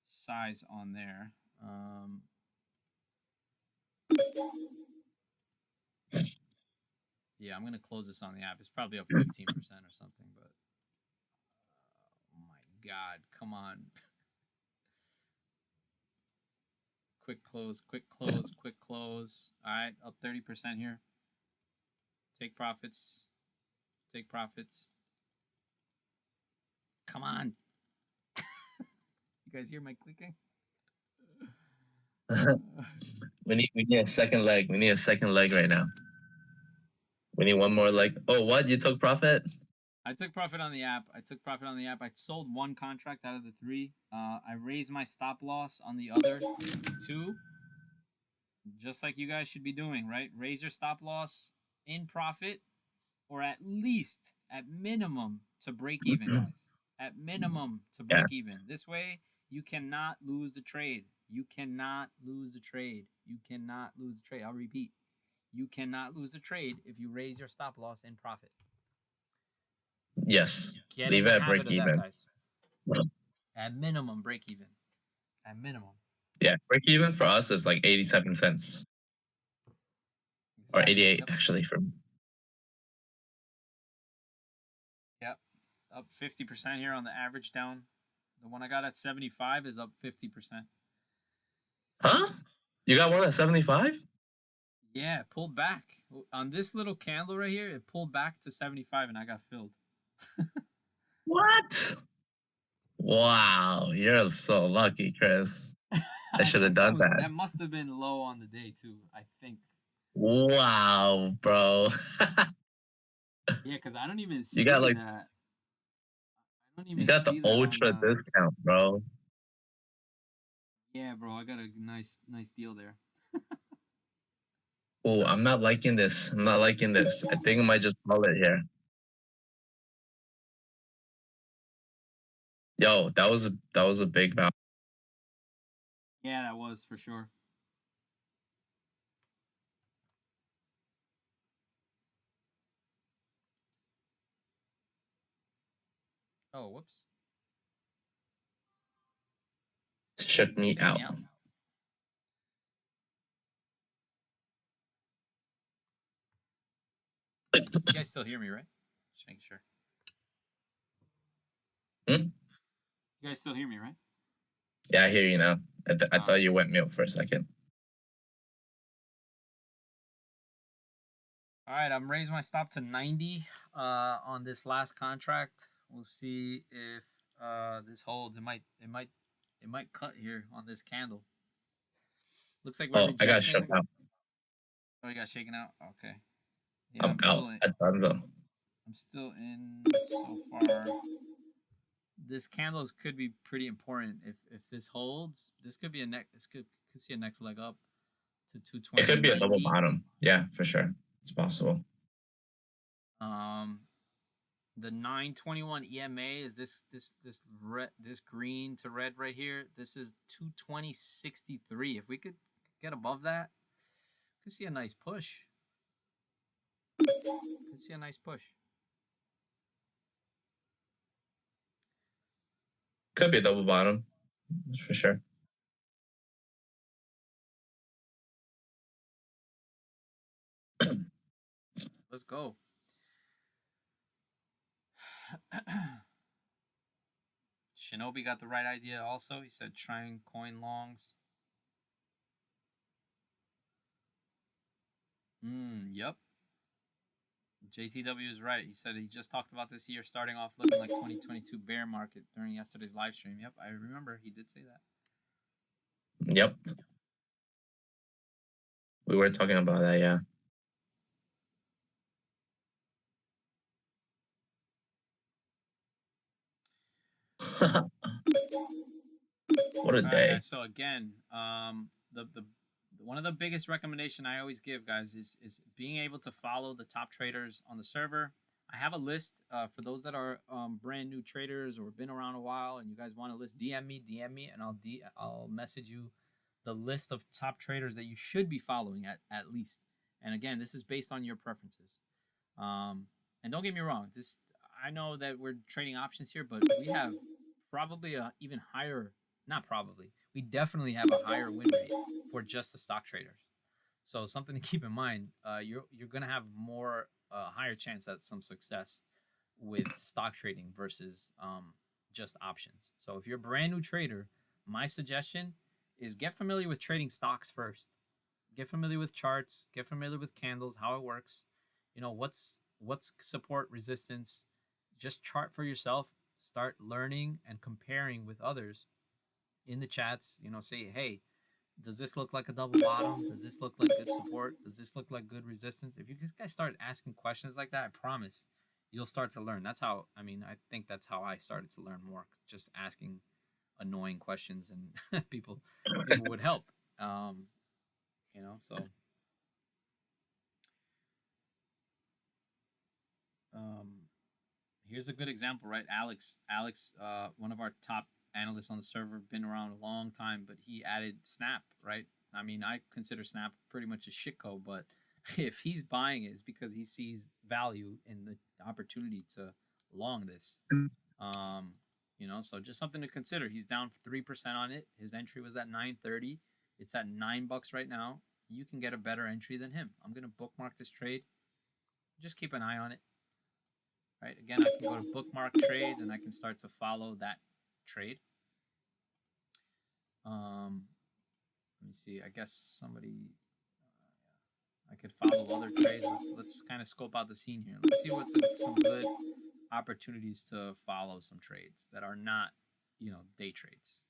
size on there. Yeah, I'm gonna close this on the app. It's probably up 15% or something, but oh my god, come on. Quick close, quick close, quick close. All right, up 30% here. Take profits. Take profits. Come on. You guys hear my clicking? we need a second leg. We need a second leg right now. We need one more leg. Oh, what? You took profit? I took profit on the app. I sold one contract out of the 3. I raised my stop loss on the other 2. Just like you guys should be doing, right? Raise your stop loss in profit, or at least, at minimum, to break even, guys. At minimum, to break even. This way, you cannot lose the trade. You cannot lose the trade. You cannot lose the trade. I'll repeat. You cannot lose the trade if you raise your stop loss in profit. Yes. Leave it at break even. Guys. At minimum, break even. At minimum. Yeah, break even for us is like 87 cents. Exactly. Or 88, actually, for me. Yep. Up 50% here on the average down. The one I got at 75 is up 50%. Huh? You got one at 75? Yeah, it pulled back. On this little candle right here, it pulled back to 75 and I got filled. What? Wow, you're so lucky, Chris. I should have done that. That must have been low on the day too, I think. Wow, bro. Yeah, because I don't even see you got like that. I don't even you got the ultra discount, bro. Yeah, bro, I got a nice deal there. Oh, I'm not liking this. I'm not liking this. I think I might just call it here. Yo, that was a big bounce. Yeah, that was for sure. Oh, whoops. Shut me out. You guys still hear me, right? Just making sure. Hmm? You guys still hear me, right? Yeah, I hear you now. I thought you went mute for a second. All right, I'm raising my stop to 90 on this last contract. We'll see if this holds. It might cut here on this candle. Looks like we're I got shut out. Oh, you got shaken out? Okay. Yeah, I'm still in. at Dunzo. I'm still in so far. This candles could be pretty important. If this holds, this could be a neck. This could see a next leg up to It could be a 220.90. double bottom. Yeah, for sure. It's possible. Um, the 921 EMA is this red, this green to red right here. This is 220.63. If we could get above that, could see a nice push. Could see a nice push. Could be a double bottom. That's for sure. Let's go. Shinobi got the right idea also. He said trying coin longs. Yep. JTW is right. He said he just talked about this year starting off looking like 2022 bear market during yesterday's live stream. Yep, I remember he did say that. Yep. We were talking about that, yeah. What a All right, day. guys. So again, the one of the biggest recommendation I always give guys is being able to follow the top traders on the server. I have a list for those that are brand new traders or been around a while, and you guys want a list. DM me, and I'll message you the list of top traders that you should be following at least. And again, this is based on your preferences. And don't get me wrong, this I know that we're trading options here, but we have probably a even higher, not probably, we definitely have a higher win rate for just the stock traders. So something to keep in mind. You're gonna have more higher chance at some success with stock trading versus just options. So if you're a brand new trader, my suggestion is get familiar with trading stocks first. Get familiar with charts. Get familiar with candles, how it works. You know what's support, resistance. Just chart for yourself. Start learning and comparing with others in the chats. You know, say, hey, does this look like a double bottom? Does this look like good support? Does this look like good resistance? If you guys start asking questions like that, I promise you'll start to learn. That's how, I mean, I think that's how I started to learn more. Just asking annoying questions, and people would help. You know, so here's a good example, right? Alex, one of our top analysts on the server, been around a long time, but he added Snap, right? I mean, I consider Snap pretty much a shitco, but if he's buying it, it's because he sees value in the opportunity to long this. You know, so just something to consider. He's down 3% on it. His entry was at 930. It's at $9 right now. You can get a better entry than him. I'm gonna bookmark this trade. Just keep an eye on it. Right. Again, I can go to bookmark trades and I can start to follow that trade. Let me see. I guess somebody. I could follow other trades. Let's kind of scope out the scene here. Let's see what's some good opportunities to follow some trades that are not, you know, day trades.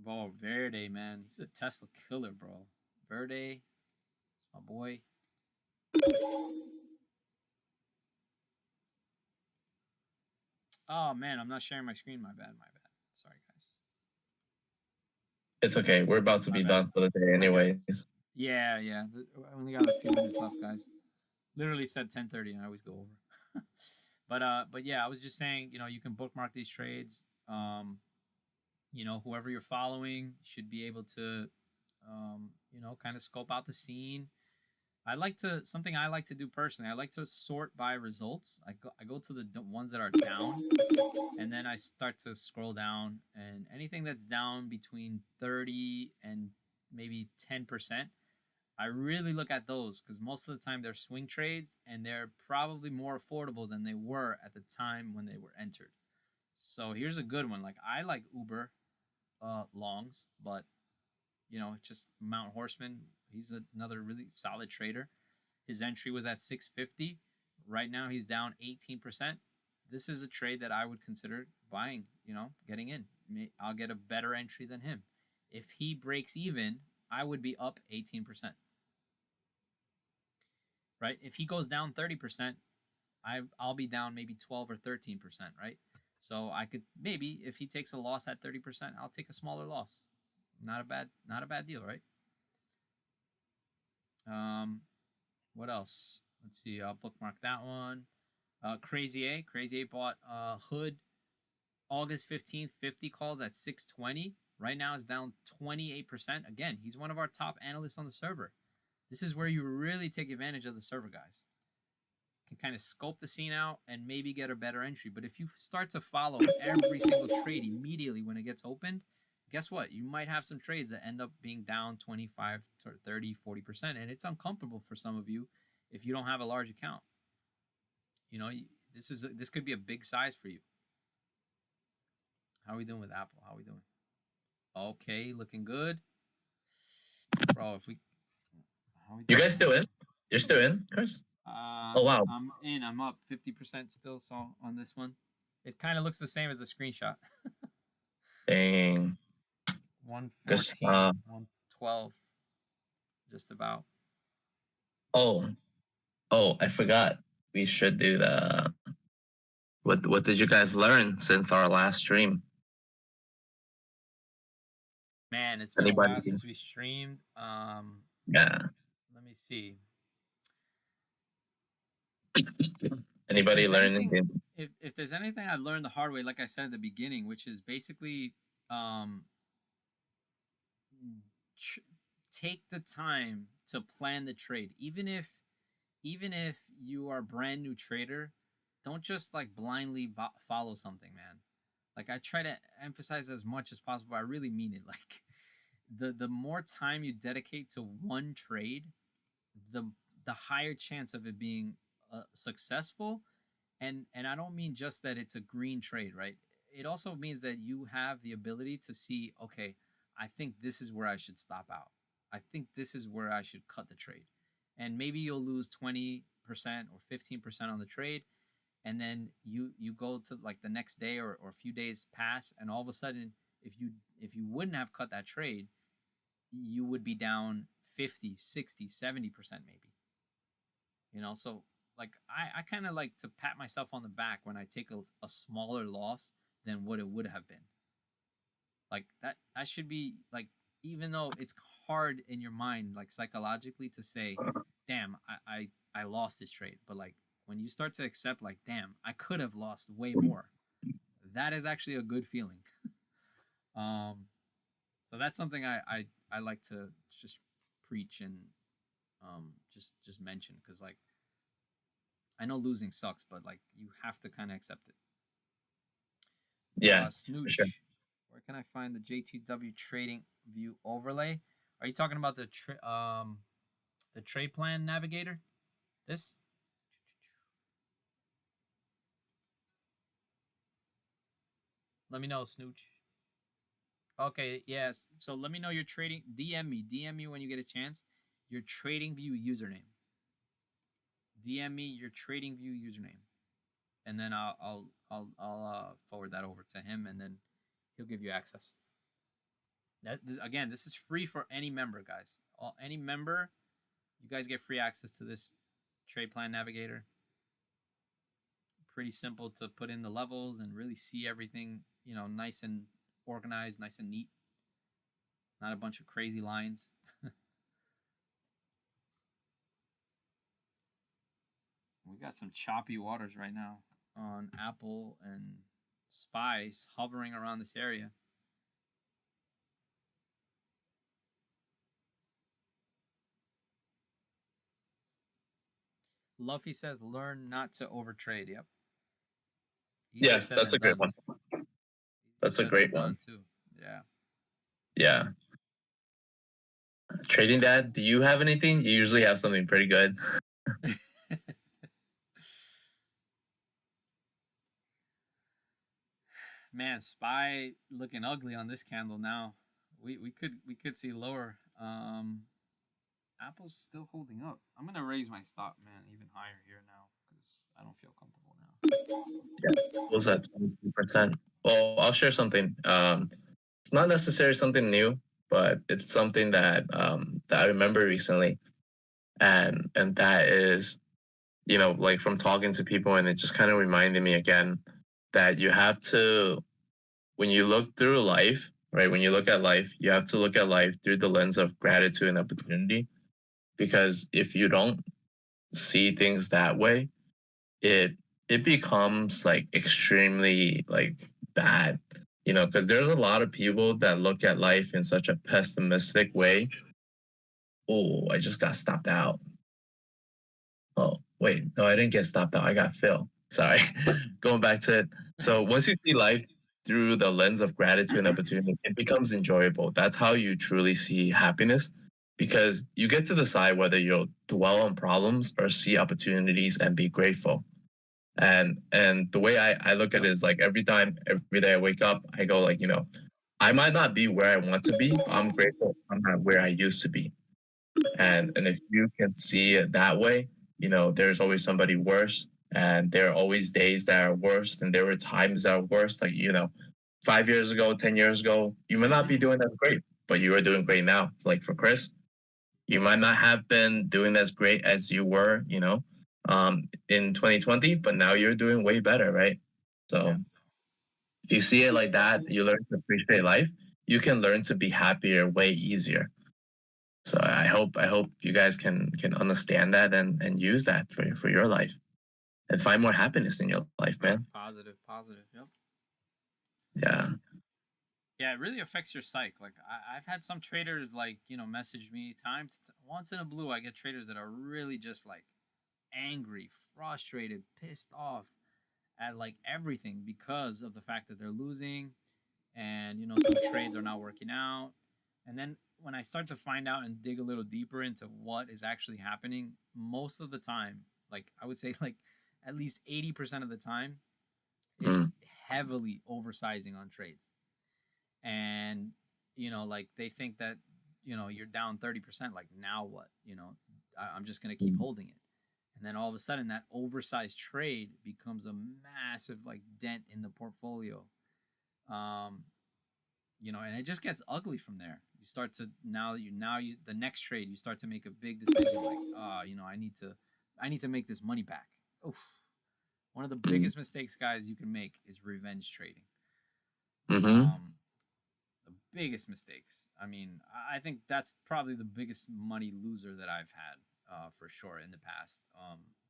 Oh, Verde, man, he's a Tesla killer, bro. Verde, it's my boy. Oh man, I'm not sharing my screen. My bad. Sorry, guys. It's okay. We're about to be done for the day anyways. Yeah. I only got a few minutes left, guys. Literally said 10:30, and I always go over. but yeah, I was just saying, you know, you can bookmark these trades. You know, whoever you're following should be able to, you know, kind of scope out the scene. Something I like to do personally. I like to sort by results. I go to the ones that are down, and then I start to scroll down, and anything that's down between 30 and maybe 10%, I really look at those because most of the time they're swing trades and they're probably more affordable than they were at the time when they were entered. So here's a good one. Like I like Uber longs, but you know, just Mount Horseman. He's another really solid trader. His entry was at 650. Right now he's down 18%. This is a trade that I would consider buying, you know, getting in. I'll get a better entry than him. If he breaks even I would be up 18%. Right? If he goes down 30%, I'll be down maybe 12 or 13%, right? So I could maybe, if he takes a loss at 30%, I'll take a smaller loss. Not a bad deal, right? What else? Let's see. I'll bookmark that one. Crazy A bought Hood August 15th, 50 calls at 620. Right now it's down 28%. Again, he's one of our top analysts on the server. This is where you really take advantage of the server, guys. Can kind of scope the scene out and maybe get a better entry. But if you start to follow every single trade immediately when it gets opened, guess what? You might have some trades that end up being down 25 to 30, 40%. And it's uncomfortable for some of you if you don't have a large account. You know, this could be a big size for you. How are we doing with Apple? How are we doing? Okay, looking good. Bro, if we... You guys still in? You're still in, Chris? Oh, wow. I'm in. I'm up 50% still, so on this one. It kind of looks the same as the screenshot. Dang. 114, 112, just about. Oh, I forgot. We should do the... What did you guys learn since our last stream? Man, it's been a while since we streamed. Yeah. Let me see. Anybody learn anything? If there's anything I learned the hard way, like I said at the beginning, which is basically take the time to plan the trade. Even if you are a brand new trader, don't just like blindly follow something, man. Like I try to emphasize as much as possible. I really mean it. Like the more time you dedicate to one trade, the higher chance of it being successful. And I don't mean just that it's a green trade, right? It also means that you have the ability to see, okay, I think this is where I should stop out. I think this is where I should cut the trade. And maybe you'll lose 20% or 15% on the trade. And then you go to like the next day or a few days pass, and all of a sudden, if you wouldn't have cut that trade, you would be down 50, 60, 70% maybe. You know, so like I kind of like to pat myself on the back when I take a smaller loss than what it would have been. Like that should be like, even though it's hard in your mind, like psychologically, to say, damn, I lost this trade. But like when you start to accept, like, damn, I could have lost way more, that is actually a good feeling. So that's something I like to just preach and just mention, because like I know losing sucks, but like you have to kind of accept it. Yeah. Snooch, sure. Where can I find the JTW Trading View overlay? Are you talking about the trade plan navigator? This? Let me know, Snooch. Okay, yes. So let me know your trading. DM me when you get a chance. Your Trading View username. DM me your Trading View username, and then I'll forward that over to him, and then he'll give you access. Again, this is free for any member, guys. Any member, you guys get free access to this trade plan navigator. Pretty simple to put in the levels and really see everything, you know, nice and organized, nice and neat. Not a bunch of crazy lines. We got some choppy waters right now on Apple and SPYs hovering around this area. Luffy says, learn not to overtrade. Yep. Yes, that's a great one. That's a great one too. Yeah. Yeah. Trading Dad, do you have anything? You usually have something pretty good. Man, SPY looking ugly on this candle now. We could see lower. Apple's still holding up. I'm gonna raise my stop, man, even higher here now, because I don't feel comfortable now. Yeah, what was that 22%? Well, I'll share something. It's not necessarily something new, but it's something that that I remember recently, and that is, like from talking to people, and it just kind of reminded me again that you have to, when you look through life, right? When you look at life, you have to look at life through the lens of gratitude and opportunity. Because if you don't see things that way, it it becomes like extremely like bad, because there's a lot of people that look at life in such a pessimistic way. Oh, I just got stopped out. Oh, wait, no, I didn't get stopped out. I got Phil. Sorry. Going back to it. So once you see life through the lens of gratitude and opportunity, it becomes enjoyable. That's how you truly see happiness, because you get to decide whether you'll dwell on problems or see opportunities and be grateful. And the way I look at it is like every day I wake up, I go like, I might not be where I want to be, but I'm grateful I'm not where I used to be. And if you can see it that way, there's always somebody worse, and there are always days that are worse, and there were times that are worse. Like, 5 years ago, 10 years ago, you may not be doing as great, but you are doing great now. Like for Chris, you might not have been doing as great as you were, in 2020, but now you're doing way better, right? So if you see it like that, you learn to appreciate life. You can learn to be happier way easier. So I hope you guys can understand that and use that for your life and find more happiness in your life, man. Positive, positive. Yep. Yeah. Yeah, it really affects your psyche. Like I've had some traders like message me once in a blue. I get traders that are really just like angry, frustrated, pissed off at like everything because of the fact that they're losing, and some trades are not working out. And then when I start to find out and dig a little deeper into what is actually happening, most of the time, like I would say like at least 80% of the time, it's Mm. heavily oversizing on trades. And like they think that you're down 30%, like now what, I'm just going to keep holding it. And then all of a sudden that oversized trade becomes a massive like dent in the portfolio. um and it just gets ugly from there. You start to now you the next trade you start to make a big decision like, I need to make this money back. Oof. One of the Mm. biggest mistakes, guys, you can make is revenge trading. Mm-hmm. um the biggest mistakes. I mean, I think that's probably the biggest money loser that I've had, for sure, in the past.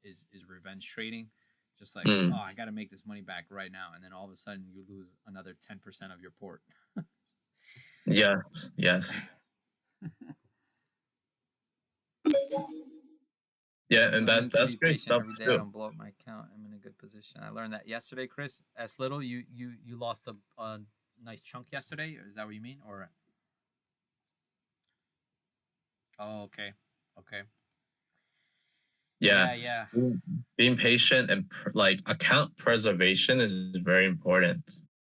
Is revenge trading. Just like, oh, Mm. I got to make this money back right now, and then all of a sudden you lose another 10% of your port. Yes. Yes. Yeah, I'm and learning to that's be great patient stuff every day. I too. don't blow up my account. I'm in a good position. I learned that yesterday, Chris. S little, you lost a nice chunk yesterday. Is that what you mean? Or oh, okay, okay, Yeah. yeah, yeah. Being patient and like account preservation is very important.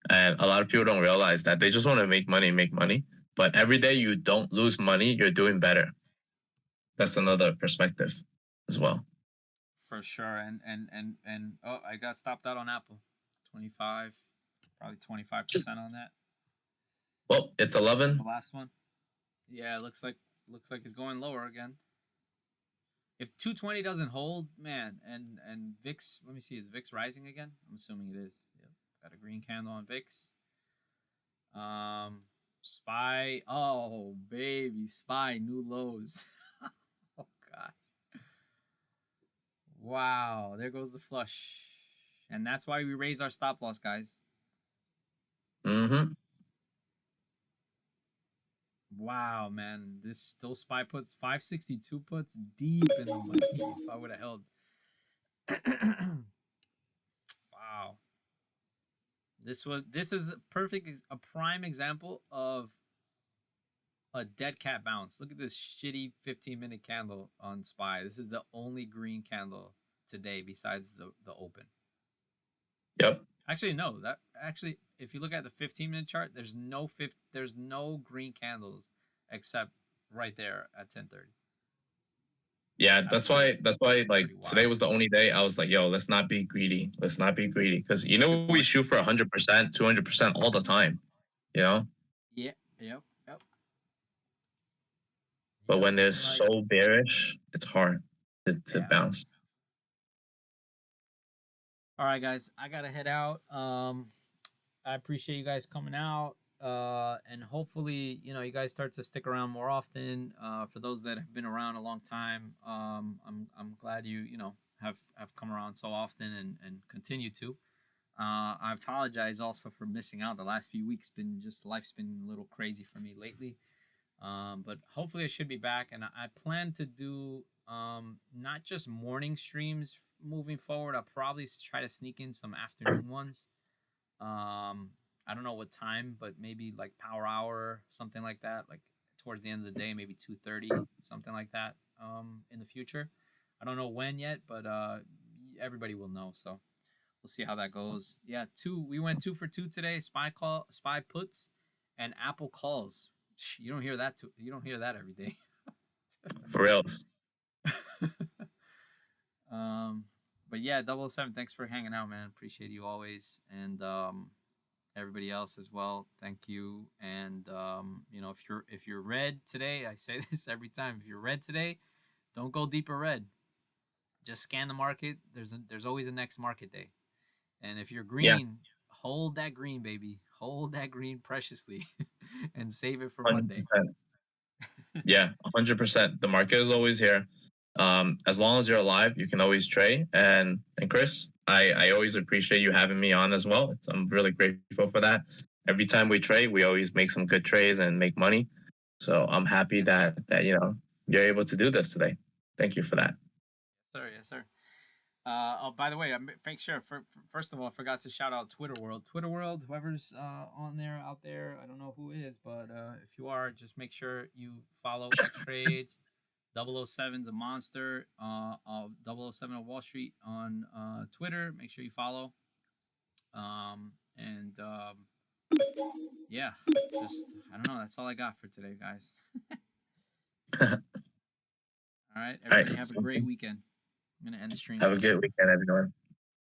And a lot of people don't realize that. They just want to make money. But every day you don't lose money, you're doing better. That's another perspective as well. For sure. And oh, I got stopped out on Apple. 25, probably 25% on that. Well, it's On the 11. last one. Yeah, it looks like it's going lower again. If 220 doesn't hold, man, and VIX, let me see, is VIX rising again? I'm assuming it is. Yep. Got a green candle on VIX. SPY. Oh, baby, SPY new lows. Oh god. Wow, there goes the flush. And that's why we raise our stop loss, guys. Mm-hmm. Wow, man, those SPY puts, 562 puts deep in the money. If I would have held, wow, this is a prime example of a dead cat bounce. Look at this shitty 15-minute candle on SPY. This is the only green candle today besides the open. Yep. Actually, no. That actually, if you look at the 15-minute chart, there's no green candles except right there at 10:30. Yeah, That's that's why pretty that's why like pretty today wild. was the only day I was like, yo, let's not be greedy. Let's not be greedy. Because Good we point. shoot for 100%, 200% all the time. You know? Yeah. Yep. Yep. but when they're Looking like, so bearish, it's hard to yeah. bounce. All right, guys, I gotta head out. I appreciate you guys coming out. And hopefully, you guys start to stick around more often. For those that have been around a long time, I'm glad you have come around so often and continue to. I apologize also for missing out. The last few weeks life's been a little crazy for me lately. But hopefully I should be back, and I plan to do not just morning streams moving forward. I'll probably try to sneak in some afternoon ones. I don't know what time, but maybe like power hour, something like that. Like towards the end of the day, maybe 2:30, something like that. In the future, I don't know when yet, but everybody will know. So we'll see how that goes. Yeah, we went 2 for 2 today. Spy puts, and Apple calls. You don't hear that. You don't hear that every day. For reals. um, but yeah, 007. Thanks for hanging out, man. Appreciate you always, and everybody else as well. Thank you. And if you're red today, I say this every time. If you're red today, don't go deeper red. Just scan the market. There's always a next market day. And if you're Yeah, green, hold that green, baby. Hold that green preciously, and save it for 100%. Monday. Yeah, 100%. The market is always here. As long as you're alive, you can always trade. And Chris, I always appreciate you having me on as well. I'm really grateful for that. Every time we trade, we always make some good trades and make money. So I'm happy Yes, sir. that you're able to do this today. Thank you for that. Yes, sir. Yes, sir. Oh, by the way, make sure. First of all, I forgot to shout out Twitter World. Twitter World, whoever's on there, out there, I don't know who is, but if you are, just make sure you follow Xtrades. 007's a monster. 007 of Wall Street on Twitter. Make sure you follow. And yeah, just I don't know. That's all I got for today, guys. All right, All right. everybody, have a great weekend. I'm gonna end the stream Have a soon. good weekend, everyone.